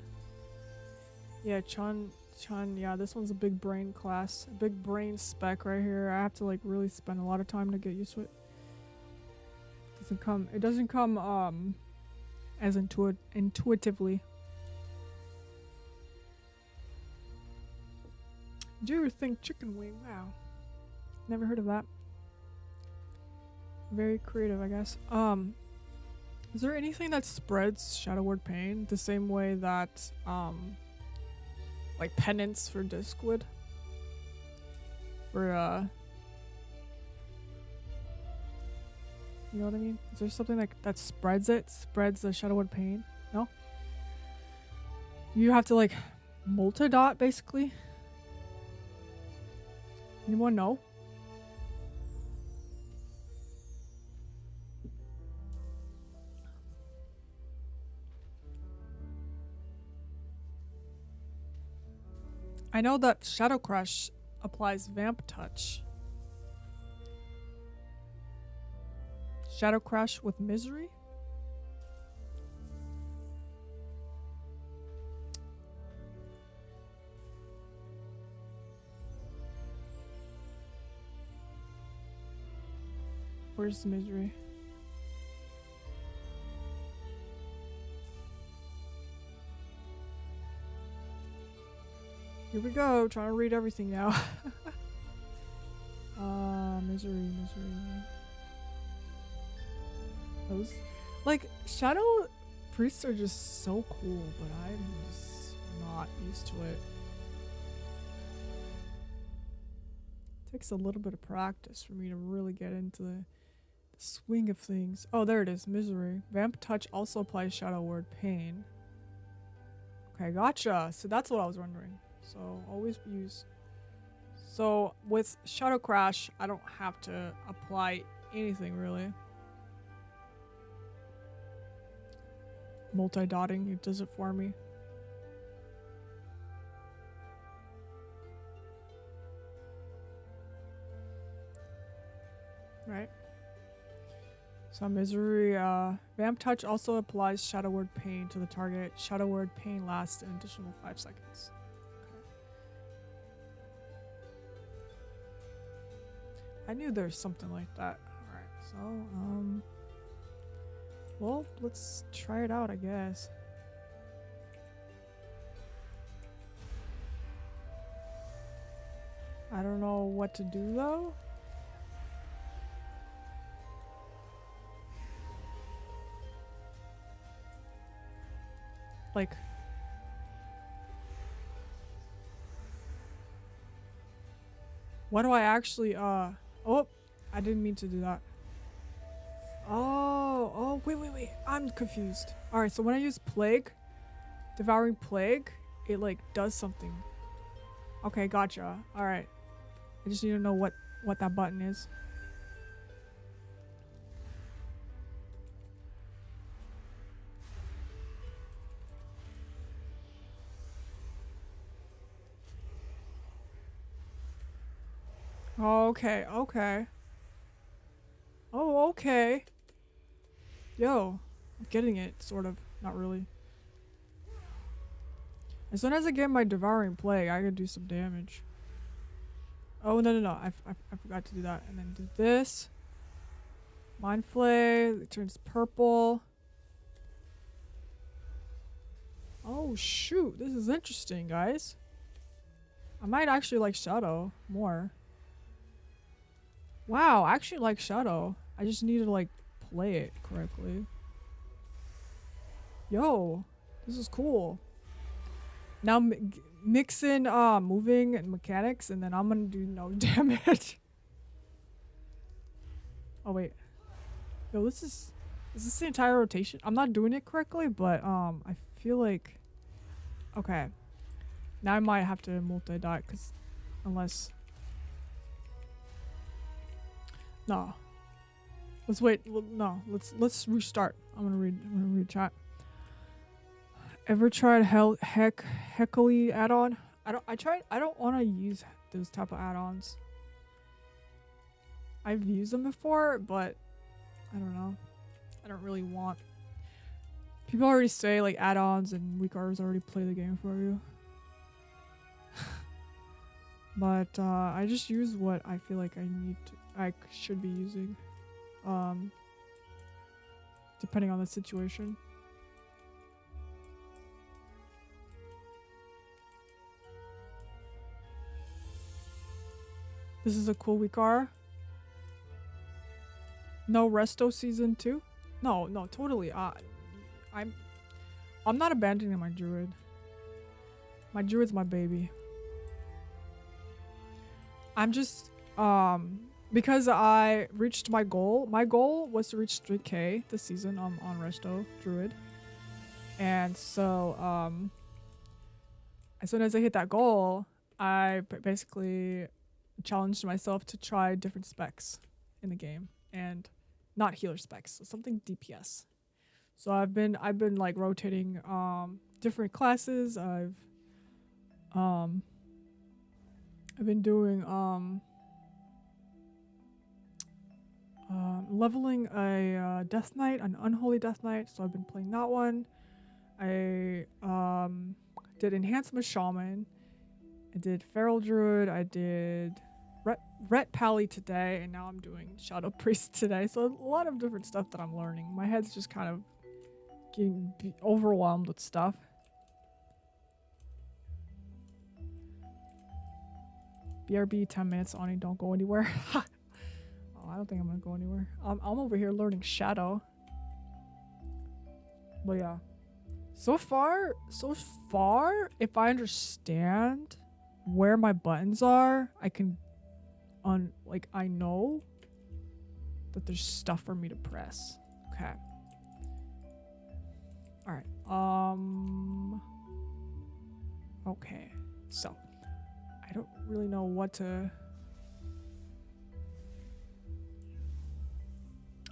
S1: Yeah, Chun, yeah, this one's a big brain class. A big brain spec right here. I have to like really spend a lot of time to get used to it. It doesn't come as intuitively. Do you think chicken wing? Wow. Never heard of that. Very creative, I guess. Is there anything that spreads Shadow Word pain the same way that like penance for disc would? For you know what I mean? Is there something like that spreads the Shadow Word pain? No? You have to like multi-dot basically? Anyone know? I know that Shadow Crush applies Vamp Touch. Shadow Crash with Misery? Where's Misery? Here we go, trying to read everything now. Misery. Those, like, Shadow Priests are just so cool, but I'm just not used to it. Takes a little bit of practice for me to really get into the swing of things. Oh, there it is. Misery. Vamp touch also applies shadow word pain. Okay, gotcha. So that's what I was wondering. So always use. So with Shadow Crash, I don't have to apply anything really. Multi-dotting, it does it for me. Right. So Misery, Vamp Touch also applies Shadow Word Pain to the target. Shadow Word Pain lasts an additional 5 seconds. Okay. I knew there's something like that. Alright, so, well, let's try it out, I guess. I don't know what to do, though. Like, what do I actually, oh, I didn't mean to do that. Oh, wait, I'm confused. Alright, so when I use Plague, Devouring Plague, it like does something. Okay, gotcha. Alright. I just need to know what that button is. Okay, okay. Oh, okay. Yo, I'm getting it, sort of. Not really. As soon as I get my Devouring Plague, I can do some damage. Oh, no. I forgot to do that. And then do this. Mind Flay. It turns purple. Oh, shoot. This is interesting, guys. I might actually like Shadow more. Wow, I actually like Shadow. I just need to, like, play it correctly. Yo, this is cool. Now mix in moving and mechanics, and then I'm gonna do no damage. Oh wait, yo, is this the entire rotation? I'm not doing it correctly, but I feel like, okay, now I might have to multi-dot, cause unless, no, let's wait. No, let's restart. I'm gonna read chat. Ever tried Heckly add-on? I don't want to use those type of add-ons. I've used them before, but I don't know. I don't really want. People already say like add-ons and weak artists already play the game for you. But I just use what I feel like I should be using. Depending on the situation. This is a cool weekar. No Resto season 2? No, totally. I'm not abandoning my druid. My druid's my baby. I'm just because I reached my goal. My goal was to reach 3K this season on Resto Druid. And so as soon as I hit that goal, I basically challenged myself to try different specs in the game and not healer specs, so something DPS. So I've been like rotating different classes. I've been doing leveling a Death Knight, an Unholy Death Knight, so I've been playing that one. I did Enhancement Shaman. I did Feral Druid, I did Ret Pally today, and now I'm doing Shadow Priest today. So a lot of different stuff that I'm learning. My head's just kind of getting overwhelmed with stuff. BRB 10 minutes on it, don't go anywhere. Oh, I don't think I'm gonna go anywhere. I'm over here learning Shadow. But yeah. So far, if I understand where my buttons are, I can like I know that there's stuff for me to press. Okay. All right. Okay. So, I don't really know what to.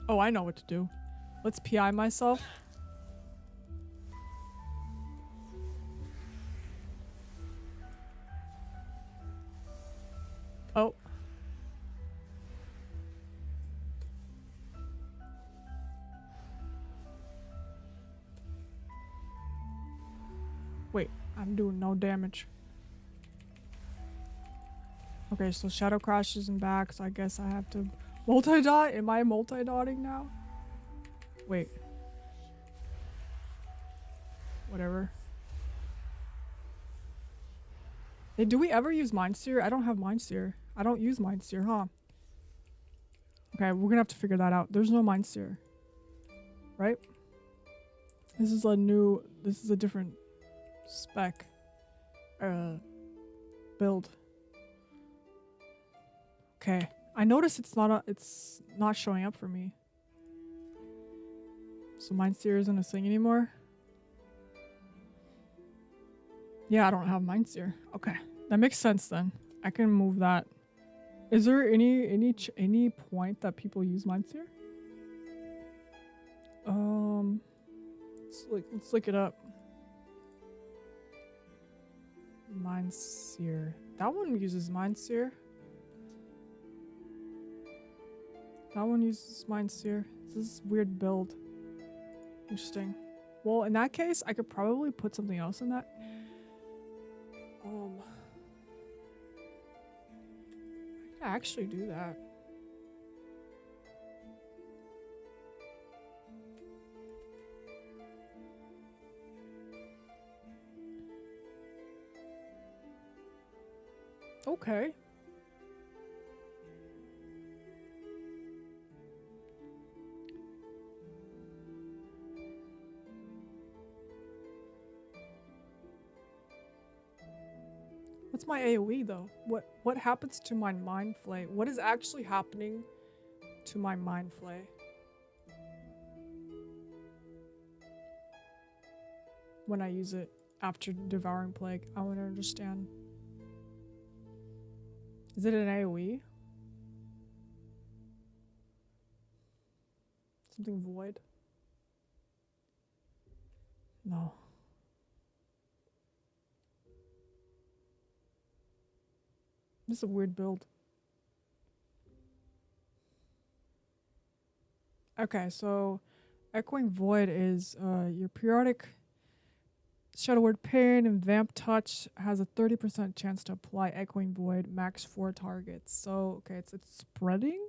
S1: Oh, I know what to do. Let's PI myself. Oh. Wait, I'm doing no damage. Okay, so Shadow Crash isn't back, so I guess I have to multi-dot? Am I multi-dotting now? Wait. Whatever. Hey, do we ever use Mind Seer? I don't have Mind Seer. I don't use Mind Seer, huh? Okay, we're gonna have to figure that out. There's no Mind Seer. Right? This is a different spec. Build. Okay. I noticed it's not showing up for me. So Mind Seer isn't a thing anymore? Yeah, I don't have Mind Seer. Okay. That makes sense then. I can move that. Is there any point that people use Mind Seer? Let's look it up. Mind Seer. That one uses Mind Seer. That one uses Mind Seer. This is weird build. Interesting. Well, in that case, I could probably put something else in that. I could actually do that. Okay. What's my AoE though? What happens to my Mind Flay? What is actually happening to my Mind Flay? When I use it after Devouring Plague, I want to understand. Is it an AoE? Something void? No. This is a weird build. Okay, so Echoing Void is your periodic Shadow Word Pain and Vamp Touch has a 30% chance to apply Echoing Void, max 4 targets. So, okay, it's spreading.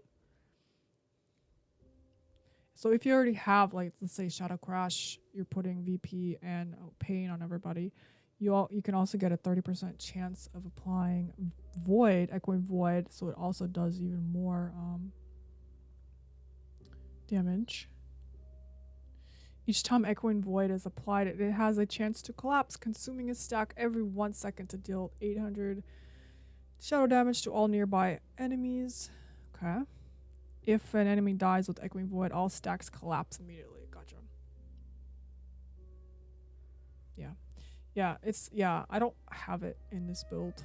S1: So if you already have, like, let's say Shadow Crash, you're putting VP and Pain on everybody, you can also get a 30% chance of applying Void, Echoing Void, so it also does even more damage. Each time Echoing Void is applied, it has a chance to collapse, consuming a stack every 1 second to deal 800 shadow damage to all nearby enemies. Okay. If an enemy dies with Echoing Void, all stacks collapse immediately. Gotcha. Yeah. I don't have it in this build.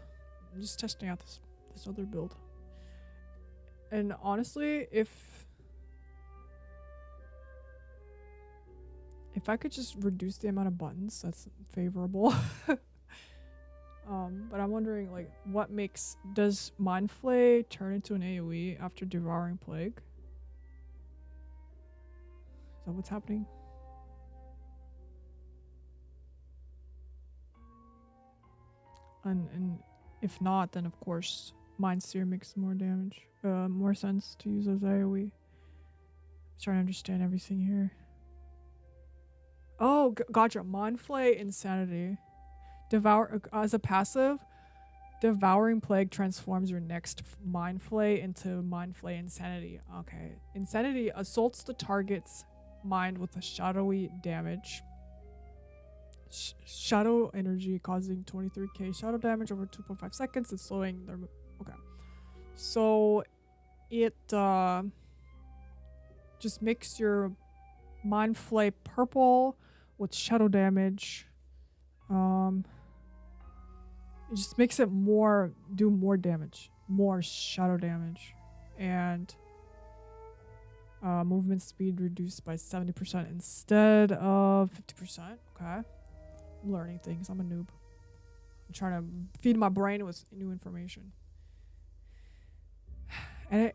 S1: I'm just testing out this other build. And honestly, if I could just reduce the amount of buttons, that's favorable. But I'm wondering, like, does Mind Flay turn into an AoE after Devouring Plague? Is that what's happening? And if not, then of course Mind Seer makes more damage, more sense to use as AoE. I'm trying to understand everything here. Oh, gotcha. Mind Flay Insanity. As a passive, Devouring Plague transforms your next Mind Flay into Mind Flay Insanity. Okay. Insanity assaults the target's mind with a shadowy damage. Shadow energy causing 23k shadow damage over 2.5 seconds and slowing their... Okay. So it just makes your Mind Flay purple with shadow damage. It just makes it do more damage, more shadow damage, and movement speed reduced by 70% instead of 50%. Okay, I'm learning things. I'm a noob. I'm trying to feed my brain with new information. And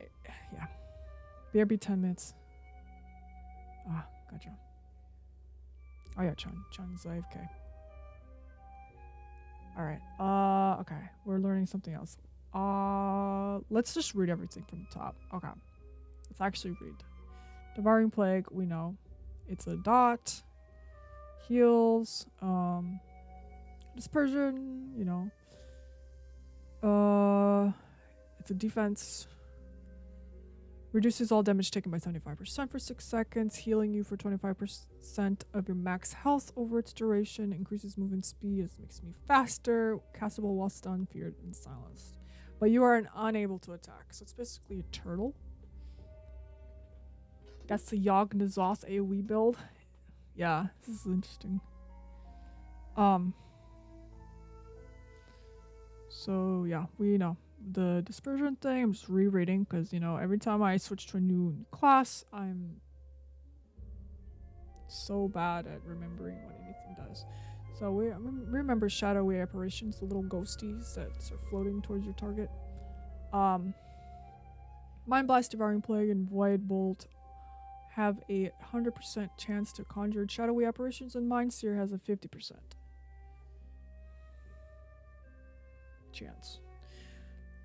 S1: yeah, BRB 10 minutes. Ah, gotcha. Oh yeah, Chun's AFK. All right. Okay. We're learning something else. Let's just read everything from the top. Okay. Let's actually read. Devouring Plague, we know. It's a dot. Heals. Dispersion, you know. It's a defense. Reduces all damage taken by 75% for 6 seconds, healing you for 25% of your max health over its duration, increases movement speed, it makes me faster, castable while stunned, feared, and silenced. But you are unable to attack, so it's basically a turtle. That's the Yogg N'Zoth AoE build. Yeah, this is interesting. So yeah, we know. The dispersion thing, I'm just rereading because, you know, every time I switch to a new class, I'm so bad at remembering what anything does. So we remember shadowy apparitions, the little ghosties that are floating towards your target. Mind Blast, Devouring Plague, and Void Bolt have a 100% chance to conjure shadowy apparitions, and Mind Seer has a 50% chance.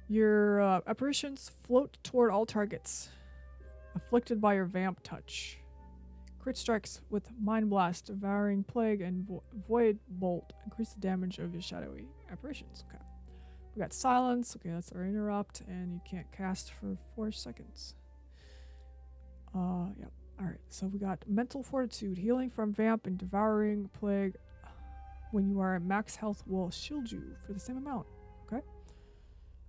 S1: Your apparitions float toward all targets afflicted by your vamp touch. Crit strikes with Mind Blast, Devouring Plague, and Void Bolt increase the damage of your shadowy apparitions. Okay. We got Silence. Okay, that's our interrupt, and you can't cast for 4 seconds. Yep. Alright, so we got Mental Fortitude. Healing from Vamp and Devouring Plague when you are at max health will shield you for the same amount. Okay.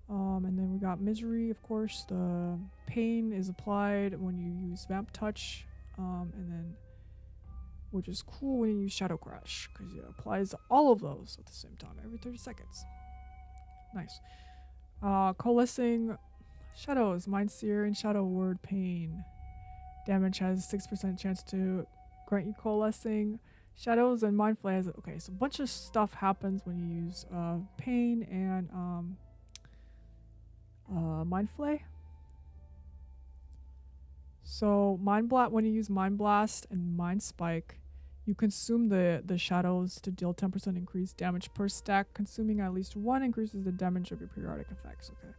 S1: And then we got Misery, of course. The pain is applied when you use Vamp Touch, and then, which is cool when you use Shadow Crash, because it applies all of those at the same time, every 30 seconds. Nice. Coalescing Shadows, Mind Seer, and Shadow Word Pain. Damage has 6% chance to grant you Coalescing Shadows, and Mind Flay has, okay, so a bunch of stuff happens when you use Pain and Mind Flay. So when you use Mind Blast and Mind Spike, you consume the shadows to deal 10% increased damage per stack. Consuming at least 1 increases the damage of your periodic effects. Okay.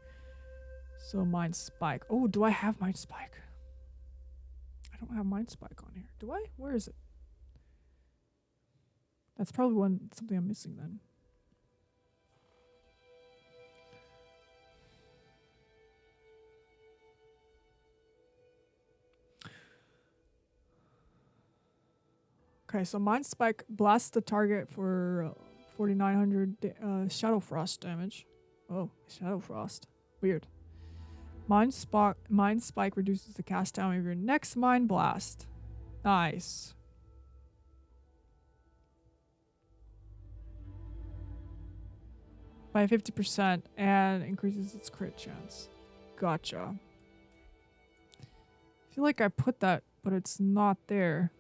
S1: So Mind Spike. Oh, do I have Mind Spike? I don't have Mind Spike on here. Do I? Where is it? That's probably something I'm missing then. Okay, so Mind Spike blasts the target for 4,900 Shadow Frost damage. Oh, Shadow Frost. Weird. Mind Spike reduces the cast down of your next Mind Blast. Nice. By 50% and increases its crit chance. Gotcha. I feel like I put that, but it's not there.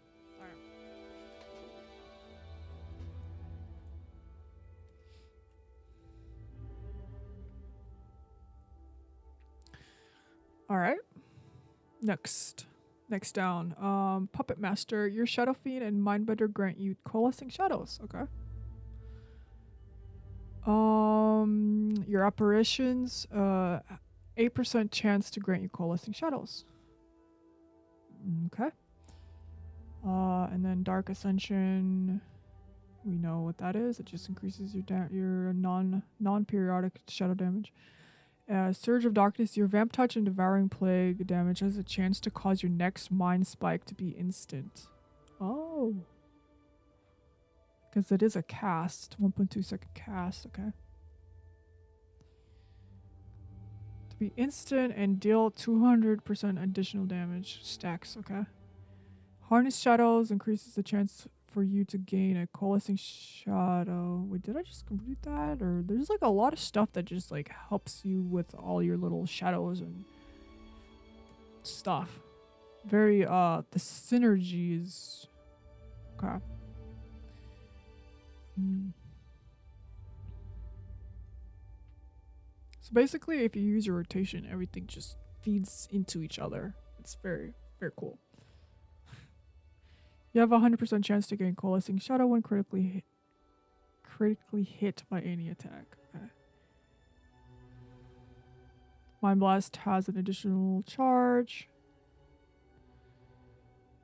S1: Alright. Next down. Puppet Master. Your Shadow Fiend and Mindbender grant you Coalescing Shadows. Okay. Your apparitions, 8% chance to grant you Coalescing Shadows. Okay. And then Dark Ascension. We know what that is. It just increases your non-periodic shadow damage. Surge of Darkness, your Vamp Touch and Devouring Plague damage has a chance to cause your next Mind Spike to be instant. Oh. Because it is a cast. 1.2 second cast, okay. be instant and deal 200% additional damage. Stacks, okay. Harness shadows increases the chance for you to gain a coalescing shadow. Wait, did I just complete that? Or there's like a lot of stuff that just like helps you with all your little shadows and stuff. Very the synergies. Okay. So basically if you use your rotation, everything just feeds into each other. It's very, very cool. You have a 100% chance to gain coalescing shadow when critically hit by any attack. Okay. Mind Blast has an additional charge.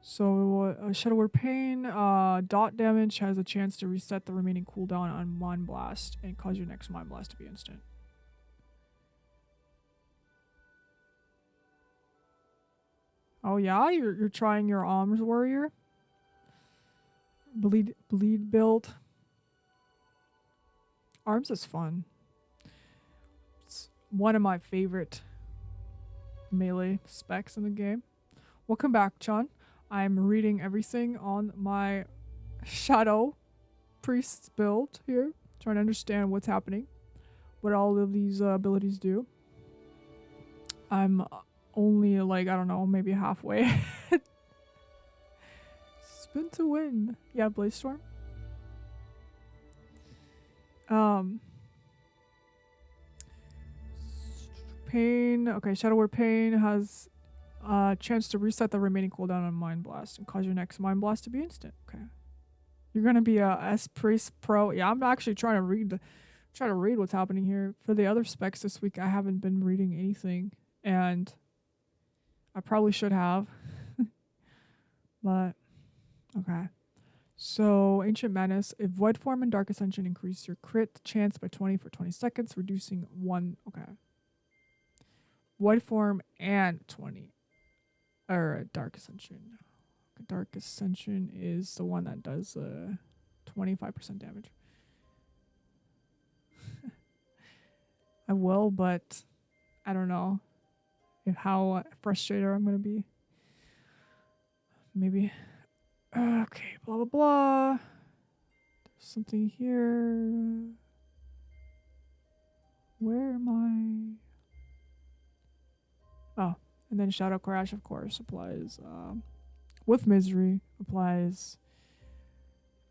S1: So Shadow Word Pain, dot damage has a chance to reset the remaining cooldown on Mind Blast and cause your next Mind Blast to be instant. Oh yeah, you're trying your Arms Warrior? Bleed build. Arms is fun. It's one of my favorite melee specs in the game. Welcome back, Chun. I'm reading everything on my Shadow Priest build here, trying to understand what's happening, what all of these abilities do. I'm only like, I don't know, maybe halfway. Spin to win. Yeah, Blaze Storm. Pain. Okay, Shadow Word Pain has a chance to reset the remaining cooldown on Mind Blast and cause your next Mind Blast to be instant. Okay. You're gonna be a S Priest Pro. Yeah, I'm actually trying to read what's happening here. For the other specs this week, I haven't been reading anything, and I probably should have. But okay. So Ancient Madness, if Void Form and Dark Ascension increase your crit chance by 20 for 20 seconds, reducing 1. Okay. Void Form and 20. Or Dark Ascension. Dark Ascension is the one that does 25% damage. I will, but I don't know how frustrated I'm going to be. Maybe. Okay, blah, blah, blah. There's something here. Where am I? Oh, and then Shadow Crash, of course, applies with Misery, applies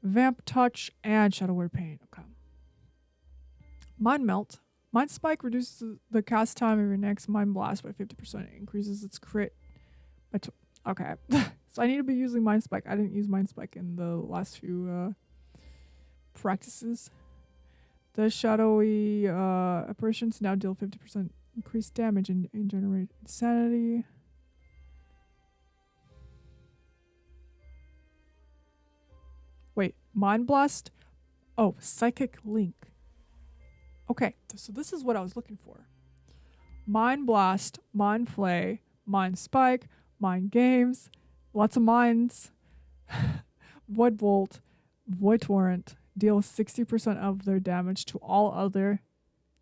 S1: Vamp Touch and Shadow Word Pain. Okay. Mind Melt. Mind Spike reduces the cast time of your next Mind Blast by 50%. It increases its crit by okay. So I need to be using Mind Spike. I didn't use Mind Spike in the last few practices. The shadowy apparitions now deal 50% increased damage and generate insanity. Wait, Mind Blast? Oh, Psychic Link. Okay, so this is what I was looking for. Mind Blast, Mind Flay, Mind Spike, Mind Games, lots of minds. Void Bolt, Void Torrent deals 60% of their damage to all other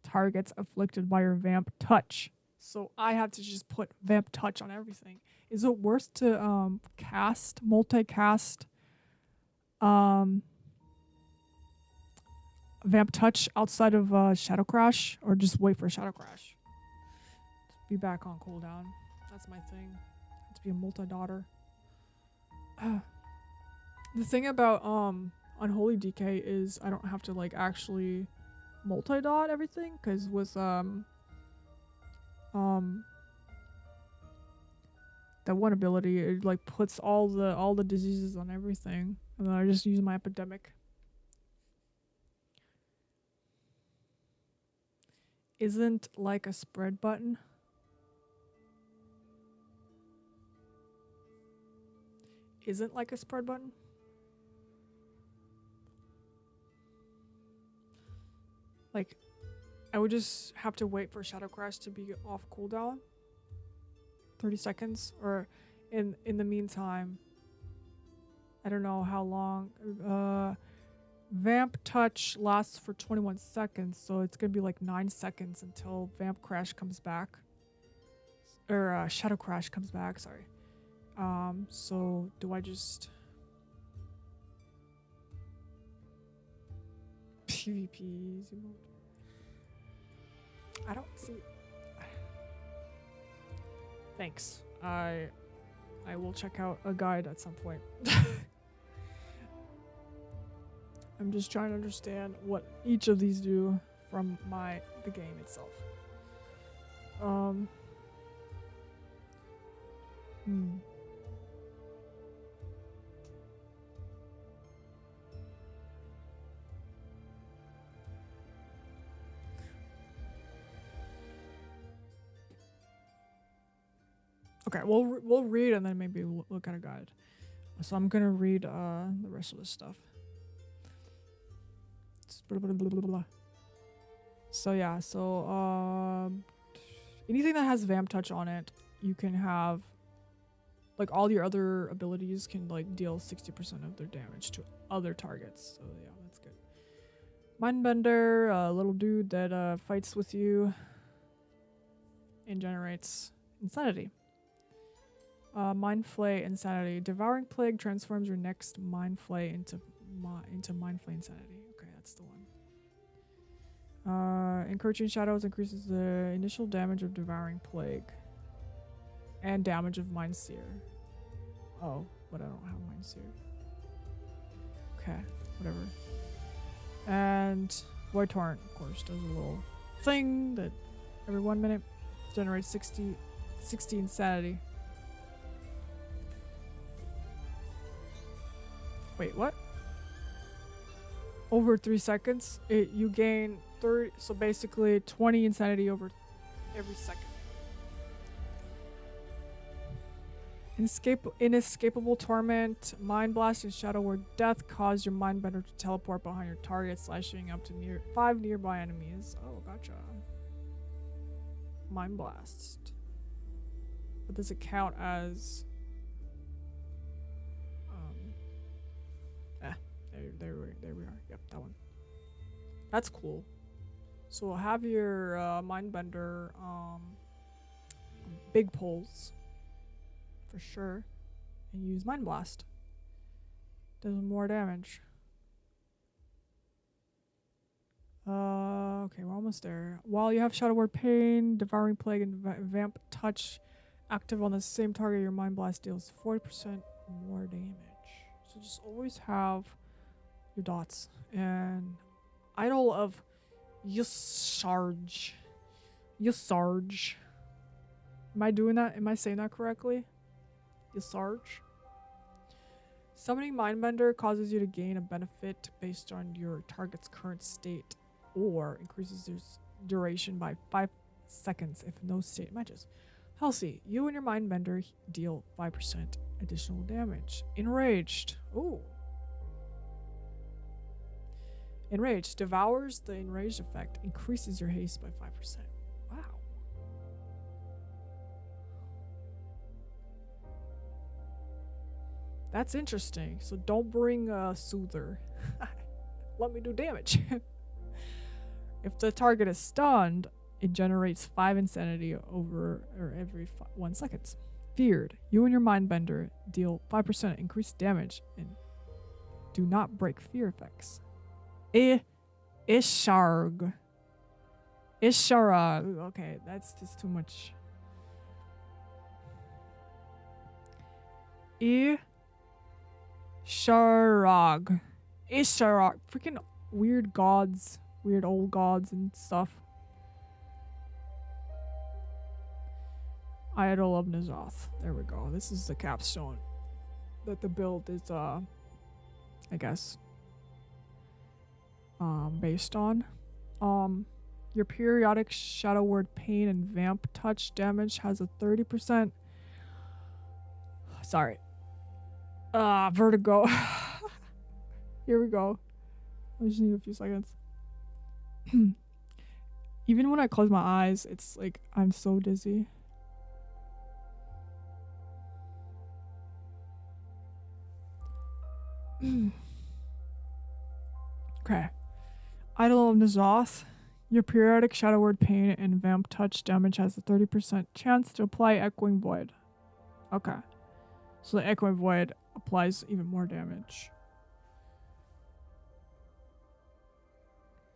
S1: targets afflicted by your Vamp Touch. So I have to just put Vamp Touch on everything. Is it worth to multicast Vamp Touch outside of Shadow Crash, or just wait for Shadow Crash? Be back on cooldown. That's my thing. To be a multi-daughter. The thing about Unholy DK is I don't have to like actually multi-dot everything, because with that one ability, it like puts all the diseases on everything, and then I just use my epidemic. Isn't like a spread button. Isn't like a spread button. Like, I would just have to wait for Shadow Crash to be off cooldown. 30 seconds, or in the meantime, I don't know how long. Vamp Touch lasts for 21 seconds, so it's gonna be like 9 seconds until Vamp Crash comes back. or Shadow Crash comes back. Sorry. So do I just PvP easy mode? I don't see. Thanks. I will check out a guide at some point. I'm just trying to understand what each of these do from the game itself. Okay, we'll read and then maybe look at a guide. So I'm gonna read the rest of this stuff. Blah, blah, blah, blah, blah. So yeah, anything that has vamp touch on it, you can have like all your other abilities can like deal 60% of their damage to other targets. So yeah, that's good. Mindbender, a little dude that fights with you and generates insanity. Mind Flay Insanity. Devouring Plague transforms your next Mind Flay into Mind Flay Insanity. Okay, that's the one. Encroaching Shadows increases the initial damage of Devouring Plague and damage of Mind Seer. Oh, but I don't have Mind Seer. Okay, whatever. And Void Torrent, of course, does a little thing that every 1 minute generates 60 insanity. Wait, what? Over 3 seconds, you gain 30, so basically 20 insanity over every second. Inescapable Torment, Mind Blast, and Shadow Word Death cause your Mindbender to teleport behind your target, slashing up to 5 nearby enemies. Oh, gotcha. Mind Blast. But does it count as... There we are. Yep, that one. That's cool. So we'll have your Mindbender big pulls for sure, and use Mind Blast. Does more damage. Okay, we're almost there. While you have Shadow Word Pain, Devouring Plague, and Vamp Touch active on the same target, your Mind Blast deals 40% more damage. So just always have your dots. And Idol of Yusarge. Yusarge. Am I doing that? Am I saying that correctly? Yusarge. Summoning Mindbender causes you to gain a benefit based on your target's current state, or increases their duration by 5 seconds if no state matches. Halsey, you and your Mindbender deal 5% additional damage. Enraged. Ooh. Enraged devours the enraged effect, increases your haste by 5%. Wow. That's interesting. So don't bring a soother. Let me do damage. If the target is stunned, it generates 5 insanity over or every 1 second. Feared. You and your Mindbender deal 5% increased damage and do not break fear effects. Isharg. Isharag. Okay, that's just too much. Isharag. Isharag. Freaking weird gods. Weird old gods and stuff. Idol of Nazoth. There we go. This is the capstone that the build is, I guess, based on. Your periodic Shadow Word Pain and Vamp Touch damage has a 30%. Sorry. Vertigo. Here we go. I just need a few seconds. Even when I close my eyes, it's like I'm so dizzy. Okay. Idol of Nazoth. Your periodic Shadow Word Pain and Vamp Touch damage has a 30% chance to apply Echoing Void. Okay. So the Echoing Void applies even more damage.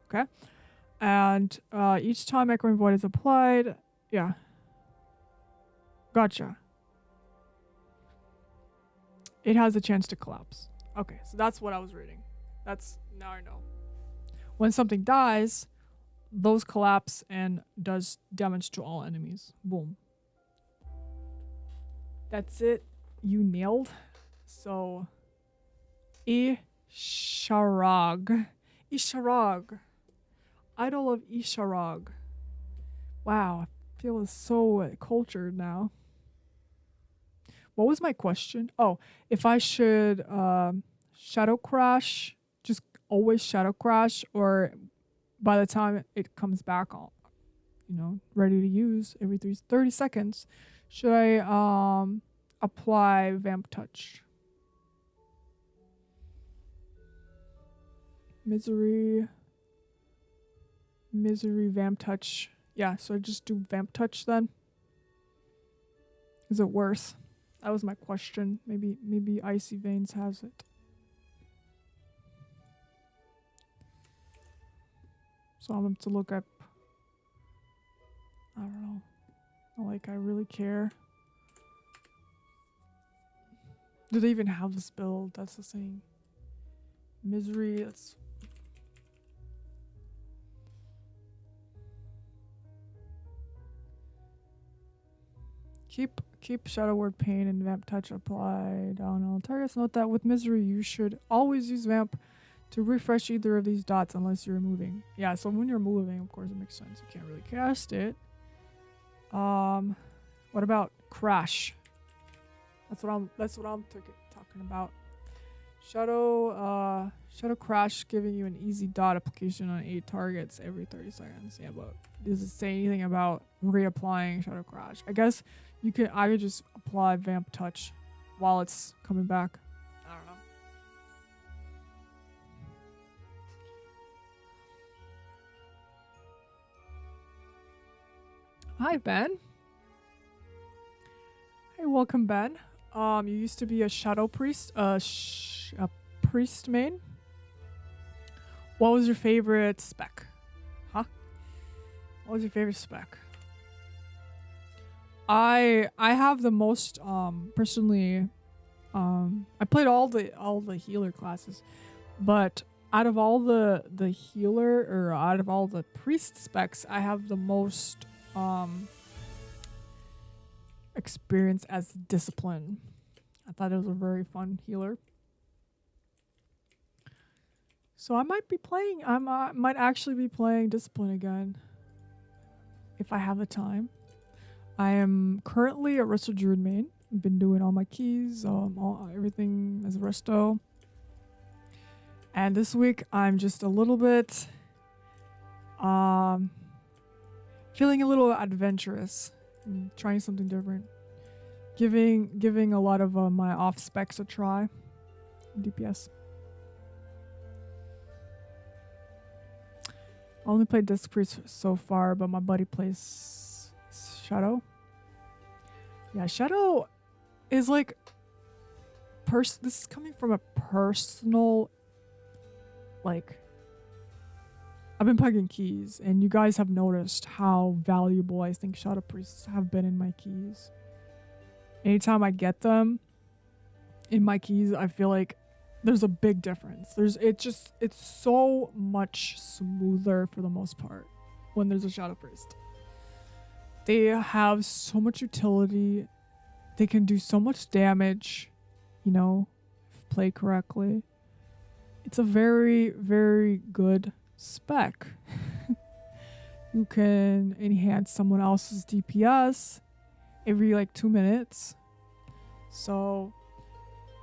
S1: Okay. And each time Echoing Void is applied, yeah. Gotcha. It has a chance to collapse. Okay, so that's what I was reading. Now I know. When something dies, those collapse and does damage to all enemies. Boom. That's it. You nailed. So, Isharag. Isharag. Idol of Isharag. Wow, I feel so cultured now. What was my question? Oh, if I should shadow crash, just always shadow crash, or by the time it comes back on, ready to use every 30 seconds, should I apply Vamp Touch? Misery, Vamp Touch. Yeah, so I just do Vamp Touch then? Is it worth? That was my question. Maybe Icy Veins has it. So I'm going to look up. I don't know. Not like I really care. Do they even have this build? That's the thing. Misery. Let's. Keep Shadow Word Pain and Vamp Touch applied on all targets. Note that with Misery, you should always use Vamp to refresh either of these dots unless you're moving. Yeah, so when you're moving, of course, it makes sense. You can't really cast it. What about Crash? That's what I'm talking about. Shadow Crash giving you an easy dot application on 8 targets every 30 seconds. Yeah, but does it say anything about reapplying Shadow Crash? I guess I could just apply Vamp Touch while it's coming back. I don't know. Hi, Ben. Hey, welcome, Ben. You used to be a Shadow Priest, a Priest main. What was your favorite spec? Huh? What was your favorite spec? I have the most personally. I played all the healer classes, but out of all the healer or out of all the priest specs, I have the most experience as discipline. I thought it was a very fun healer. So I might be playing. I might actually be playing discipline again if I have the time. I am currently a Rdruid main. I've been doing all my keys, everything as a resto. And this week I'm just a little bit feeling a little adventurous and trying something different. Giving a lot of my off specs a try. DPS. I only played Disc Priest so far, but my buddy plays Shadow. Yeah, Shadow is like this is coming from a personal, like, I've been plugging keys and you guys have noticed how valuable I think Shadow Priests have been in my keys. Anytime I get them in my keys, I feel like there's a big difference. It's so much smoother for the most part when there's a Shadow Priest. They have so much utility. They can do so much damage, if played correctly. It's a very, very good spec. You can enhance someone else's DPS every 2 minutes. So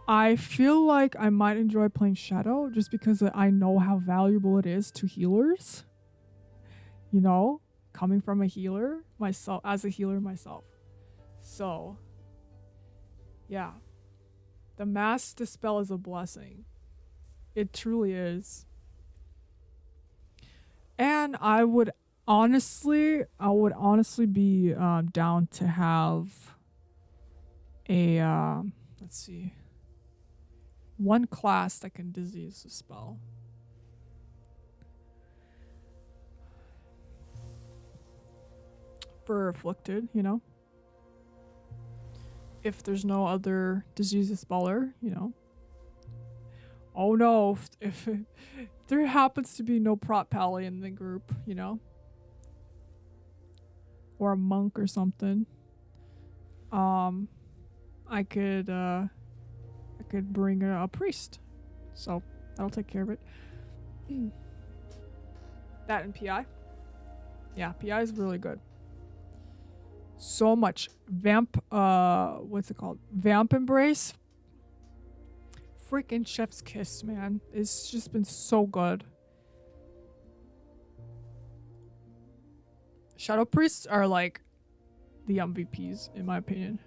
S1: I feel like I might enjoy playing Shadow just because I know how valuable it is to healers. Coming from a healer myself, as a healer myself. So, yeah. The Mass Dispel is a blessing. It truly is. And I would honestly be down to have a let's see, one class that can disease a spell. For afflicted, you know. If there's no other disease speller, you know. Oh no, if there happens to be no prot pally in the group, you know. Or a monk or something. I could bring a priest. So that'll take care of it. That and PI. Yeah, PI is really good. So much. What's it called? Vamp Embrace. Freaking Chef's Kiss, man. It's just been so good. Shadow Priests are like the MVPs, in my opinion.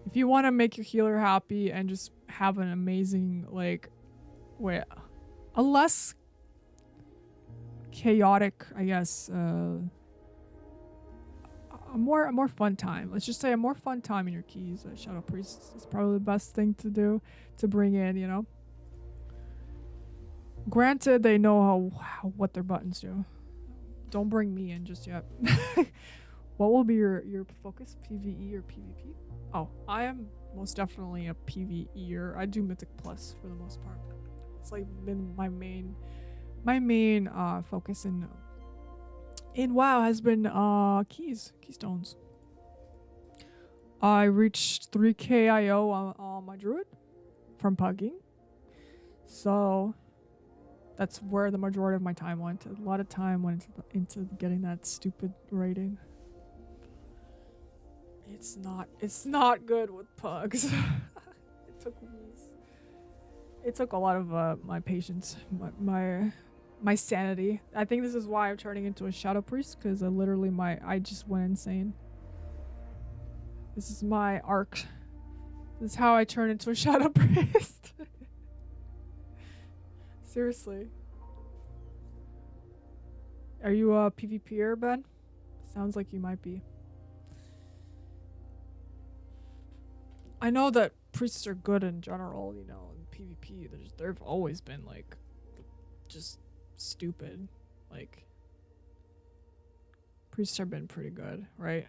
S1: If you want to make your healer happy and just have an amazing, like, a less chaotic, I guess, a more fun time. Let's just say a more fun time in your keys. Shadow Priest is probably the best thing to do to bring in, you know. Granted, they know what their buttons do. Don't bring me in just yet. What will be your focus? PvE or PvP? Oh, I am most definitely a PvEer. I do Mythic Plus for the most part. It's like been my main focus in WoW has been keystones. I reached 3k IO on my Druid from pugging. So that's where the majority of my time went. A lot of time went into getting that stupid rating. It's not good with pugs. It took a lot of my patience, my sanity. I think this is why I'm turning into a Shadow Priest, because I just went insane. This is my arc. This is how I turn into a Shadow Priest. Seriously. Are you a PvPer, Ben? Sounds like you might be. I know that priests are good in general, you know, in PvP. They've always been like just stupid. Like priests have been pretty good, right?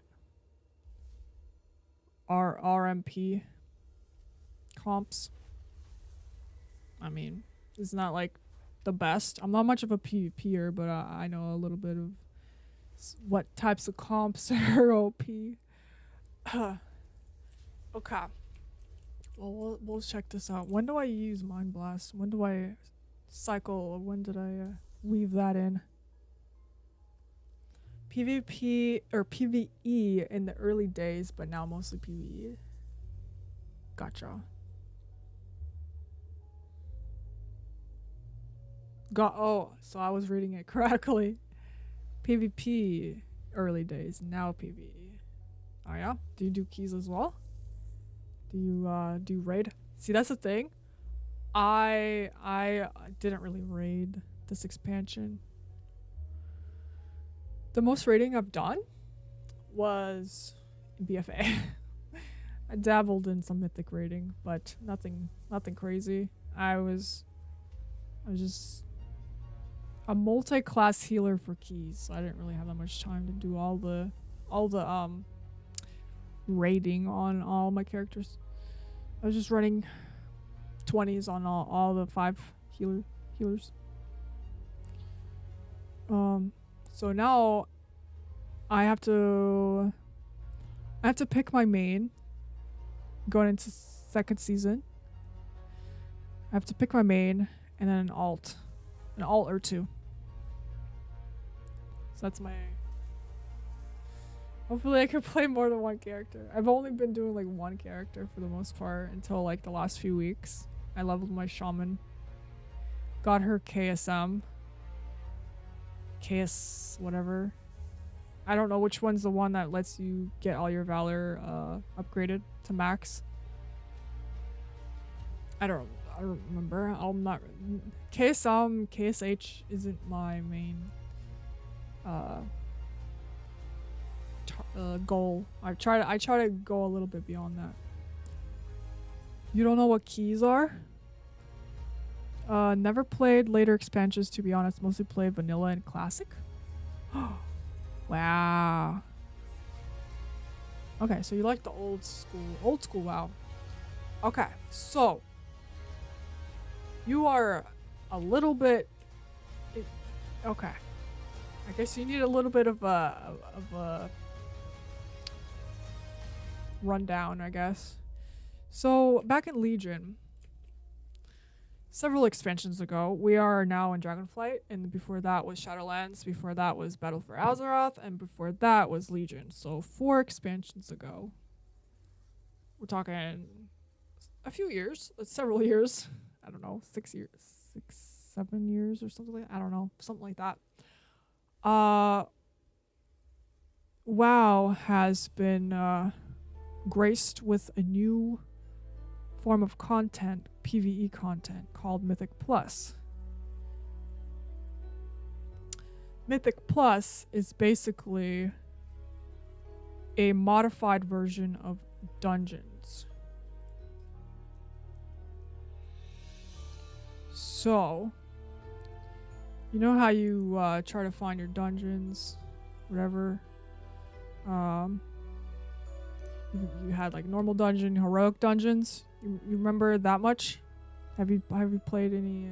S1: RMP comps. I mean, it's not like the best. I'm not much of a PvPer, but I know a little bit of what types of comps are OP. Okay. Well, we'll check this out. When do I use Mind Blast? When do I cycle? Or when did I weave that in? PvP or PvE in the early days, but now mostly PvE. Gotcha. So I was reading it correctly. PvP early days, now PvE. Oh yeah? Do you do keys as well? Do you do raid? See, that's the thing. I didn't really raid this expansion. The most raiding I've done was in BFA. I dabbled in some mythic raiding, but nothing crazy. I was just a multi-class healer for keys, so I didn't really have that much time to do all the raiding on all my characters. I was just running 20s on all the 5 healers. So now I have to pick my main going into second season. I have to pick my main and then an alt or two. So that's my... Hopefully I can play more than one character. I've only been doing like one character for the most part until like the last few weeks. I leveled my shaman. Got her KSM. KS whatever. I don't know which one's the one that lets you get all your valor upgraded to max. I don't I don't remember. I'm not KSH isn't my main goal. I try to go a little bit beyond that. You don't know what keys are? Never played later expansions, to be honest. Mostly played vanilla and classic. Wow. Okay, so you like the old school WoW. Okay, so you are a little bit. Okay, I guess you need a little bit of a rundown, I guess. So back in Legion, several expansions ago, we are now in Dragonflight, and before that was Shadowlands, before that was Battle for Azeroth, and before that was Legion. So 4 expansions ago. We're talking a few years, several years. I don't know, 6 years, 7 years or something like that. I don't know, something like that. WoW has been graced with a new form of content, PvE content, called Mythic Plus. Mythic Plus is basically a modified version of dungeons. So, you know how you try to find your dungeons, whatever. You had like normal dungeon, heroic dungeons. You remember that much? Have you played any?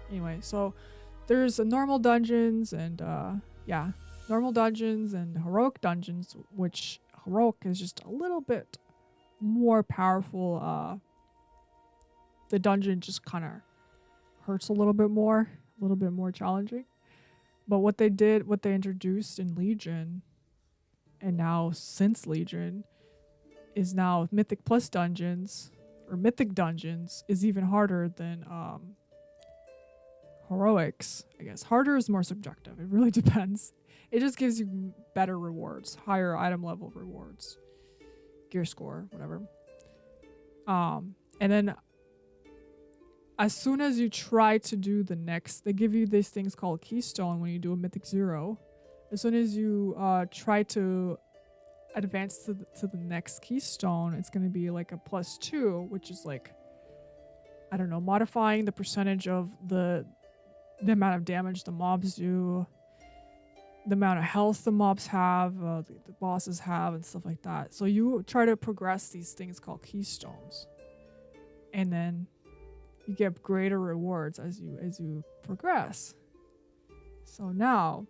S1: Anyway, so there's normal dungeons and normal dungeons and heroic dungeons, which heroic is just a little bit more powerful. The dungeon just kind of hurts a little bit more challenging. But what they introduced in Legion, and now since Legion, is now Mythic Plus dungeons, or Mythic dungeons, is even harder than heroics, I guess. Harder is more subjective. It really depends. It just gives you better rewards, higher item level rewards, gear score, whatever. And then as soon as you try to do the next, they give you these things called Keystone when you do a Mythic 0. As soon as you try to advance to the next Keystone, it's going to be like a +2, which is like, I don't know, modifying the percentage of the amount of damage the mobs do, the amount of health the mobs have, the bosses have, and stuff like that. So you try to progress these things called Keystones, and then you get greater rewards as you progress. So now,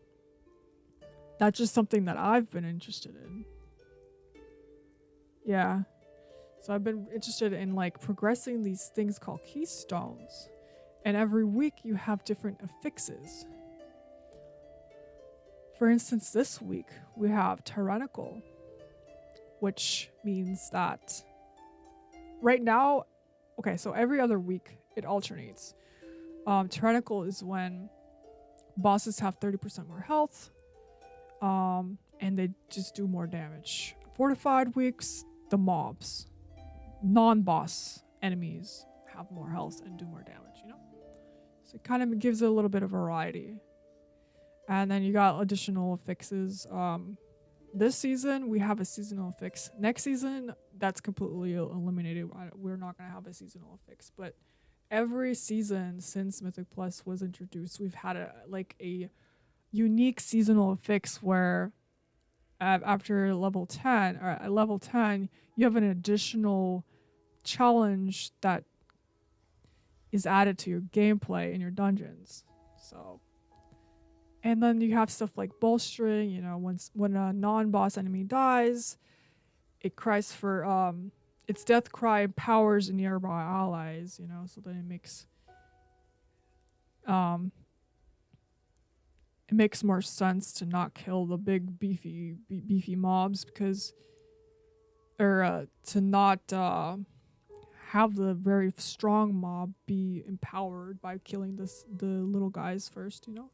S1: that's just something that I've been interested in. Yeah. So I've been interested in like progressing these things called Keystones. And every week you have different affixes. For instance, this week we have tyrannical, which means that right now, okay, so every other week it alternates. Tyrannical is when bosses have 30% more health, and they just do more damage. Fortified weeks, the mobs, non-boss enemies have more health and do more damage, you know? So it kind of gives it a little bit of variety. And then you got additional affixes. This season, we have a seasonal affix. Next season, that's completely eliminated. We're not going to have a seasonal affix. But every season since Mythic Plus was introduced, we've had a unique seasonal affix where after level 10, or at level 10, you have an additional challenge that is added to your gameplay in your dungeons. So, and then you have stuff like bolstering. You know, when a non-boss enemy dies, it cries for its death cry empowers nearby allies. You know, so then it makes more sense to not kill the big beefy mobs, because, or to not have the very strong mob be empowered by killing the little guys first, you know?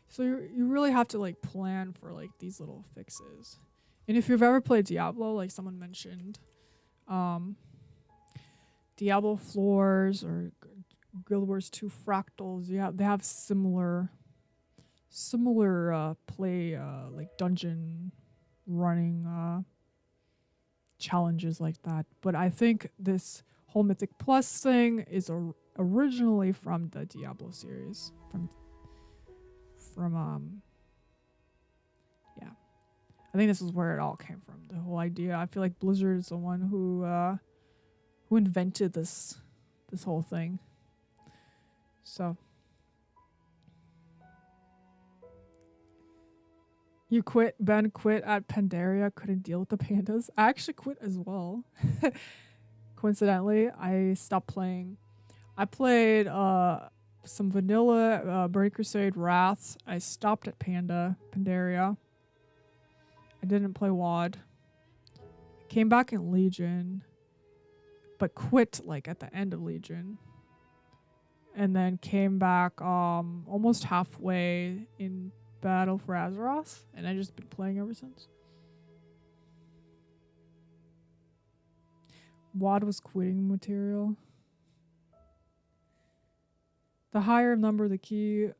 S1: So you really have to like plan for like these little fixes. And if you've ever played Diablo, like someone mentioned, Diablo floors or Guild Wars 2 fractals, they have similar play like dungeon running challenges like that. But I think this whole Mythic Plus thing is originally from the Diablo series. From yeah. I think this is where it all came from. The whole idea. I feel like Blizzard is the one who invented this whole thing. So you quit. Ben quit at Pandaria. Couldn't deal with the pandas. I actually quit as well. Coincidentally, I stopped playing. I played some vanilla Burning Crusade Wrath. I stopped at Pandaria. I didn't play WoD. Came back in Legion, but quit like at the end of Legion. And then came back almost halfway in Battle for Azeroth, and I just been playing ever since. WoD was quitting material. The higher number the key,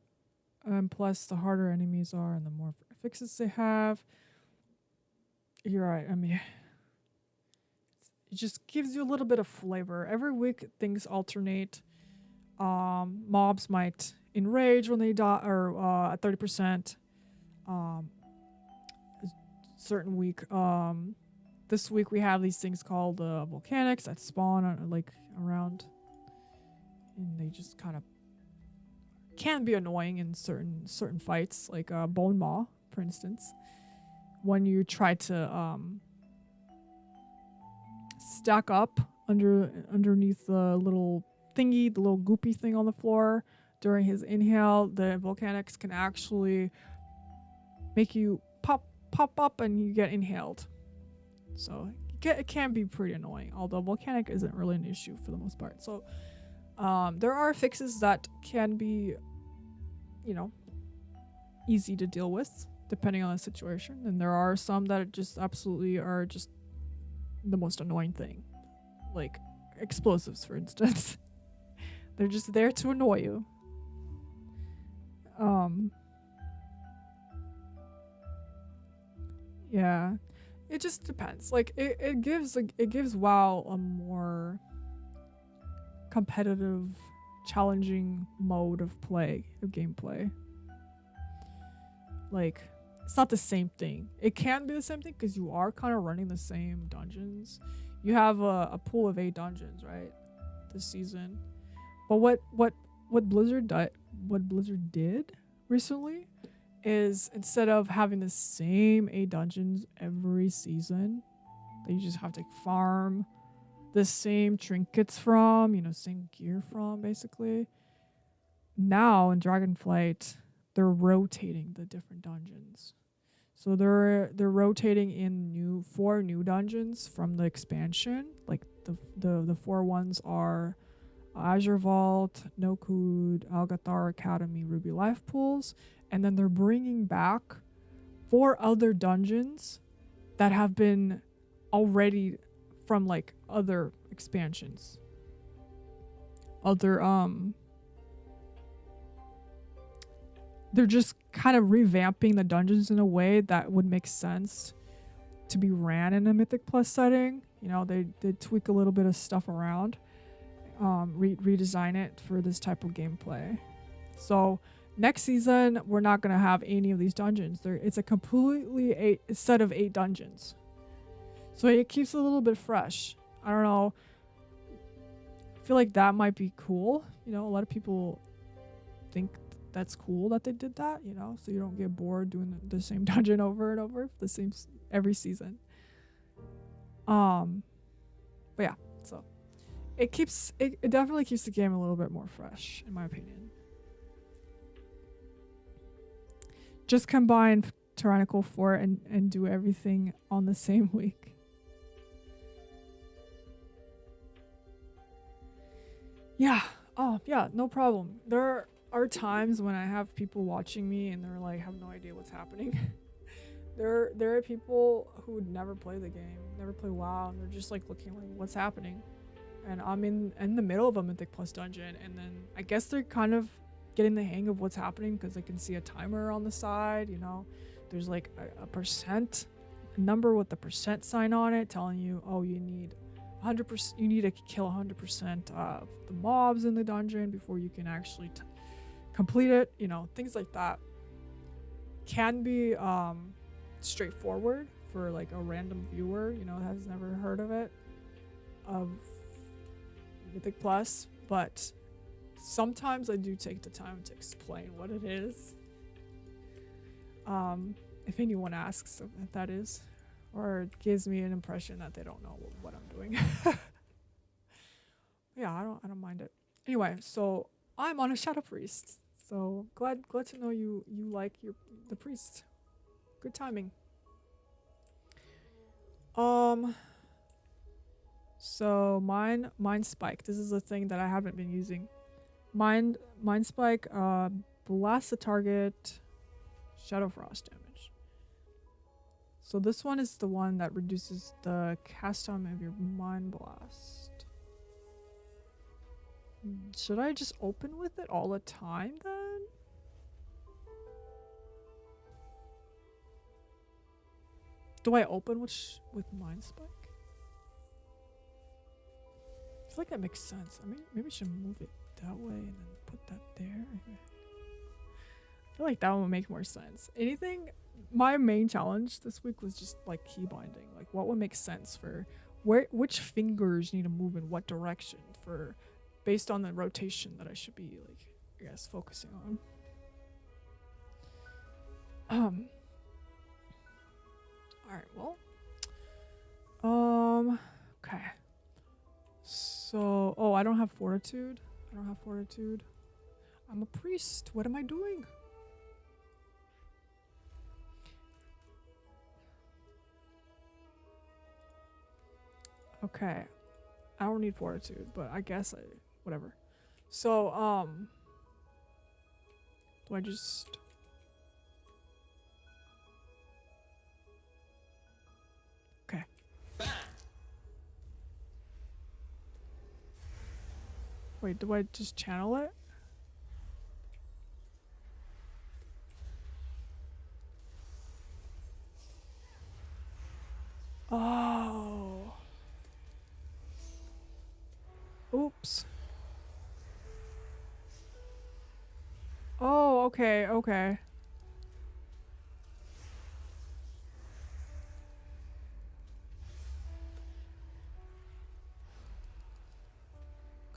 S1: plus the harder enemies are and the more fixes they have. You're right, I mean, it just gives you a little bit of flavor. Every week things alternate. Mobs might enrage when they die, or at 30%. A certain week. This week we have these things called volcanics that spawn like around, and they just kind of can be annoying in certain fights, like Bone Maw, for instance. When you try to stack up underneath the little thingy, the little goopy thing on the floor during his inhale, the volcanics can actually make you pop up and you get inhaled. So it can be pretty annoying, although volcanic isn't really an issue for the most part. So there are fixes that can be, easy to deal with depending on the situation, and there are some that just absolutely are just the most annoying thing, like explosives, for instance. They're just there to annoy you. Yeah, it just depends. Like it gives WoW a more competitive, challenging mode of gameplay. Like, it's not the same thing. It can be the same thing because you are kind of running the same dungeons. You have a pool of 8 dungeons, right, this season. But what Blizzard did recently is, instead of having the same 8 dungeons every season that you just have to farm the same trinkets from, same gear from, basically, now in Dragonflight they're rotating the different dungeons. So they're rotating in 4 new dungeons from the expansion. Like the 4 ones are Azure Vault, Nokud, Algathar Academy, Ruby Life Pools, and then they're bringing back 4 other dungeons that have been already from like other expansions. They're just kind of revamping the dungeons in a way that would make sense to be ran in a Mythic Plus setting. They tweak a little bit of stuff around, redesign it for this type of gameplay. So next season, we're not going to have any of these dungeons. It's a completely a set of 8 dungeons. So it keeps it a little bit fresh. I don't know. I feel like that might be cool. A lot of people think that's cool that they did that, so you don't get bored doing the same dungeon over and over, the same every season. But yeah, so it definitely keeps the game a little bit more fresh, in my opinion. Just combine Tyrannical 4 and do everything on the same week. Yeah. Oh, yeah, no problem. There are times when I have people watching me and they're like, have no idea what's happening. There are people who would never play the game, never play WoW, and they're just like looking like, what's happening? and I'm in the middle of a Mythic Plus dungeon, and then I guess they're kind of getting the hang of what's happening because I can see a timer on the side. You know, there's like a number with the percent sign on it telling you, oh, you need 100%. You need to kill 100% of the mobs in the dungeon before you can actually complete it. You know, things like that can be straightforward for like a random viewer, you know, has never heard of it, of Mythic Plus, but sometimes I do take the time to explain what it is. If anyone asks if that is, or it gives me an impression that they don't know what I'm doing. Yeah, I don't mind it. Anyway, so I'm on a Shadow Priest. So glad to know you like the priest. Good timing. So mind spike. This is a thing that I haven't been using. Mind spike blasts the target shadow frost damage. So this one is the one that reduces the cast time of your mind blast. Should I just open with it all the time then? Do I open with mind spike? I feel like that makes sense. I mean, maybe I should move it that way and then put that there. I feel like that one would make more sense. My main challenge this week was just like key binding. Like what would make sense for which fingers need to move in what direction for based on the rotation that I should be like, I guess, focusing on. Alright, well. Okay. So, I don't have fortitude. I'm a priest. What am I doing? Okay. I don't need fortitude, but I guess whatever. So, do I just... Okay. Wait, do I just channel it? Oh. Oops. Oh, okay. Okay,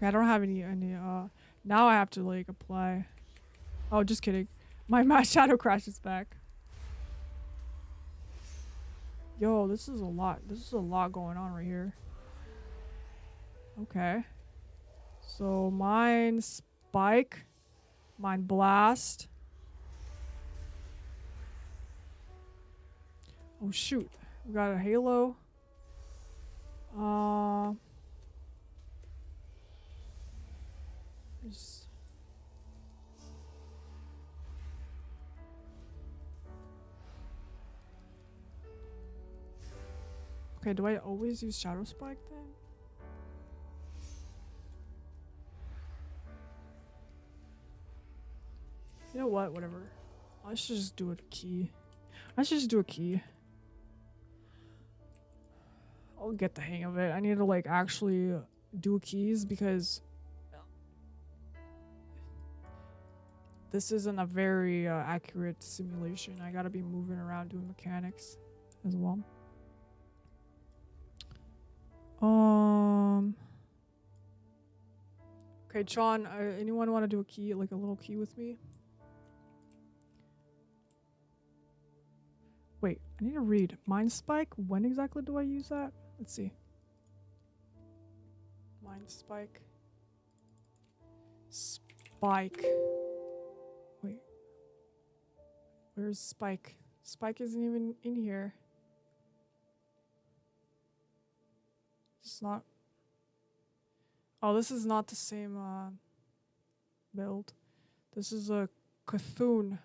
S1: I don't have any now I have to like apply. Oh, just kidding. My shadow crash is back. Yo, this is a lot. This is a lot going on right here. Okay. So mind spike, mind blast. Oh shoot. We got a halo. Okay, do I always use Shadow Spike then? You know what? Whatever. I should just do a key. I'll get the hang of it. I need to like actually do keys because this isn't a very accurate simulation. I gotta be moving around doing mechanics as well. Okay, Sean, anyone want to do a key, like a little key with me? Wait, I need to read. Mind Spike? When exactly do I use that? Let's see. Mind Spike. Spike. Wait. Where's Spike? Spike isn't even in here. It's not. Oh, this is not the same build. This is a Cthulhu.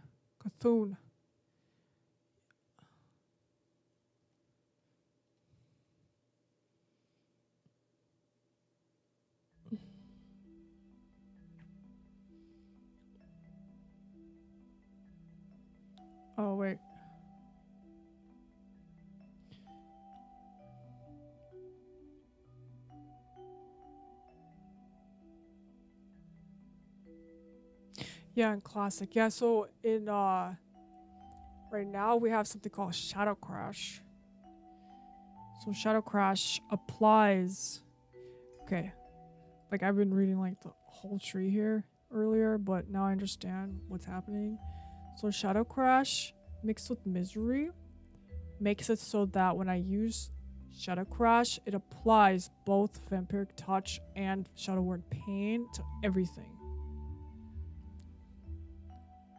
S1: Yeah, in classic. Yeah, so in right now we have something called Shadow Crash. So Shadow Crash applies. Okay. Like I've been reading like the whole tree here earlier, but now I understand what's happening. So Shadow Crash mixed with Misery makes it so that when I use Shadow Crash, it applies both Vampiric Touch and Shadow Word Pain to everything.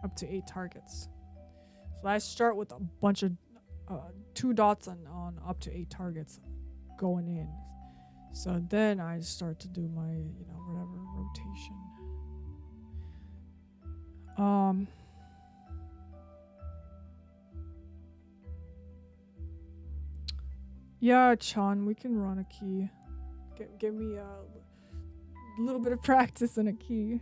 S1: Up to 8 targets. So I start with a bunch of 2 dots on up to 8 targets going in. So then I start to do my, whatever rotation. Yeah, Chan, we can run a key. Give me a little bit of practice in a key.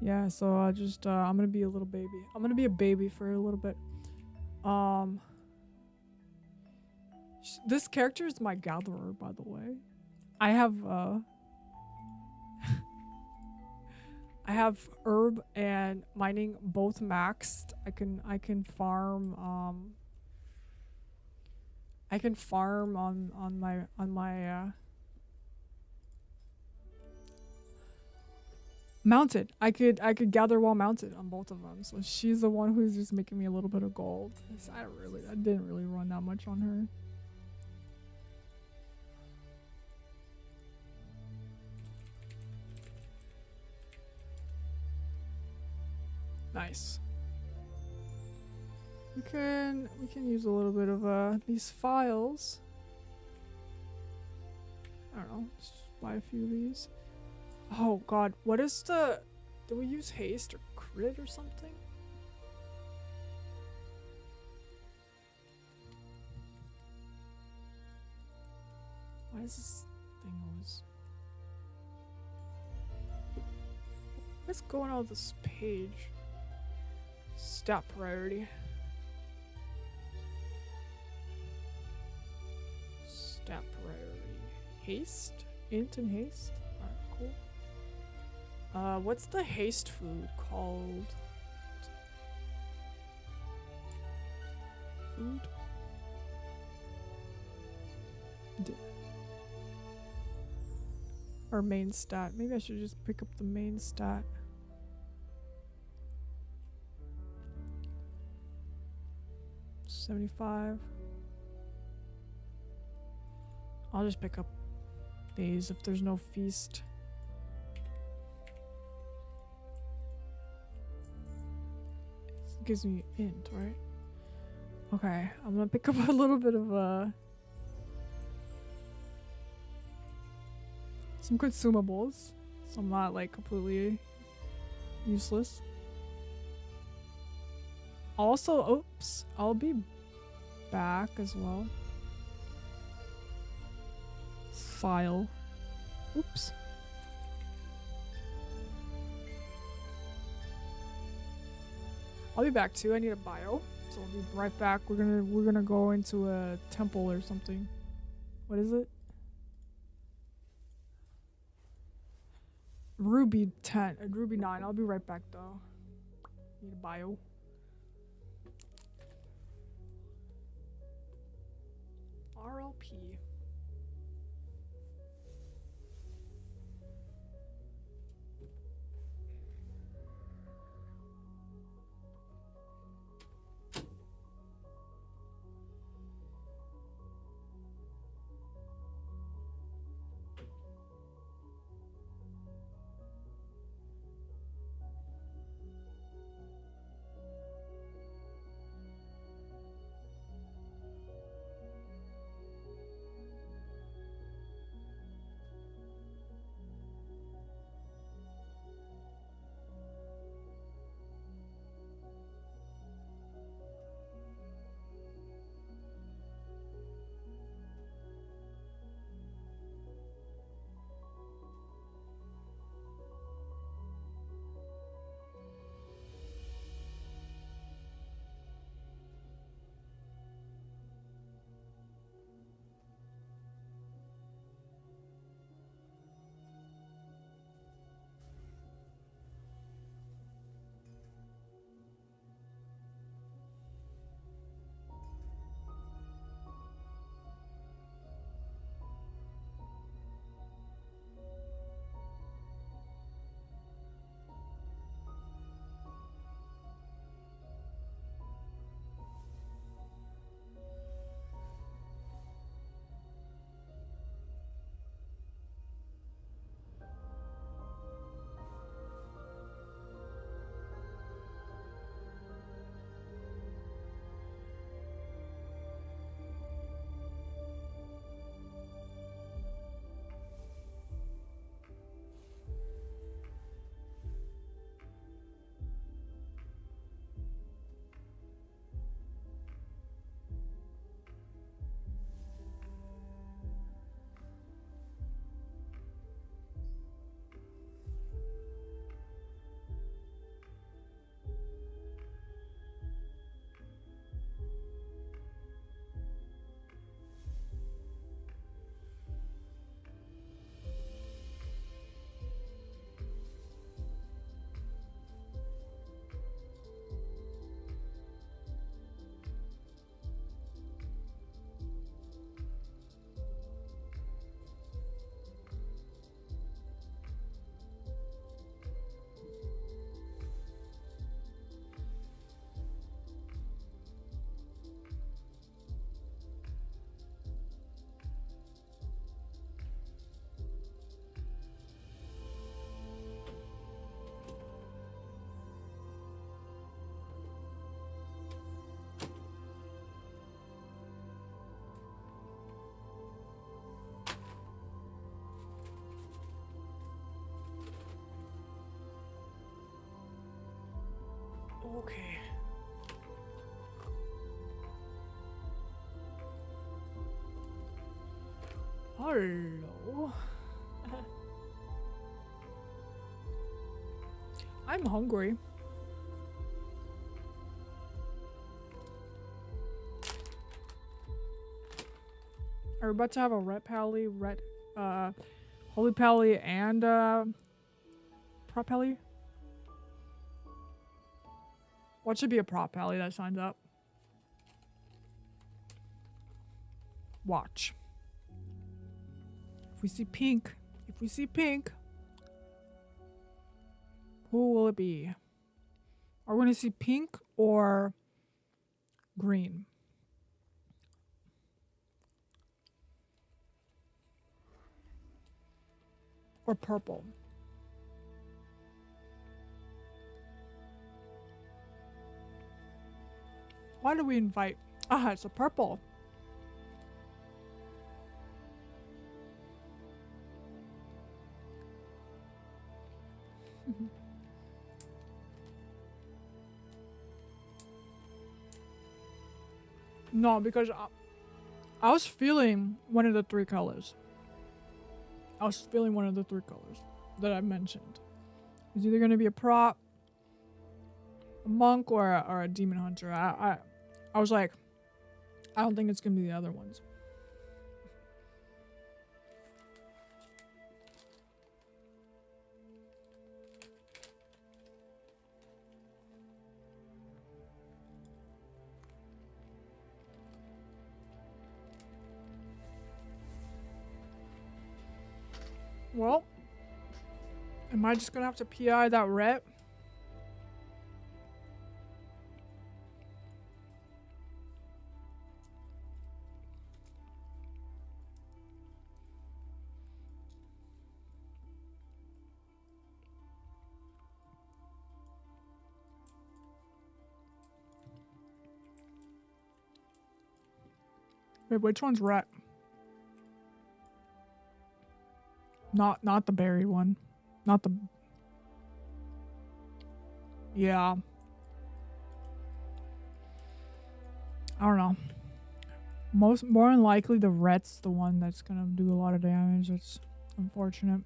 S1: Yeah, so I'm gonna be a little baby. I'm gonna be a baby for a little bit. This character is my gatherer, by the way. I have I have herb and mining both maxed. I can farm on my mounted. I could gather while mounted on both of them. So she's the one who's just making me a little bit of gold. I didn't really run that much on her. Nice. We can use a little bit of these files. I don't know, just buy a few of these. Oh god, what is the... Do we use haste or crit or something? Why is this thing always... What's going on with this page? Stat priority. Stat priority. Haste? Int and haste? Alright, cool. What's the haste food called? Food? Or main stat. Maybe I should just pick up the main stat. $75. I'll just pick up these if there's no feast. It gives me int, right? Okay, I'm gonna pick up a little bit of some consumables, so I'm not like completely useless. Also, oops, I'll be back as well. File. Oops. I'll be back too. I need a bio, so I'll be right back. We're gonna go into a temple or something. What is it? Ruby 10, Ruby 9. I'll be right back though. Need a bio. RLP. Okay. Hello. I'm hungry. Are we about to have a holy pally and prop pally? What should be a prop pally that signs up? Watch. If we see pink, who will it be? Are we gonna see pink or green? Or purple? Why do we invite? Ah, it's a purple. No, because I was feeling one of the three colors. I was feeling one of the three colors that I mentioned. It's either going to be a prop, a monk, or a demon hunter. I was like, I don't think it's going to be the other ones. Well, am I just gonna have to PI that rep? Wait, which one's rep? Not the berry one. Not the... Yeah. I don't know. More than likely the ret's the one that's gonna do a lot of damage. It's unfortunate.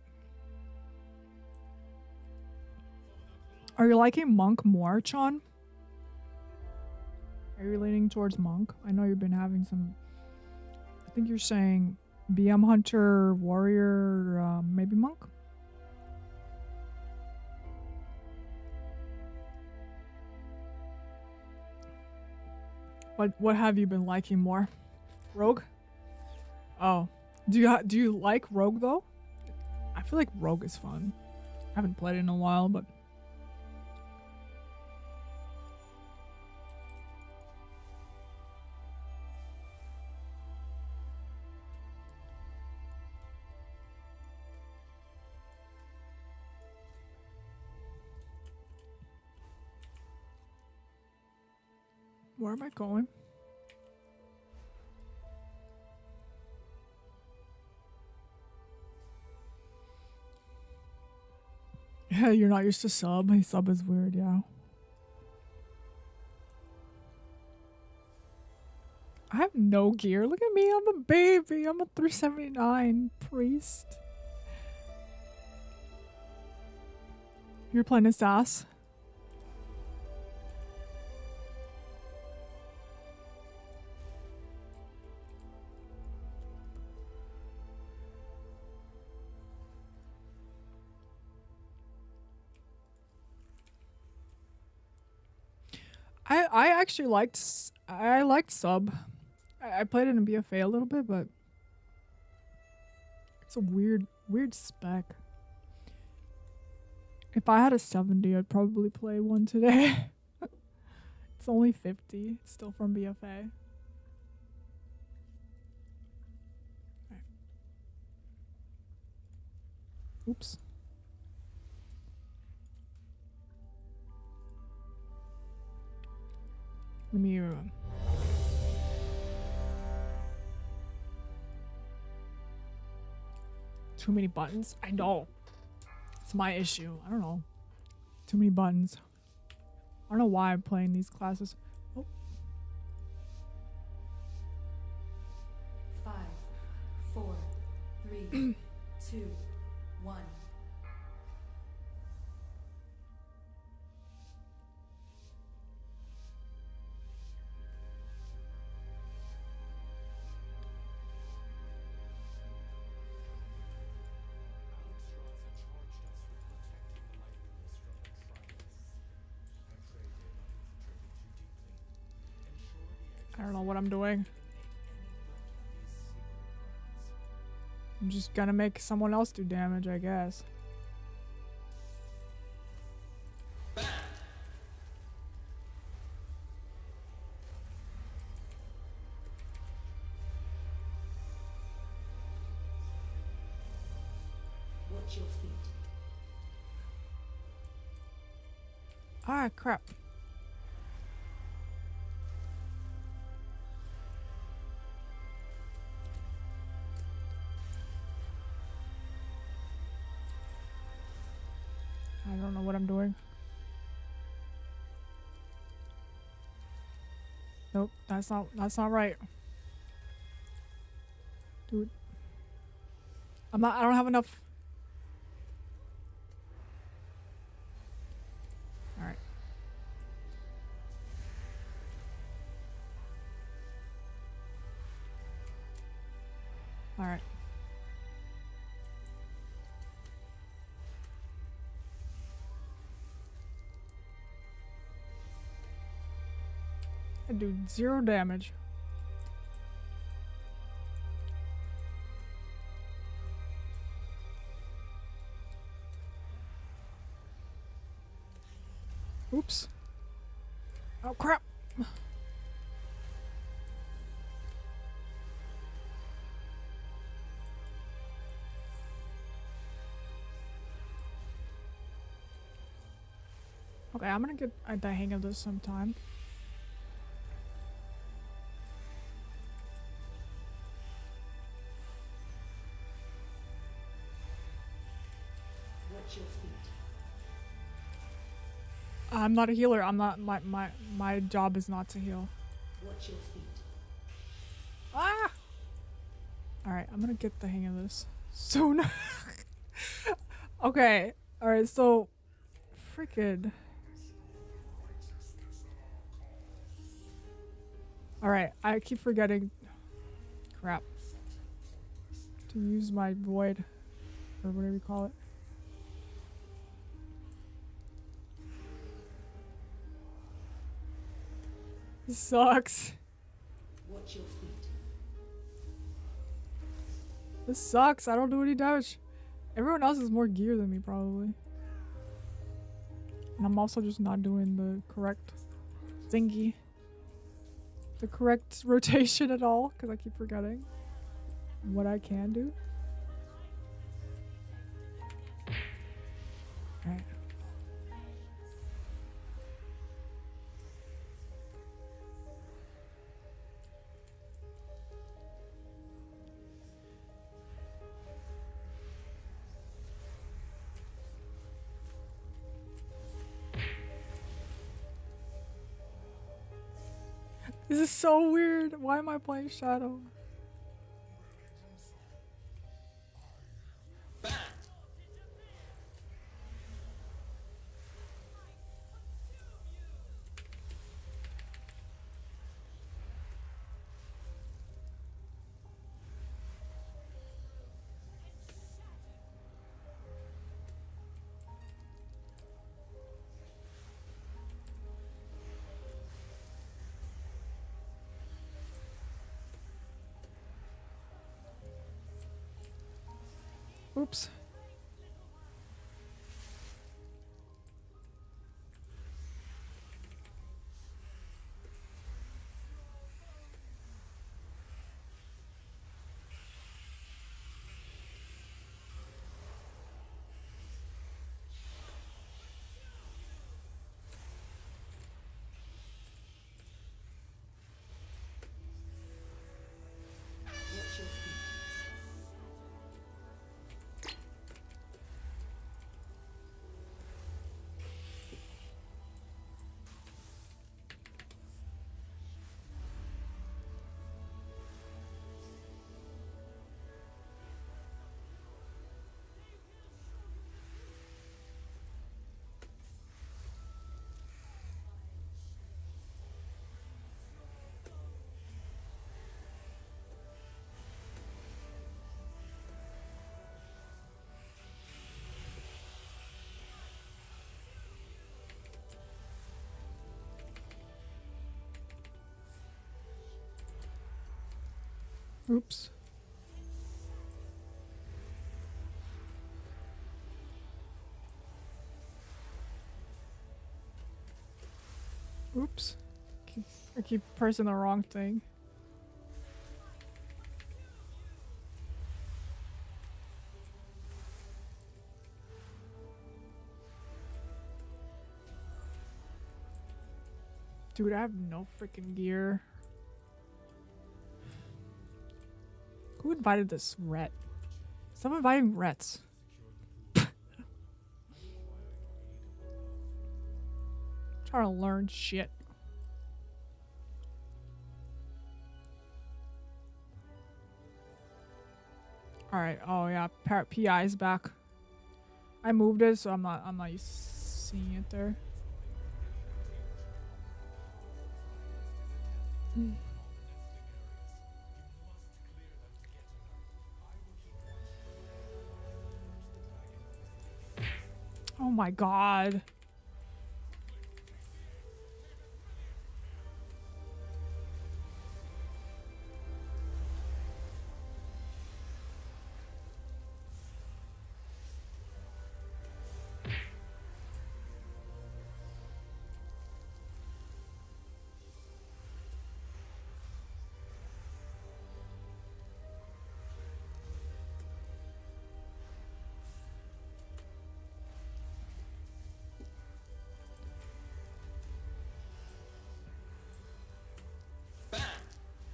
S1: Are you liking monk more, Chon? Are you leaning towards monk? I know you've been having some... I think you're saying BM hunter, warrior, maybe monk? What have you been liking more? Rogue? Oh. Do you like rogue though? I feel like rogue is fun. I haven't played it in a while, but where am I going? Yeah, you're not used to sub. Sub is weird, yeah. I have no gear. Look at me. I'm a baby. I'm a 379 priest. You're playing as sass. I actually liked sub. I played it in BFA a little bit, but it's a weird spec. If I had a 70, I'd probably play one today. It's only 50. It's still from BFA. Right. Oops. Let me too many buttons? I know. It's my issue. I don't know. Too many buttons. don't know why I'm playing these classes. Oh,
S2: 5, 4, 3, 2, 1.
S1: I don't know what I'm doing. I'm just gonna make someone else do damage, I guess.
S2: Watch your feet.
S1: Ah, crap. I don't know what I'm doing. Nope, that's not right. Dude. I don't have enough. Alright. Alright. I do 0 damage. Oops. Oh crap. Okay, I'm gonna get the hang of this sometime.
S2: Watch your feet.
S1: I'm not a healer. I'm not my job is not to heal.
S2: Watch your feet.
S1: Ah! Alright, I'm gonna get the hang of this soon. Okay. Alright, so freaking. Alright, I keep forgetting. Crap. To use my void. Or whatever you call it. This sucks.
S2: Watch your feet.
S1: This sucks. I don't do any damage. Everyone else has more gear than me, probably. And I'm also just not doing the correct thingy. The correct rotation at all, because I keep forgetting what I can do. Alright. This is so weird. Why am I playing Shadow? Oops.
S2: Watch your feet.
S1: Oops. Oops. I keep pressing the wrong thing. Dude, I have no freaking gear. Who invited this ret? Stop inviting rets. Trying to learn shit. Alright, oh yeah, Parrot PI is back. I moved it, so I'm not used to seeing it there. Oh my god.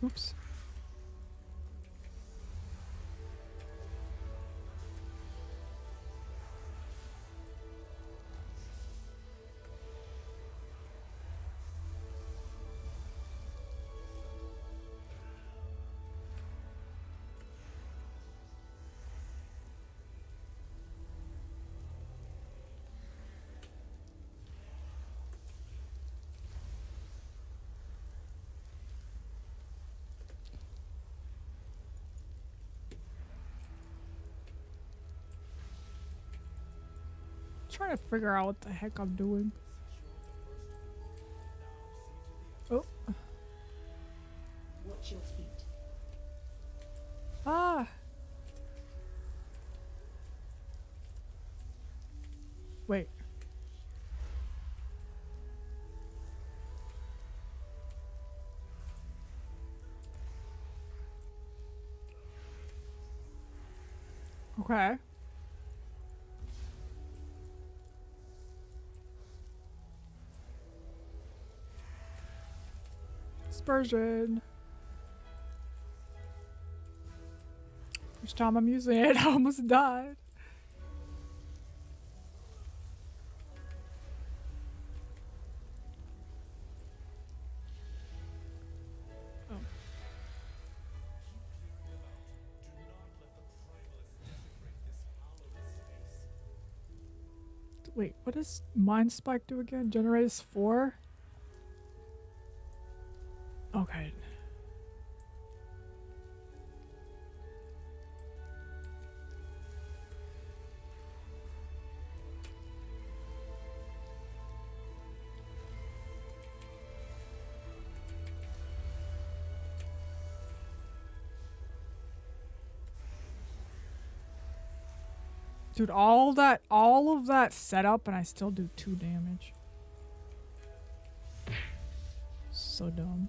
S1: Oops. Trying to figure out what the heck I'm doing. Oh.
S2: Watch your feet.
S1: Ah. Wait. Okay. Dispersion. First time I'm using it, I almost died. Oh. Wait, what does Mind Spike do again? Generates 4? Okay. Dude, all of that setup and I still do 2 damage. So dumb.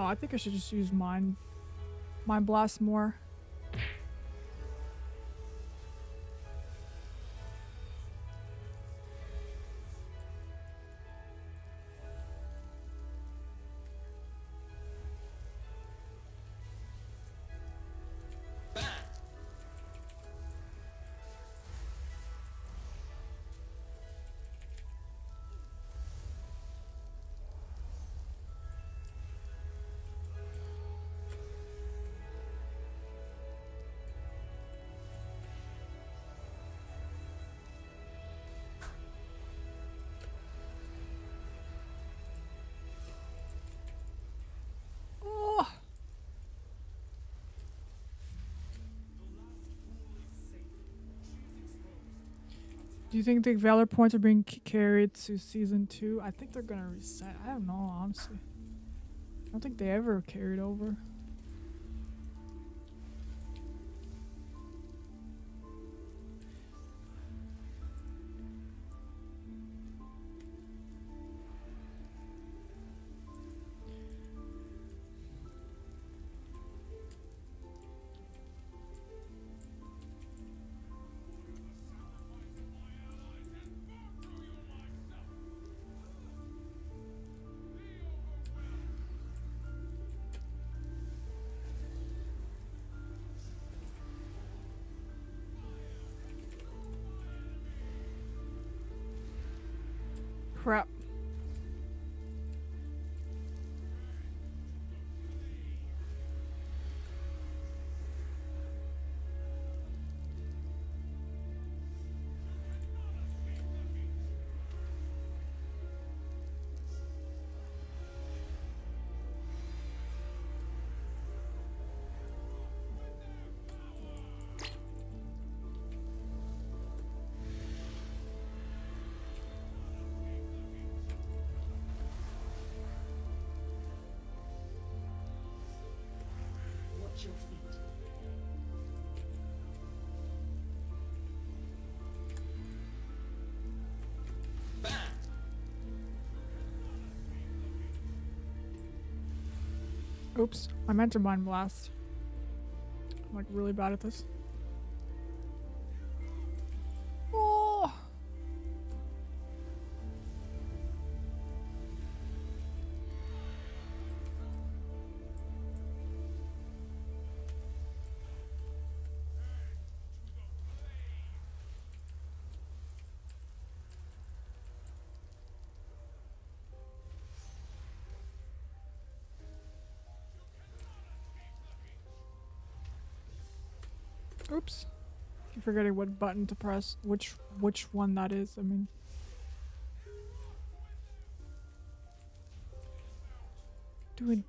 S1: Oh, I think I should just use Mind Blast more. Do you think the Valor points are being carried to season 2? I think they're gonna reset. I don't know, honestly. I don't think they ever carried over. Crap.
S2: Watch your feet.
S1: Oops. I meant to mind blast. I'm like really bad at this. Oh! Oops. I'm forgetting what button to press. Which one that is, I mean. Doing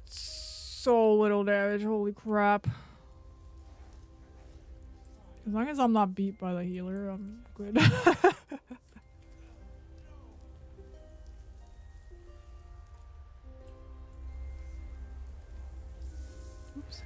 S1: so little damage, holy crap. As long as I'm not beat by the healer, I'm good. Oops.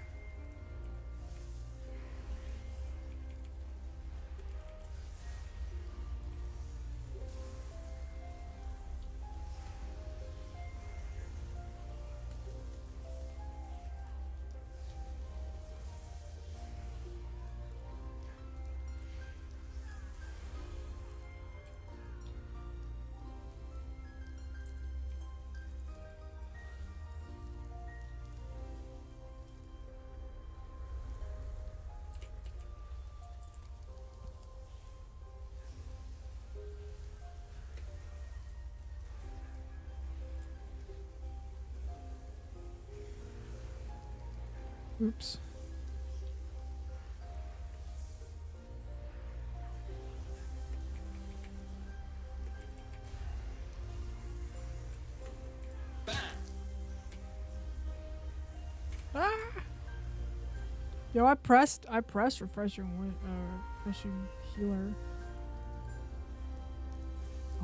S1: Oops. Ah! Yo, I pressed refreshing healer.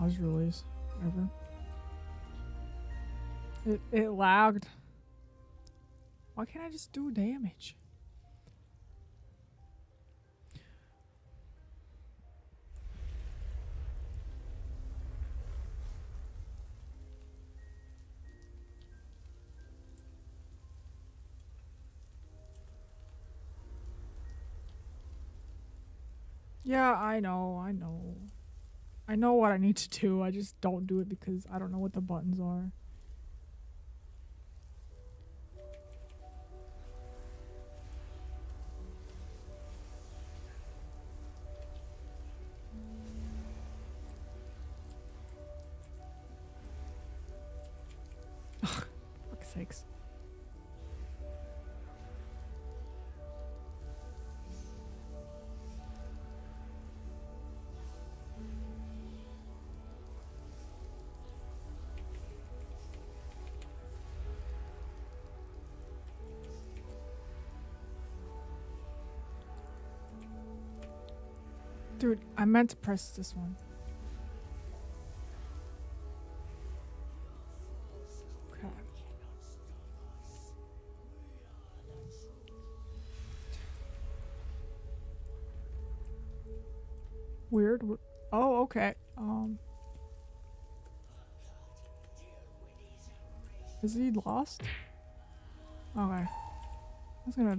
S1: I was released. Whatever. It lagged. Why can't I just do damage? Yeah, I know. I know what I need to do. I just don't do it because I don't know what the buttons are. Fuck's sakes. Dude, I meant to press this one. Okay. Weird. Oh, okay. Is he lost? Okay. I was gonna...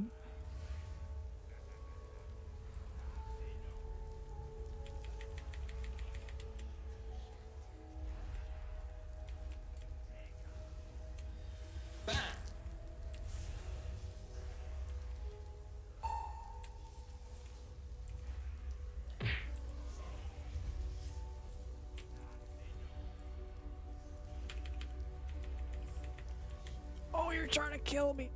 S1: Oh, you're trying to kill me.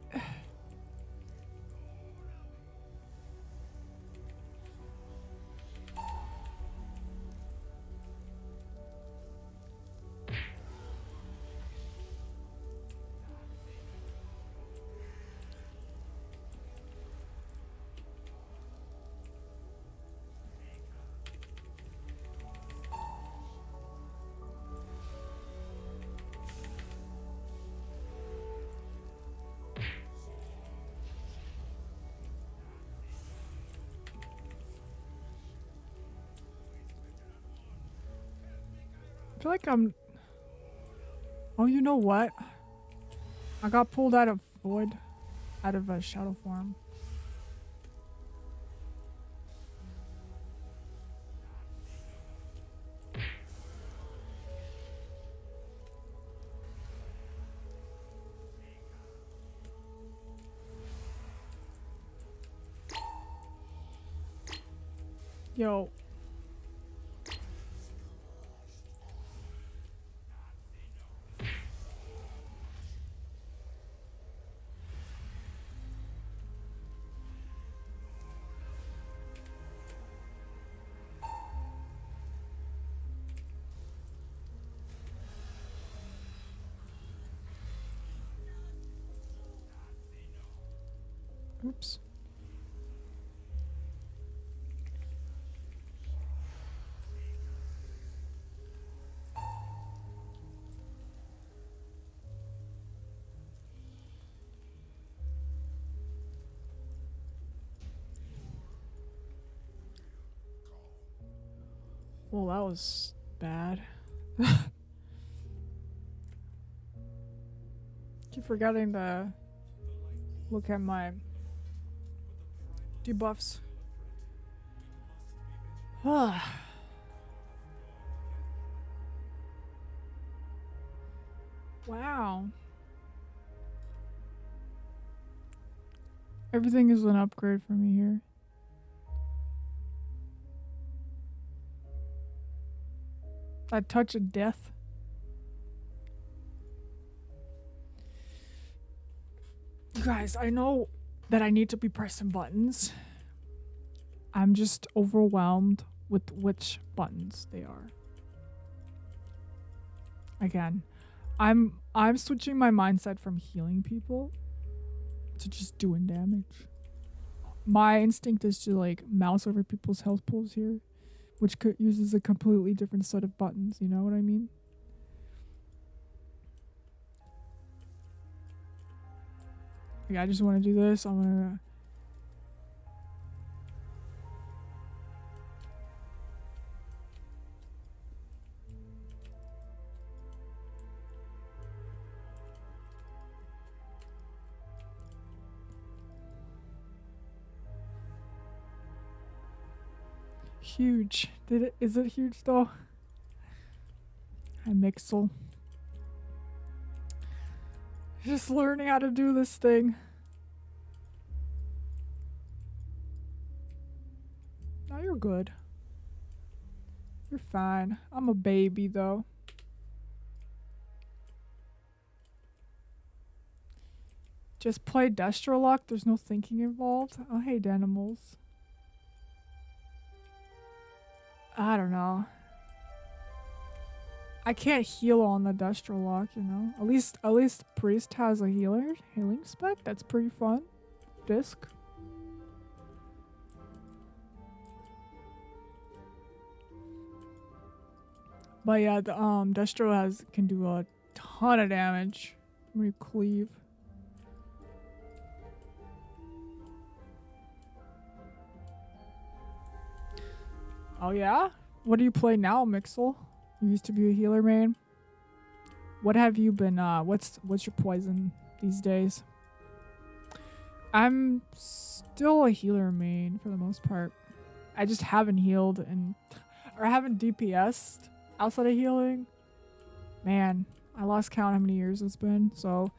S1: I feel like I'm... Oh, you know what? I got pulled out of void. Out of a shadow form. Yo. Oops. Well, that was bad. Keep forgetting to look at my debuffs. Wow. Everything is an upgrade for me here. That touch of death. You guys, I know that I need to be pressing buttons. I'm just overwhelmed with which buttons they are. Again, I'm switching my mindset from healing people to just doing damage. My instinct is to like mouse over people's health pools here, which uses a completely different set of buttons, you know what I mean? Yeah, I just want to do this. I'm gonna... Huge. Is it huge though? Hi, Mixel. Just learning how to do this thing. No, you're good. You're fine. I'm a baby though. Just play Destrolock. There's no thinking involved. I hate animals. I don't know. I can't heal on the Destrolock, you know. At least Priest has a healing spec. That's pretty fun. Disc. But yeah, the Destro can do a ton of damage when you cleave. Oh yeah? What do you play now, Mixel? You used to be a healer main. What have you been what's your poison these days? I'm still a healer main for the most part. I just haven't healed or haven't DPS'd outside of healing. Man, I lost count how many years it's been. So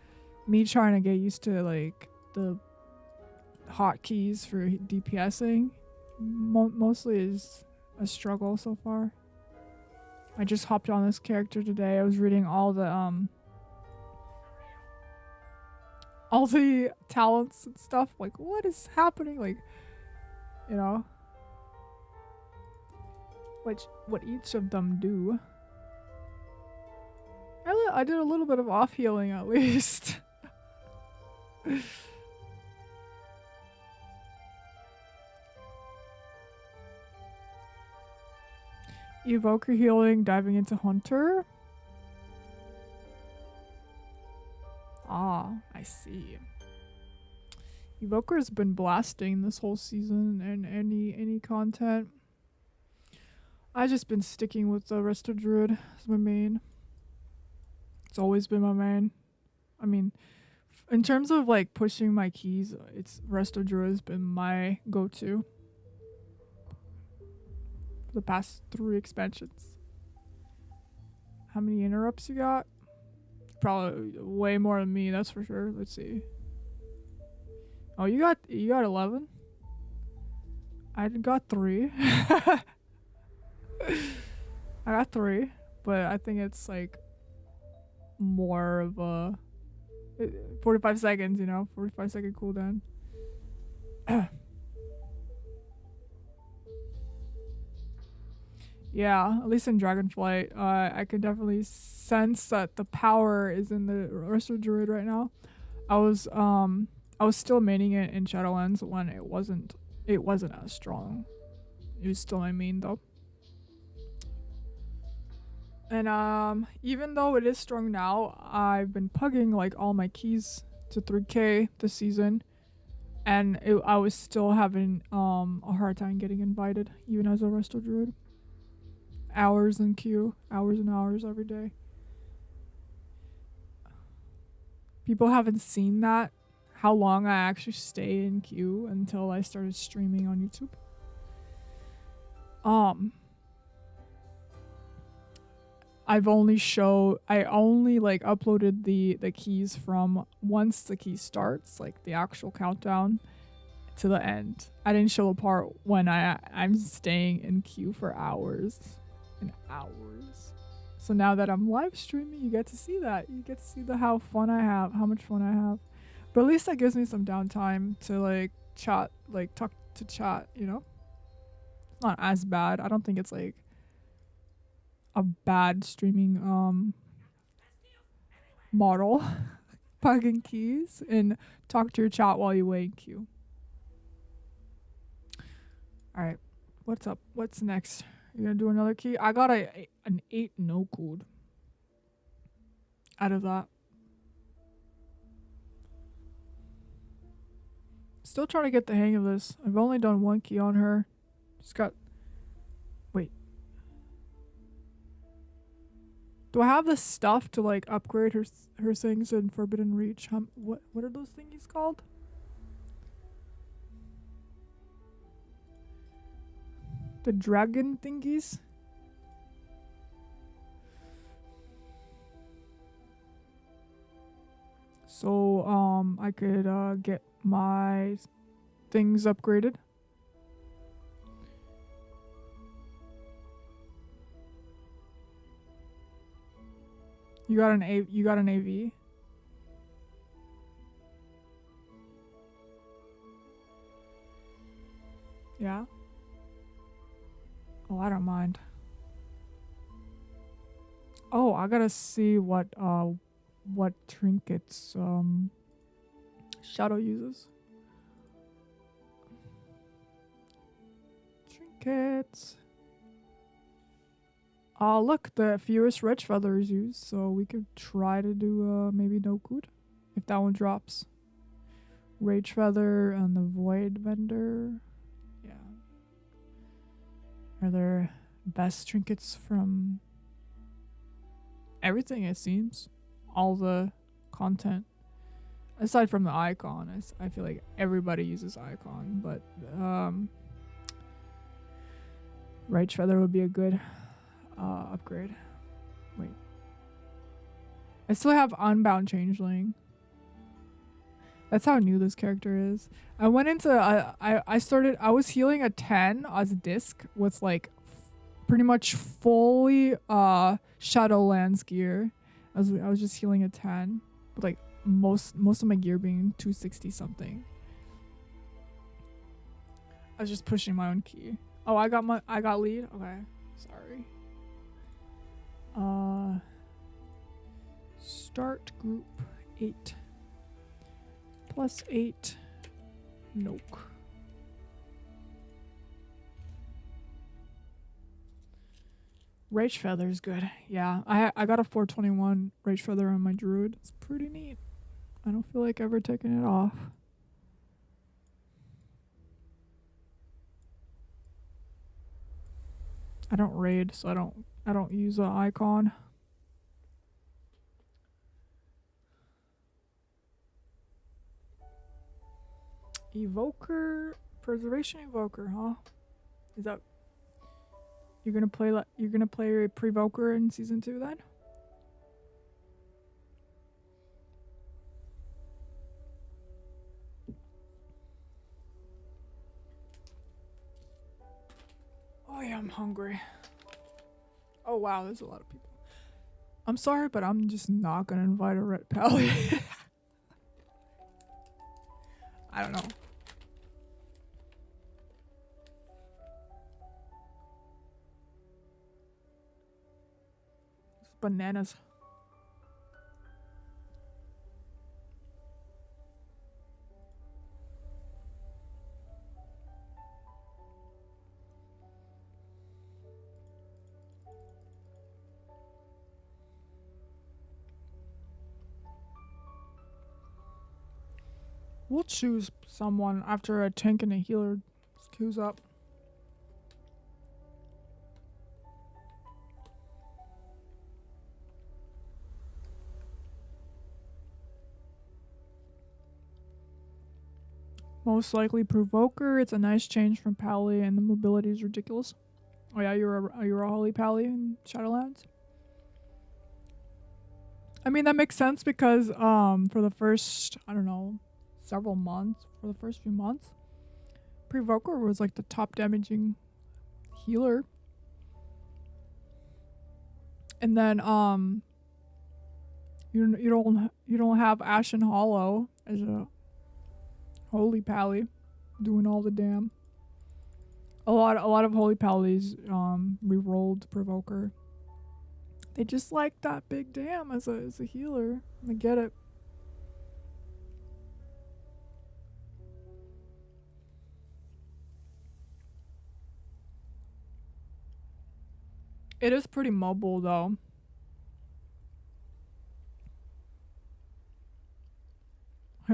S1: me trying to get used to like the hotkeys for DPSing mostly is a struggle so far. I just hopped on this character today. I was reading all the talents and stuff. Like, what is happening? Like, you know, what each of them do. I did a little bit of off healing at least. Evoker healing, diving into Hunter. Ah, I see. Evoker's been blasting this whole season and any content. I've just been sticking with the Rdruid as my main. It's always been my main. I mean, in terms of like pushing my keys, it's Rdruid has been my go-to for the past 3 expansions. How many interrupts you got? Probably way more than me, that's for sure. Let's see. Oh, you got 11? I got 3. I got 3, but I think it's like more of a 45 seconds, you know, 45-second cooldown. Yeah, at least in Dragonflight, I can definitely sense that the power is in the Rdruid right now. I was still maining it in Shadowlands when it wasn't as strong. It was still my main though. And even though it is strong now, I've been pugging like all my keys to 3K this season, and I was still having a hard time getting invited even as a Rdruid. Hours in queue, hours and hours every day. People haven't seen that, how long I actually stay in queue until I started streaming on YouTube. I only like uploaded the keys from once the key starts, like the actual countdown to the end. I didn't show the part when I'm staying in queue for hours and hours. So now that I'm live streaming, you get to see that. You get to see how much fun I have. But at least that gives me some downtime to like chat, like talk to chat, you know? It's not as bad. I don't think it's like a bad streaming model. Pugging keys and talk to your chat while you wait in queue. Alright. What's up? What's next? You gonna do another key? I got an 8 no code out of that. Still trying to get the hang of this. I've only done 1 key on her. Just got... Wait. Do I have the stuff to like upgrade her things in Forbidden Reach? What are those thingies called? The dragon thingies? So I could get my things upgraded. You got an AV? Yeah. Oh, I don't mind. Oh, I gotta see what trinkets Shadow uses. Trinkets. Oh, look, the fewest red feathers used, so we could try to do maybe no good if that one drops. Rage feather and the void vendor. Yeah. Are there best trinkets from everything, it seems? All the content. Aside from the icon, I feel like everybody uses icon, but Rage feather would be a good upgrade. Wait. I still have Unbound Changeling. That's how new this character is. I went into I was healing a 10 as a disc with like pretty much fully Shadowlands gear. I was just healing a 10 with like most of my gear being 260 something. I was just pushing my own key. Oh, I got lead? Okay. Sorry. Start group 8. Plus 8. Nope. Rage feather is good. Yeah, I got a 421 rage feather on my druid. It's pretty neat. I don't feel like ever taking it off. I don't raid, so I don't use an icon. Evoker, preservation evoker, huh? Is that you're gonna play a Prevoker in season 2 then? Oh yeah, I'm hungry. Oh wow, there's a lot of people. I'm sorry, but I'm just not gonna invite a red pally. I don't know. It's bananas. We'll choose someone after a tank and a healer queues up. Most likely Provoker. It's a nice change from Pally, and the mobility is ridiculous. Oh yeah, you're a Holy Pally in Shadowlands. I mean that makes sense because for the first several months, for the first few months, Provoker was like the top damaging healer. And then you don't have Ashen Hollow as a Holy Pally doing all the damn. A lot of Holy Pallies re-rolled Provoker. They just like that big damn as a healer. I get it. It is pretty mobile though.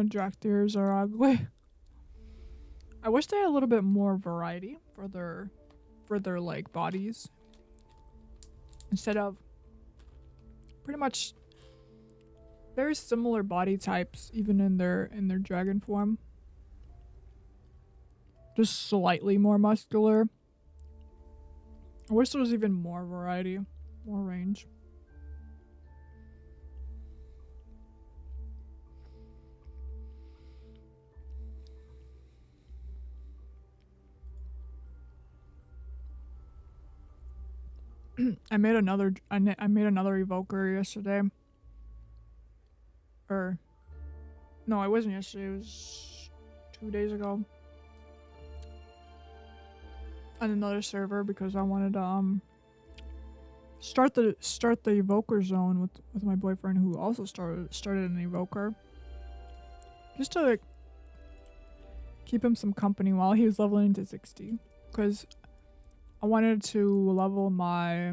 S1: Dractyrs are ugly. I wish they had a little bit more variety for their like bodies. Instead of pretty much very similar body types even in their dragon form. Just slightly more muscular. I wish there was even more variety, more range. I made another evoker yesterday. Or no, it wasn't yesterday, it was 2 days ago. On another server because I wanted to start the evoker zone with my boyfriend who also started an evoker. Just to like keep him some company while he was leveling into 60. Because I wanted to level my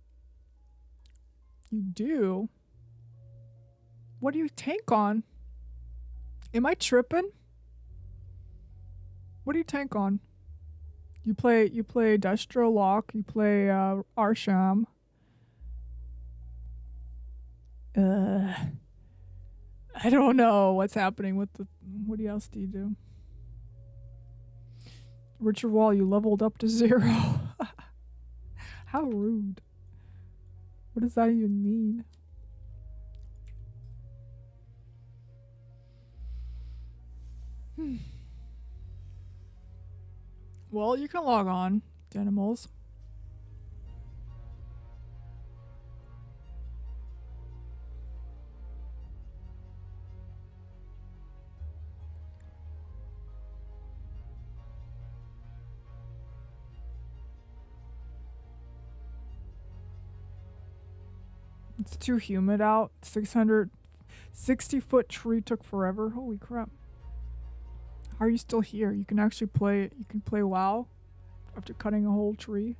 S1: You do? What do you tank on? Am I tripping? What do you tank on? You play Destro Lock, you play Arsham. I don't know what's happening with the what else do you do? Richard Wall, you leveled up to 0. How rude. What does that even mean? Well, you can log on, Denimals. It's too humid out. 660-foot tree took forever. Holy crap. How are you still here? You can actually play, you can play WoW after cutting a whole tree.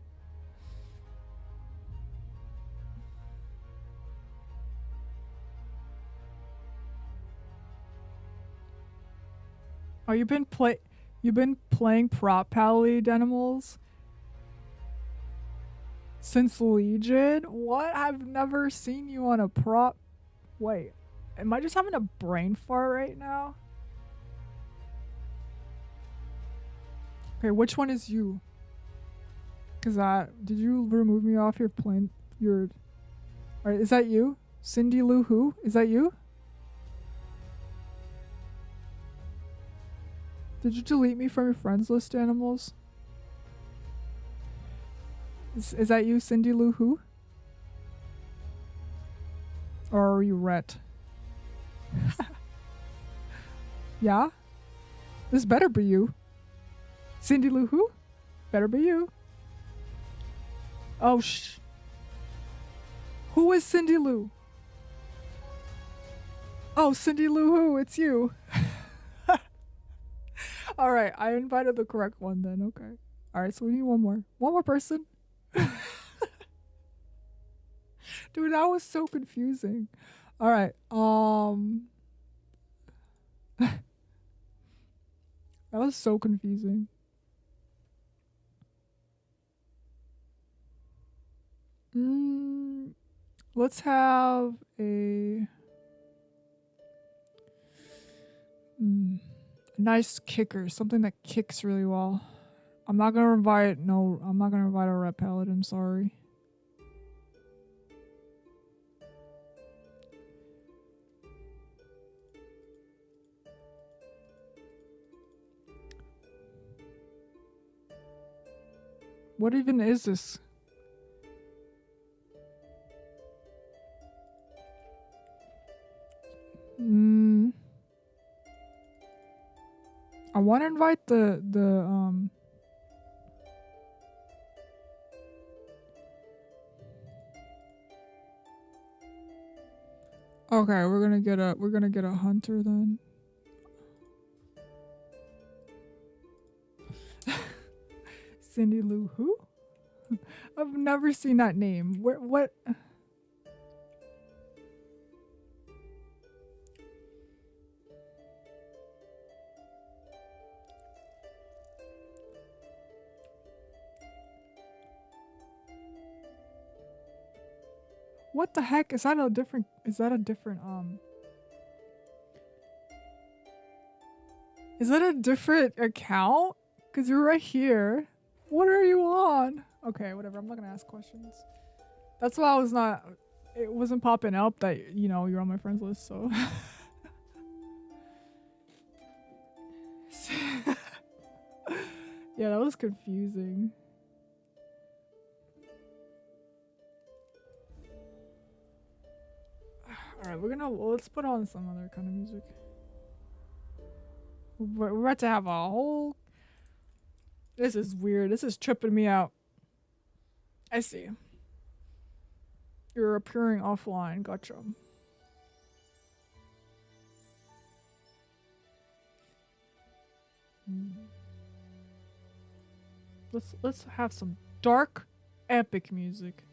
S1: Oh, you've been playing Prop Pally, Denimals? Since Legion? What? I've never seen you on a prop. Wait, am I just having a brain fart right now? Okay, which one is you? Cause did you remove me off your plane? Alright, is that you? Cindy Lou Who? Is that you? Did you delete me from your friends list, Animals? Is that you, Cindy Lou Who? Or are you Rhett? Yeah? This better be you. Cindy Lou Who? Better be you. Oh, who is Cindy Lou? Oh, Cindy Lou Who, it's you. Alright, I invited the correct one then, okay. Alright, so we need one more. One more person. Dude, that was so confusing. Alright, that was so confusing. Let's have a nice kicker, something that kicks really well. I'm not gonna invite a Red Paladin, sorry. What even is this? I want to invite the Okay, we're gonna get a hunter then. Cindy Lou Who? I've never seen that name. What? What the heck? Is that a different Is that a different account? Cause you're right here. What are you on? Okay, whatever. I'm not gonna ask questions. That's why it wasn't popping up that, you know, you're on my friends list, so. Yeah, that was confusing. Alright, let's put on some other kind of music. We're about to have a whole... This is weird. This is tripping me out. I see. You're appearing offline. Gotcha. Let's have some dark, epic music.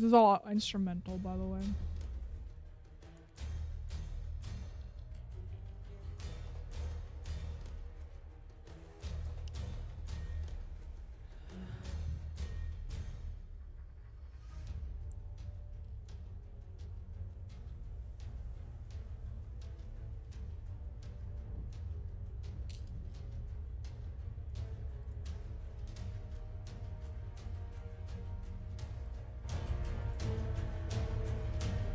S1: This is all instrumental, by the way.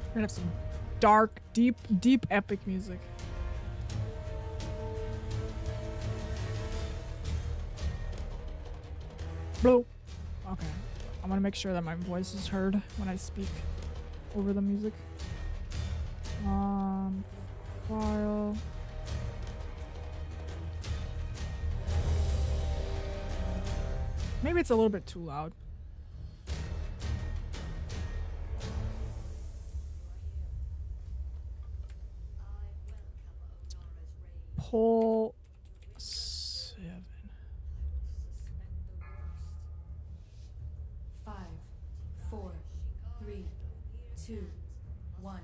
S1: We're gonna have some dark, deep epic music. Blow. Okay. I'm gonna make sure that my voice is heard when I speak over the music. File. Maybe it's a little bit too loud. Pull 7.
S2: 5, 4, 3, 2, 1.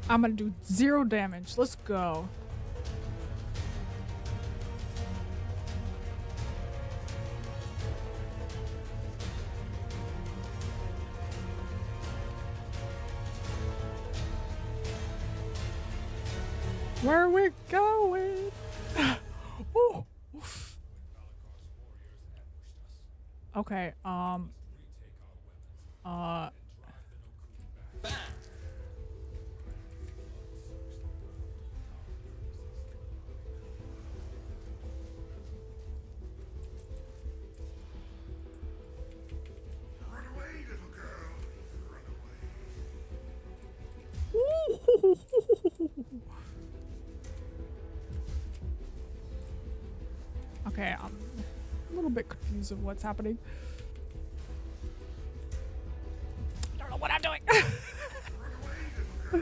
S1: I'm gonna do 0 damage. Let's go. Where are we going? Oh. Oof. Okay,
S3: Run away, little girl. Run away.
S1: Okay, I'm a little bit confused of what's happening. I don't know what I'm doing.
S3: Run away, little girl.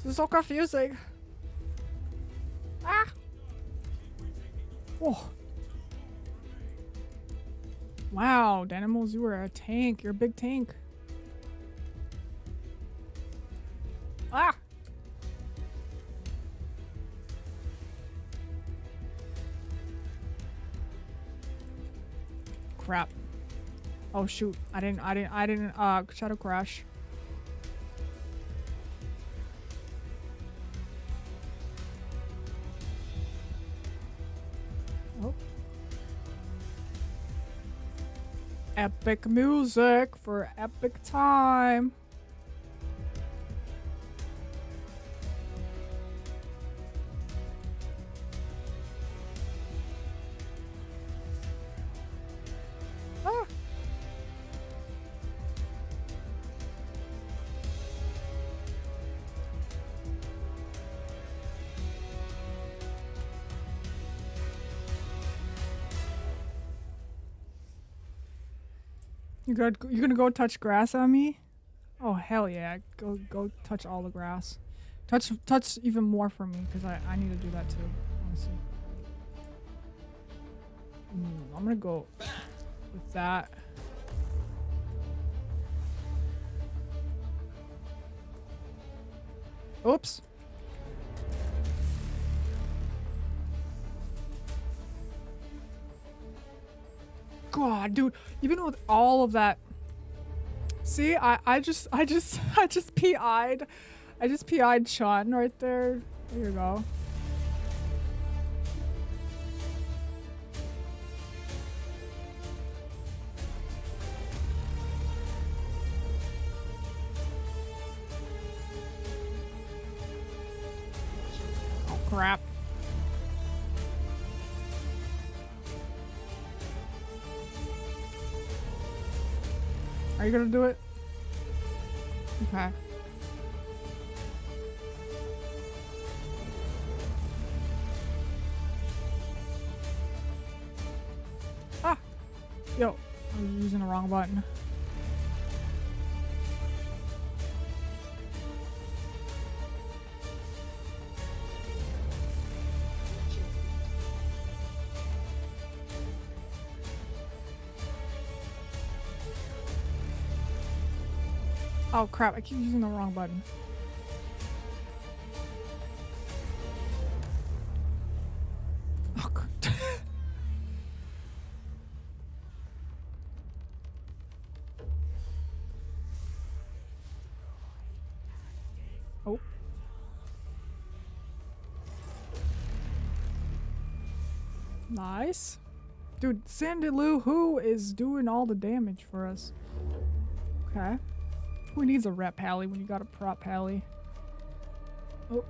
S1: This is so confusing. Ah! Oh. Wow, Danimals, you were a tank. You're a big tank. Ah! Crap. Oh shoot. I didn't shadow crash. Oh. Epic music for epic time. Ah. You gonna go touch grass on me? Oh hell yeah! Go touch all the grass. Touch even more for me because I need to do that too. Honestly. I'm gonna go with that. Oops. God, dude, even with all of that, see, I just PI'd Chun right there. There you go. Oh crap. Are you gonna do it? Okay. Ah! Yo, I was using the wrong button. Oh crap, I keep using the wrong button. Oh, oh. Nice. Dude, Sandy Lou Who is doing all the damage for us. Okay. Who needs a rep pally when you got a prop pally? Oh.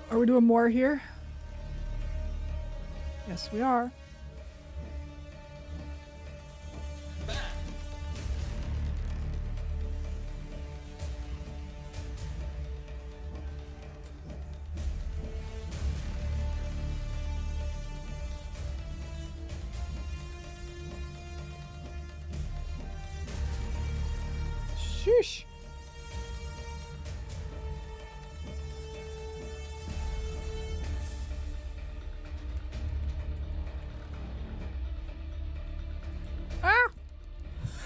S1: Are we doing more here? Yes, we are. Sheesh. Ah!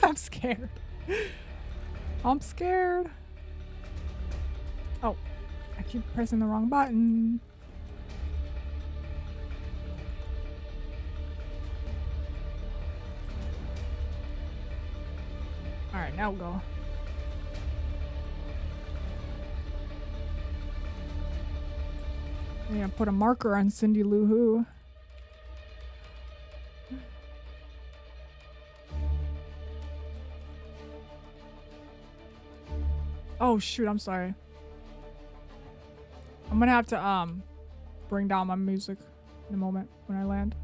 S1: I'm scared. I'm scared. Oh, I keep pressing the wrong button. Alright, now go. I'm gonna put a marker on Cindy Lou Who. Oh shoot, I'm sorry. I'm gonna have to bring down my music in a moment when I land.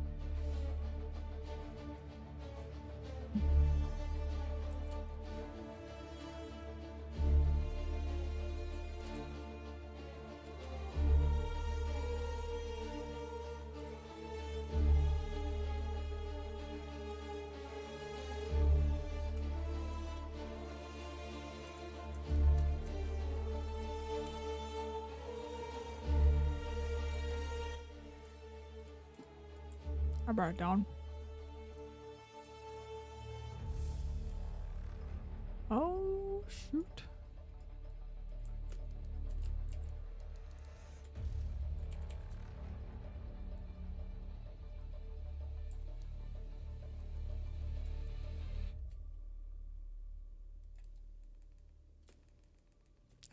S1: I brought it down. Oh, shoot.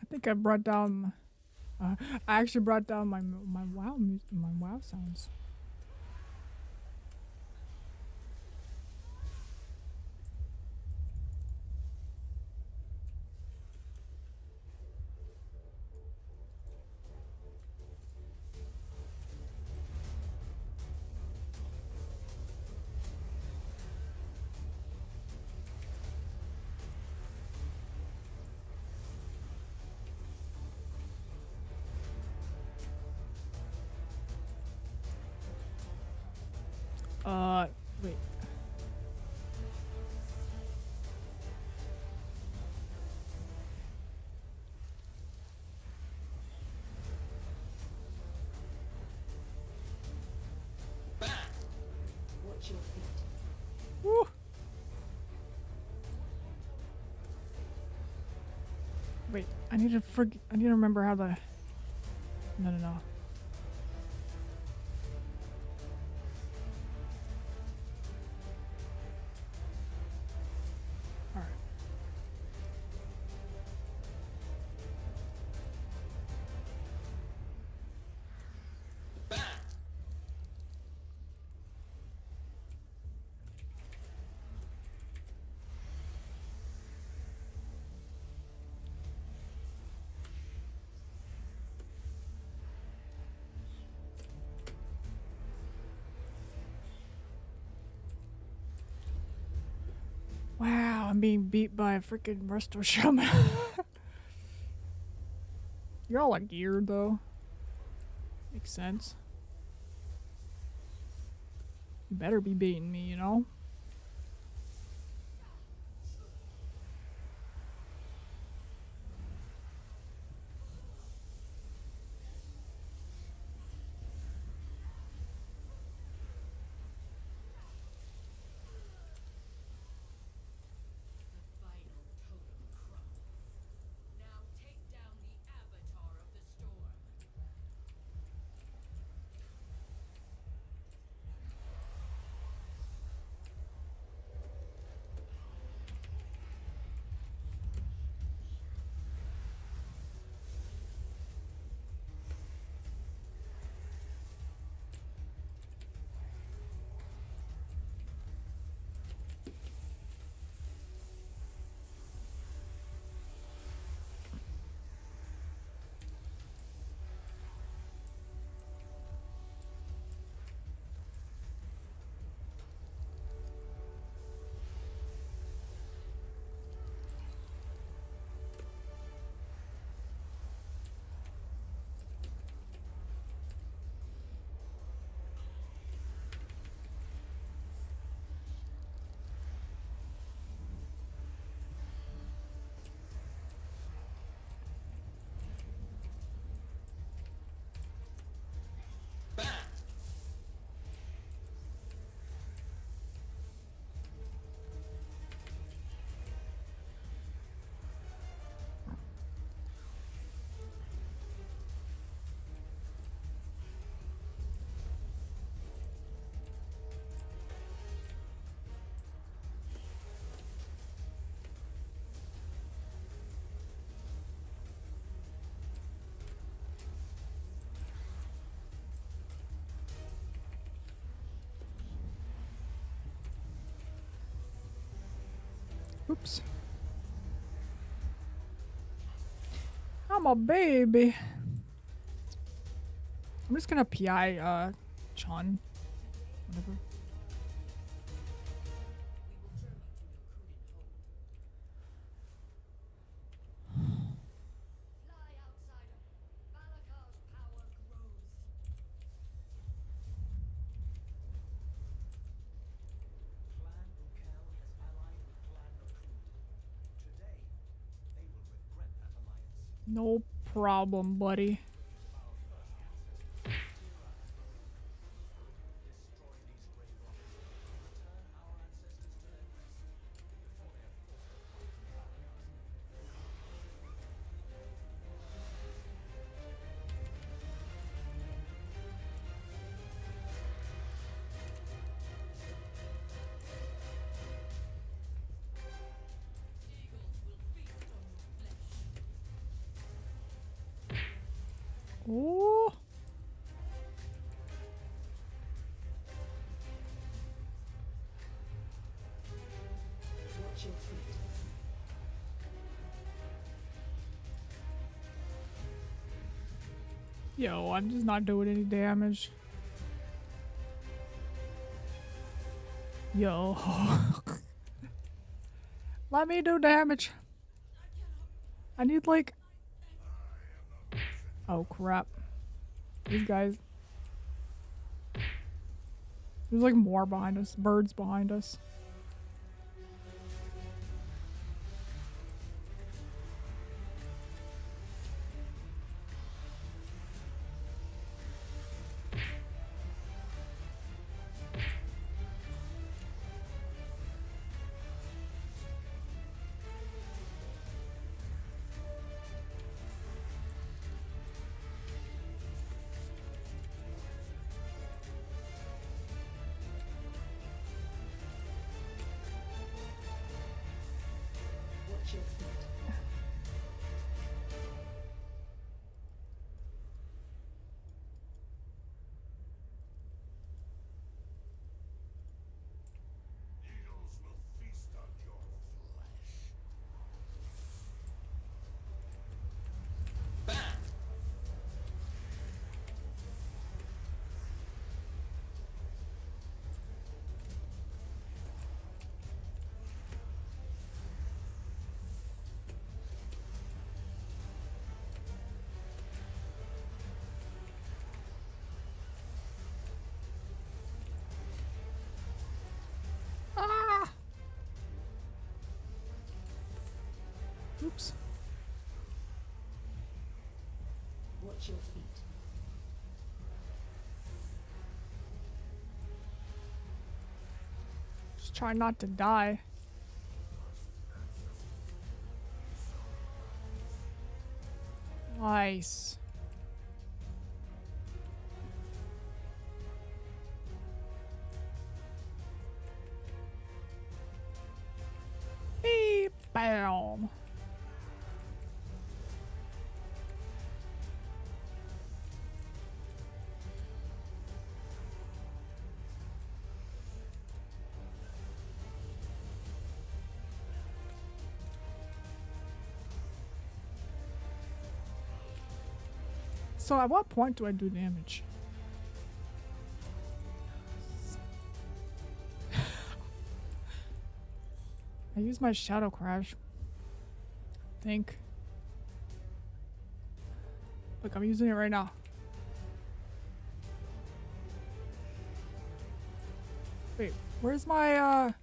S1: I think I brought down. I actually brought down my WoW music, my WoW sounds. Wait.
S2: Watch your feet.
S1: Woo. Wait, I need to remember how the. No. Alright. Wow. I'm being beat by a freaking resto shaman. You're all like geared though. Makes sense. You better be beating me, you know?
S2: The final totem crumbles. Now take down the avatar of the storm.
S1: Oops. I'm a baby. I'm just gonna PI, Chun. Whatever.
S2: Fly, outsider. Malakar's power grows.
S4: Clan Ukel has allied with Clan Rdruid. Today, they will regret that alliance.
S1: No problem, buddy.
S4: Destroy these grave robbers. Return our ancestors to their rest before their forces.
S2: Eagles will feast on your flesh.
S1: Oh.
S2: Watch your feet.
S1: Yo, I'm just not doing any damage. Yo. Let me do damage. I need like... Oh crap. These guys. There's like more behind us. Birds behind us. Oops.
S5: Watch your feet.
S1: Just try not to die. Nice. Beep, bam. So at what point do I do damage? I use my shadow crash. Think. Look, I'm using it right now. Wait, where's my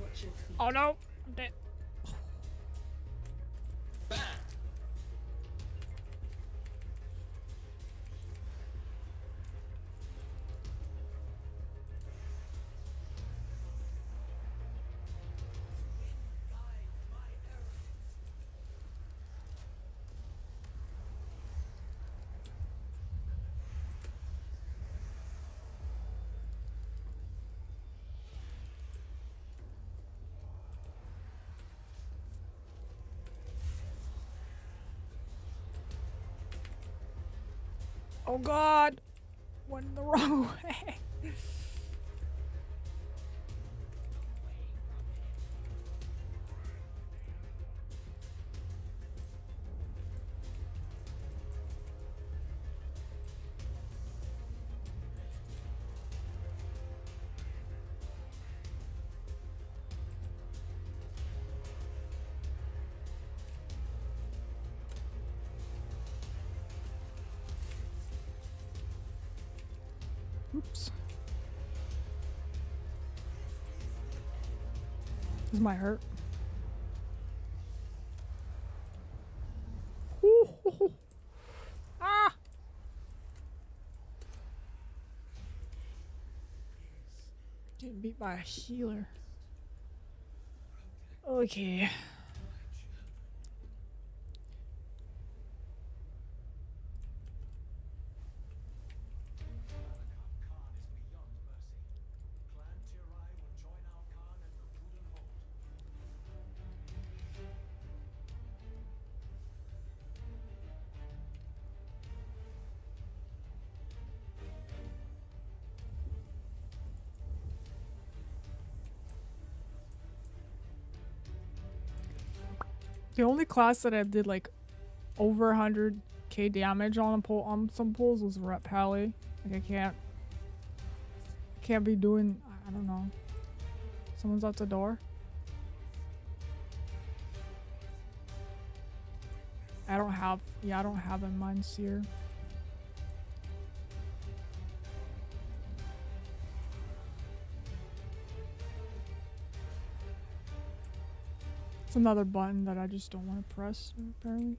S5: Watch your feet.
S1: Oh no, I'm dead. Oh god! Went the wrong way. Oops. This might hurt. Ooh. Ah! Getting beat by a healer. Okay.
S4: Khan is beyond mercy. Clan Tirai will join our Khan at the Wooden Hold.
S1: The only class that I did like over 100k damage on some pulls was Rep Pally. Like I can't be doing, I don't know. Someone's out the door. I don't have a Mind Seer. It's another button that I just don't want to press, apparently.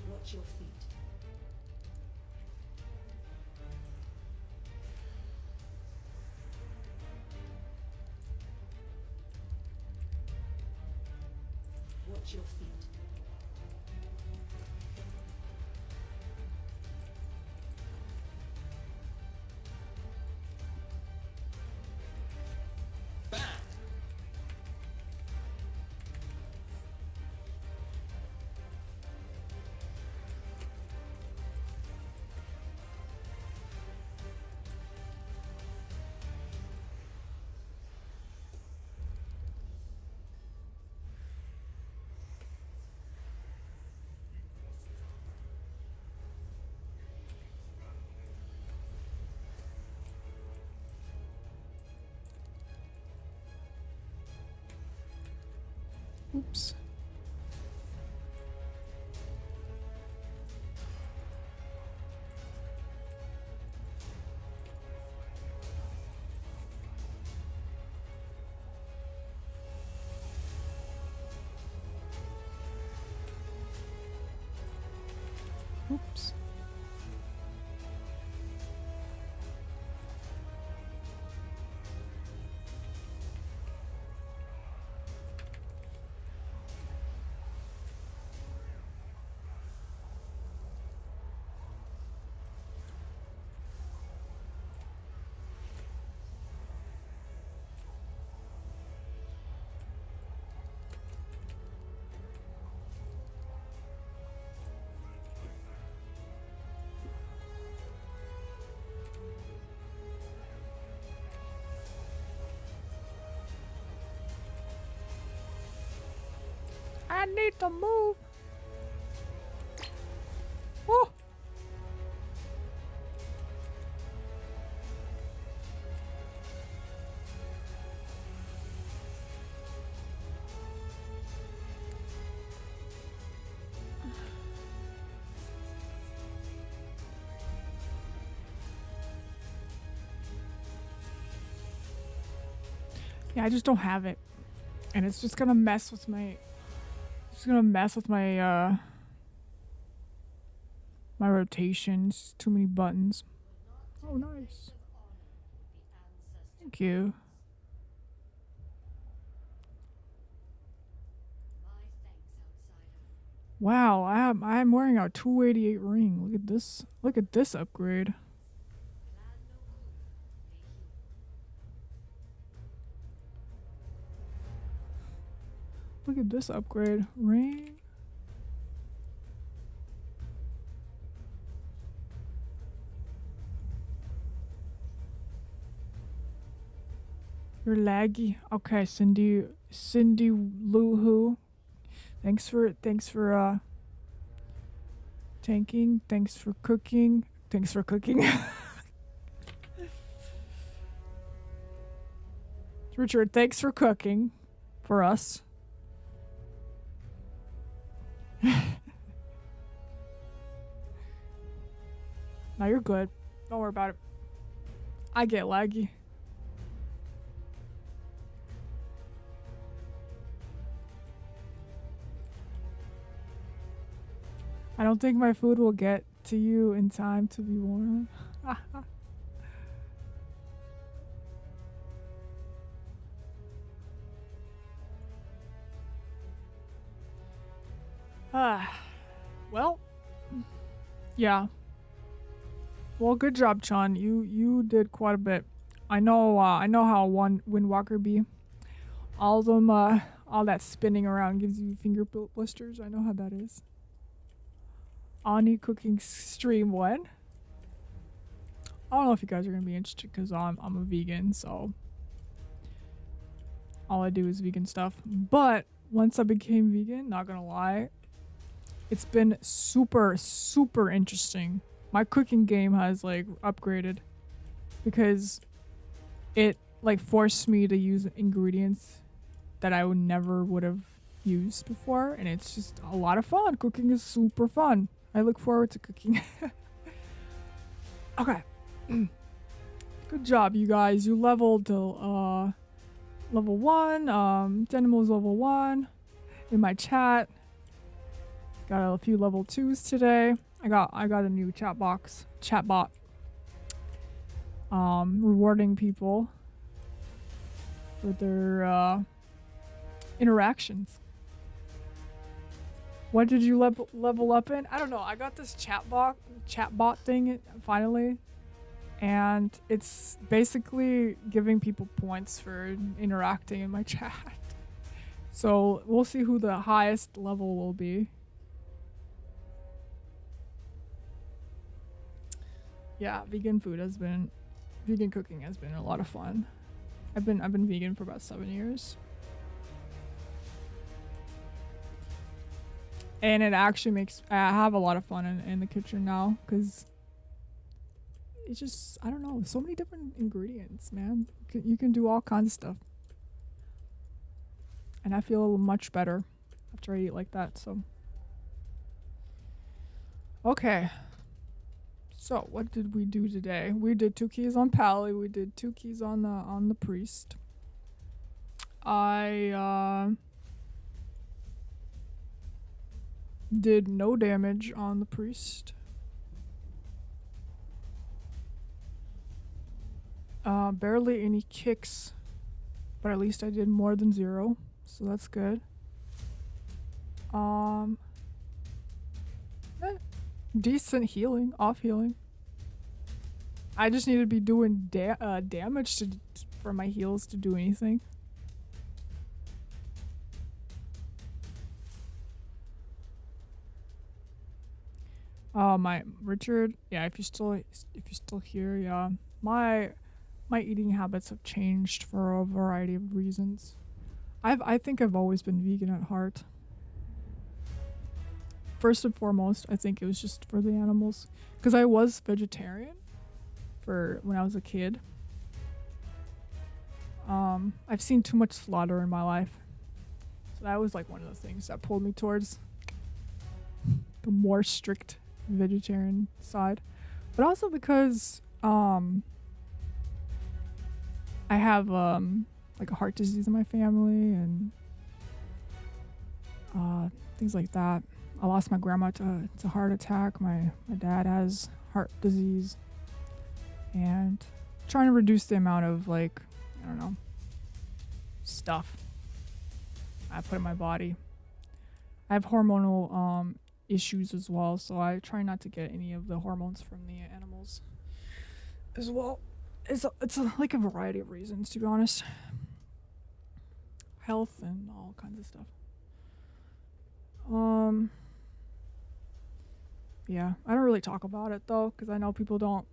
S5: Watch your feet. Watch your feet.
S1: Oops. Oops. I need to move. Oh. Yeah, I just don't have it. And it's just gonna mess with my my rotations. Too many buttons. Oh, nice. Thank you. Wow, I'm wearing a 288 ring. Look at this. Look at this upgrade. Look at this upgrade. Ring. You're laggy. Okay, Cindy Luhu. Thanks for tanking. Thanks for cooking. Thanks for cooking. Richard, thanks for cooking for us. No, you're good. Don't worry about it. I get laggy. I don't think my food will get to you in time to be warm. Well, yeah. Well, good job, Chan. You did quite a bit. I know how one Windwalker be. All them all that spinning around gives you finger blisters. I know how that is. Ani cooking stream when? I don't know if you guys are gonna be interested because I'm a vegan, so all I do is vegan stuff. But once I became vegan, not gonna lie, it's been super interesting. My cooking game has like upgraded because it like forced me to use ingredients that I would have used before, and it's just a lot of fun. Cooking is super fun. I look forward to cooking. Okay. Good job, you guys. You leveled to level 1. Denimal's level 1. In my chat. Got a few level 2s today. I got a new chatbot. Rewarding people for their interactions. What did you level up in? I don't know. I got this chatbot thing finally, and it's basically giving people points for interacting in my chat. So we'll see who the highest level will be. Yeah, vegan cooking has been a lot of fun. I've been vegan for about 7 years. And it actually makes I have a lot of fun in the kitchen now because it's just, I don't know, so many different ingredients, man. You can do all kinds of stuff. And I feel much better after I eat like that, so. Okay. So, what did we do today? We did 2 keys on Pally. We did 2 keys on the priest. I did no damage on the priest. Barely any kicks, but at least I did more than 0, so that's good. Decent healing, off healing. I just need to be doing damage for my heals to do anything. My Richard, yeah, if you're still here, yeah. My eating habits have changed for a variety of reasons. I think I've always been vegan at heart. First and foremost, I think it was just for the animals, because I was vegetarian for when I was a kid. I've seen too much slaughter in my life, so that was like one of the things that pulled me towards the more strict vegetarian side, but also because I have like a heart disease in my family and things like that. I lost my grandma to a heart attack. My dad has heart disease, and trying to reduce the amount of, like, I don't know, stuff I put in my body. I have hormonal issues as well, so I try not to get any of the hormones from the animals as well. It's like a variety of reasons, to be honest. Health and all kinds of stuff. Yeah, I don't really talk about it though, because I know people don't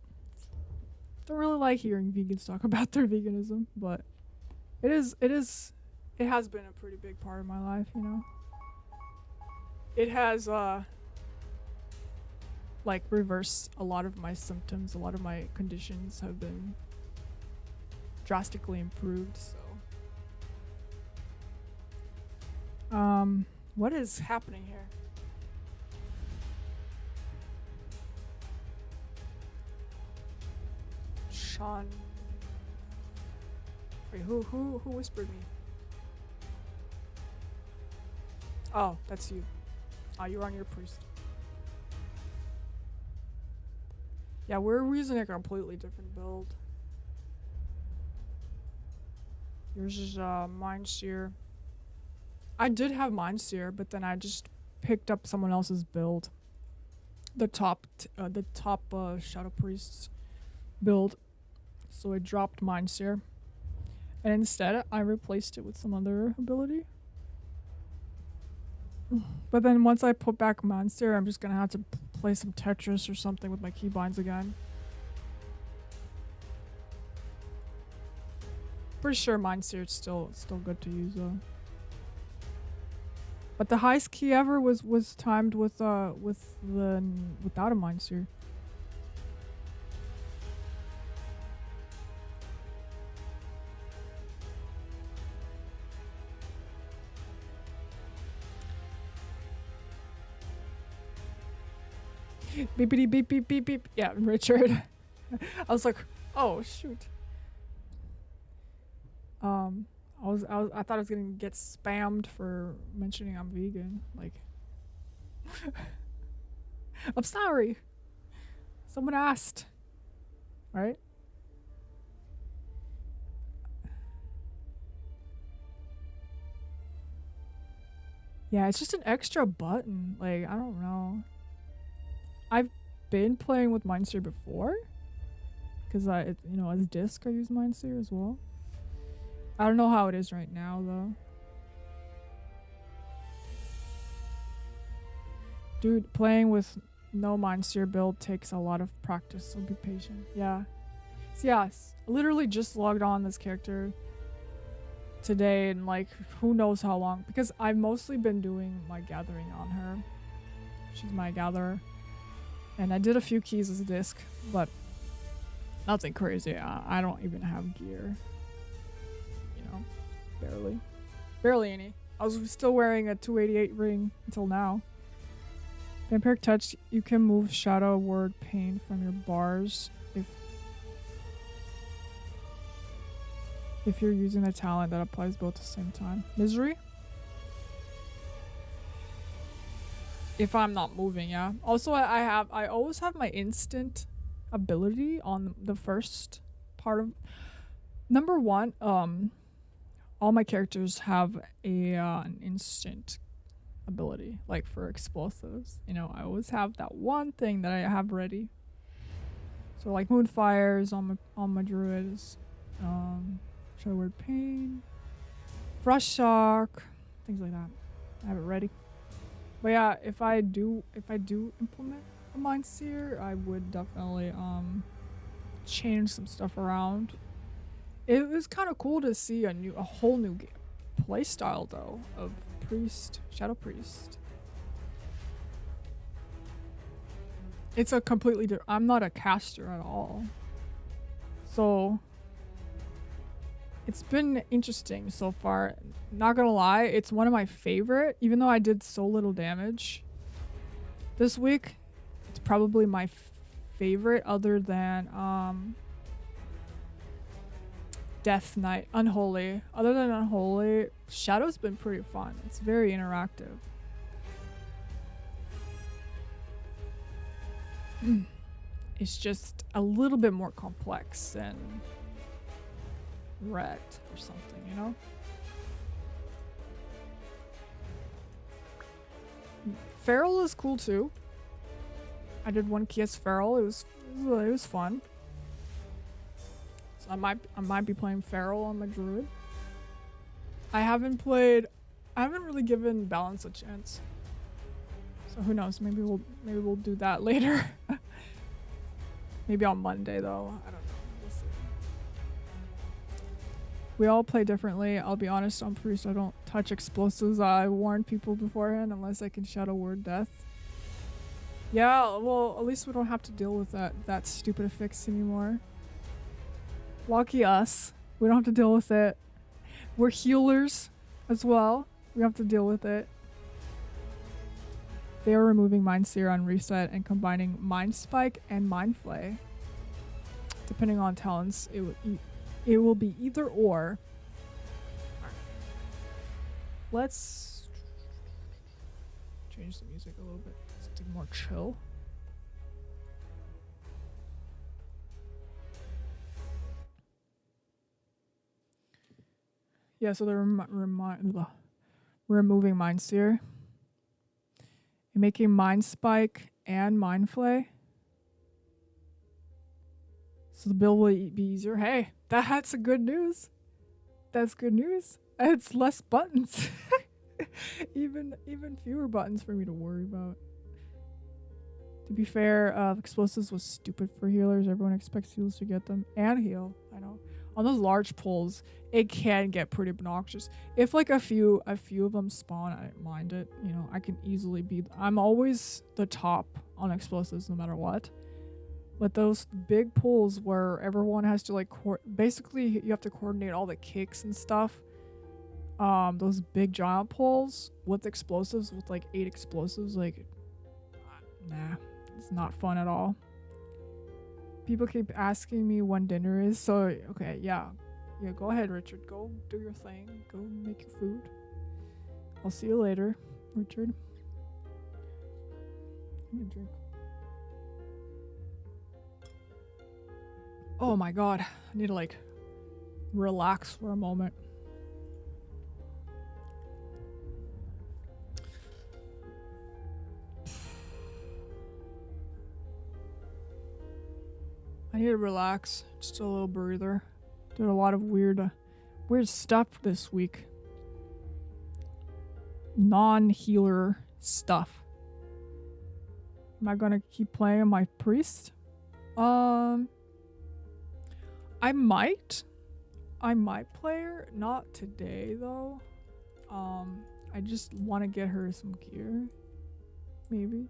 S1: really like hearing vegans talk about their veganism, but it has been a pretty big part of my life, you know. It has like reversed a lot of my symptoms. A lot of my conditions have been drastically improved, so what is happening here? Sean. Wait, who whispered me? Oh, that's you. Oh, you're on your priest. Yeah, we're using a completely different build. Yours is Mindseer. I did have Mindseer, but then I just picked up someone else's build. The top Shadow Priest's build. So I dropped Mindseer. And instead, I replaced it with some other ability. But then once I put back Mindseer, I'm just gonna have to play some Tetris or something with my keybinds again. Pretty sure Mindseer is still good to use though. But the highest key ever was timed without a Mindseer. Beepity beep beep beep beep. Yeah, Richard. I was like, oh shoot. I thought I was gonna get spammed for mentioning I'm vegan. Like, I'm sorry. Someone asked. Right? Yeah, it's just an extra button. Like, I don't know. I've been playing with Mindseer before, because as disc I use Mindseer as well. I don't know how it is right now though. Dude, playing with no Mindseer build takes a lot of practice, so be patient. Yeah. So yeah, I literally just logged on this character today, and like who knows how long, because I've mostly been doing my gathering on her. She's my gatherer. And I did a few keys as a disc, but nothing crazy. I don't even have gear. You know, barely. Barely any. I was still wearing a 288 ring until now. Vampiric Touch, you can move Shadow Word Pain from your bars if you're using a talent that applies both at the same time. Misery? If I'm not moving, yeah. Also, I always have my instant ability on the first part of number one. All my characters have an instant ability, like for explosives. You know, I always have that one thing that I have ready. So like Moonfires on my druids, Shadow Word Pain, Frost Shock, things like that. I have it ready. But yeah, if I do implement a Mind Seer, I would definitely change some stuff around. It was kind of cool to see a whole new play style though of Priest, Shadow Priest. It's a completely different. I'm not a caster at all, so it's been interesting so far. Not gonna lie, it's one of my favorite, even though I did so little damage this week. It's probably my favorite other than Death Knight, Unholy. Other than Unholy, Shadow's been pretty fun. It's very interactive. It's just a little bit more complex than Red or something, you know? Feral is cool too. I did one key as Feral. It was fun. So I might be playing Feral on my Druid. I haven't really given Balance a chance. So who knows? Maybe we'll do that later. Maybe on Monday though. I don't know. We'll see. We all play differently. I'll be honest, on Priest I don't touch explosives. I warn people beforehand unless I can Shadow Word Death. Yeah, well, at least we don't have to deal with that stupid affix anymore. Lucky us. We don't have to deal with it. We're healers as well. We have to deal with it. They are removing Mind Seer on reset and combining Mind Spike and Mind Flay. Depending on talents, it will be either or. Let's change the music a little bit. Something more chill. Yeah, so they're removing Mind Seer. And making Mind Spike and Mind Flay. So the build will be easier. Hey, that's a good news. That's good news. It's less buttons. even fewer buttons for me to worry about. To be fair, explosives was stupid for healers. Everyone expects healers to get them and heal. I know. On those large pulls, it can get pretty obnoxious. If like a few of them spawn, I don't mind it. You know, I can easily be. I'm always the top on explosives no matter what. But those big pulls where everyone has to like basically you have to coordinate all the kicks and stuff. Those big giant pulls with explosives, with like 8 explosives, like nah, it's not fun at all. People keep asking me when dinner is, so okay, yeah, go ahead, Richard, go do your thing, go make your food. I'll see you later, Richard. Give me a drink. Oh my god, I need to like relax for a moment. I need to relax. Just a little breather. Did a lot of weird stuff this week. Non-healer stuff. Am I gonna keep playing my priest? I might play her. Not today though. I just want to get her some gear. Maybe.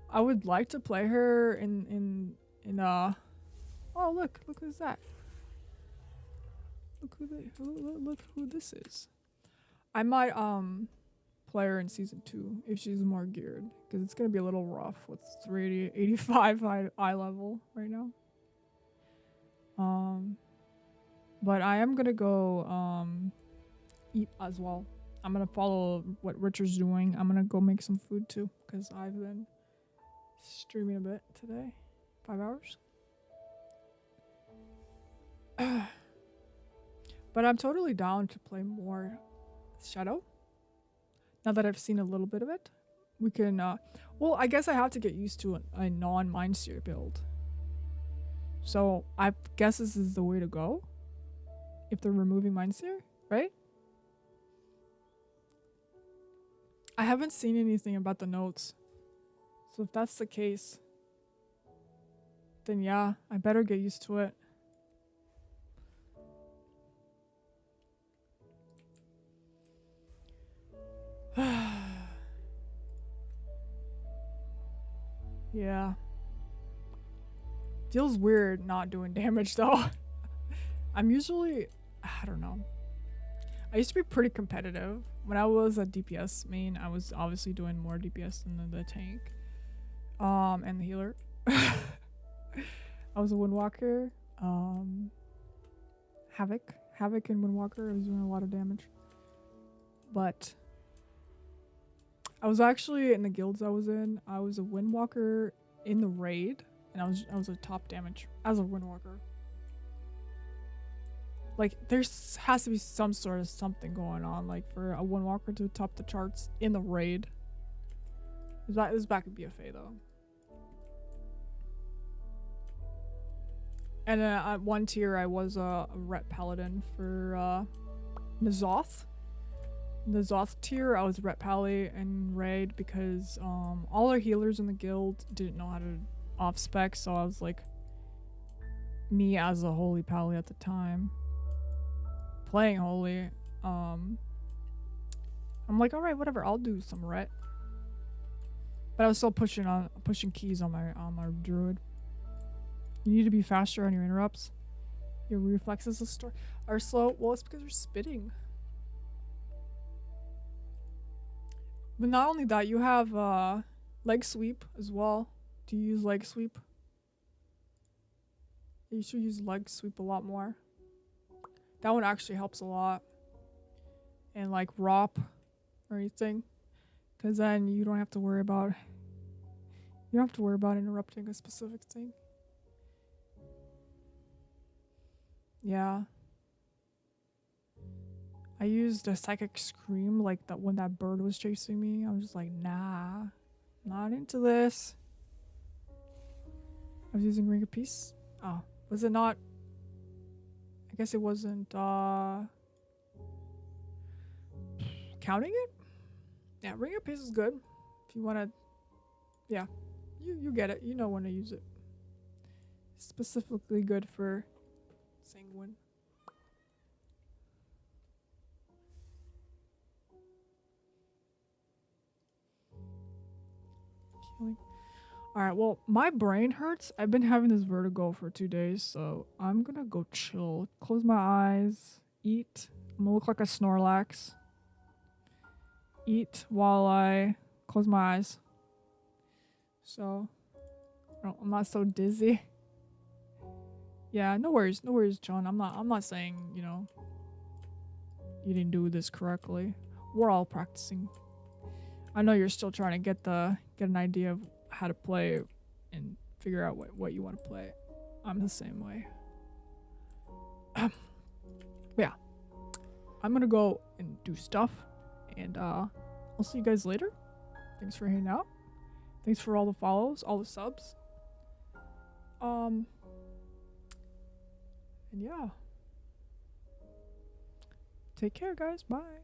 S1: I would like to play her in oh look who's that? look who this is. I might play her in season 2 if she's more geared, because it's gonna be a little rough with 385 eye level right now. But I am gonna go eat as well. I'm gonna follow what Richard's doing. I'm gonna go make some food too, because I've been streaming a bit today. 5 hours. But I'm totally down to play more Shadow. Now that I've seen a little bit of it, we can, well, I guess I have to get used to a non-Mindseer build. So I guess this is the way to go. If they're removing Mindseer, right? I haven't seen anything about the notes. So if that's the case, then yeah, I better get used to it. Yeah. Feels weird not doing damage though. I'm usually, I don't know. I used to be pretty competitive. When I was a DPS main, I was obviously doing more DPS than the tank. And the healer. I was a Windwalker. Havoc and Windwalker. I was doing a lot of damage. But I was actually in the guilds I was in. I was a Windwalker in the raid, and I was a top damage as a Windwalker. Like, has to be some sort of something going on, like for a Windwalker to top the charts in the raid. It was back at BFA though. And then at one tier, I was a Ret Paladin for N'Zoth. N'Zoth tier, I was Ret Pally and raid because all our healers in the guild didn't know how to off spec, so I was like me as a Holy Pally at the time. Playing Holy. I'm like, alright, whatever, I'll do some Ret. But I was still pushing keys on my Druid. You need to be faster on your interrupts. Your reflexes are slow. Well, it's because you're spitting. But not only that, you have leg sweep as well. Do you use leg sweep? You should use leg sweep a lot more. That one actually helps a lot. And like ROP or anything. Because then you don't have to worry about interrupting a specific thing. Yeah. I used a psychic scream like that when that bird was chasing me. I was just like, nah, not into this. I was using Ring of Peace. Oh, was it not? I guess it wasn't counting it? Yeah, Ring of Peace is good. If you want to, yeah, you get it. You know when to use it. Specifically good for Sanguine. Alright, well, my brain hurts. I've been having this vertigo for 2 days, so I'm gonna go chill. Close my eyes. Eat. I'm gonna look like a Snorlax. Eat while I close my eyes. So, I'm not so dizzy. Yeah, no worries, John. I'm not saying, you know, you didn't do this correctly. We're all practicing. I know you're still trying to get an idea of how to play and figure out what you want to play. I'm the same way. Yeah. I'm gonna go and do stuff, and I'll see you guys later. Thanks for hanging out. Thanks for all the follows, all the subs. And yeah. Take care, guys. Bye.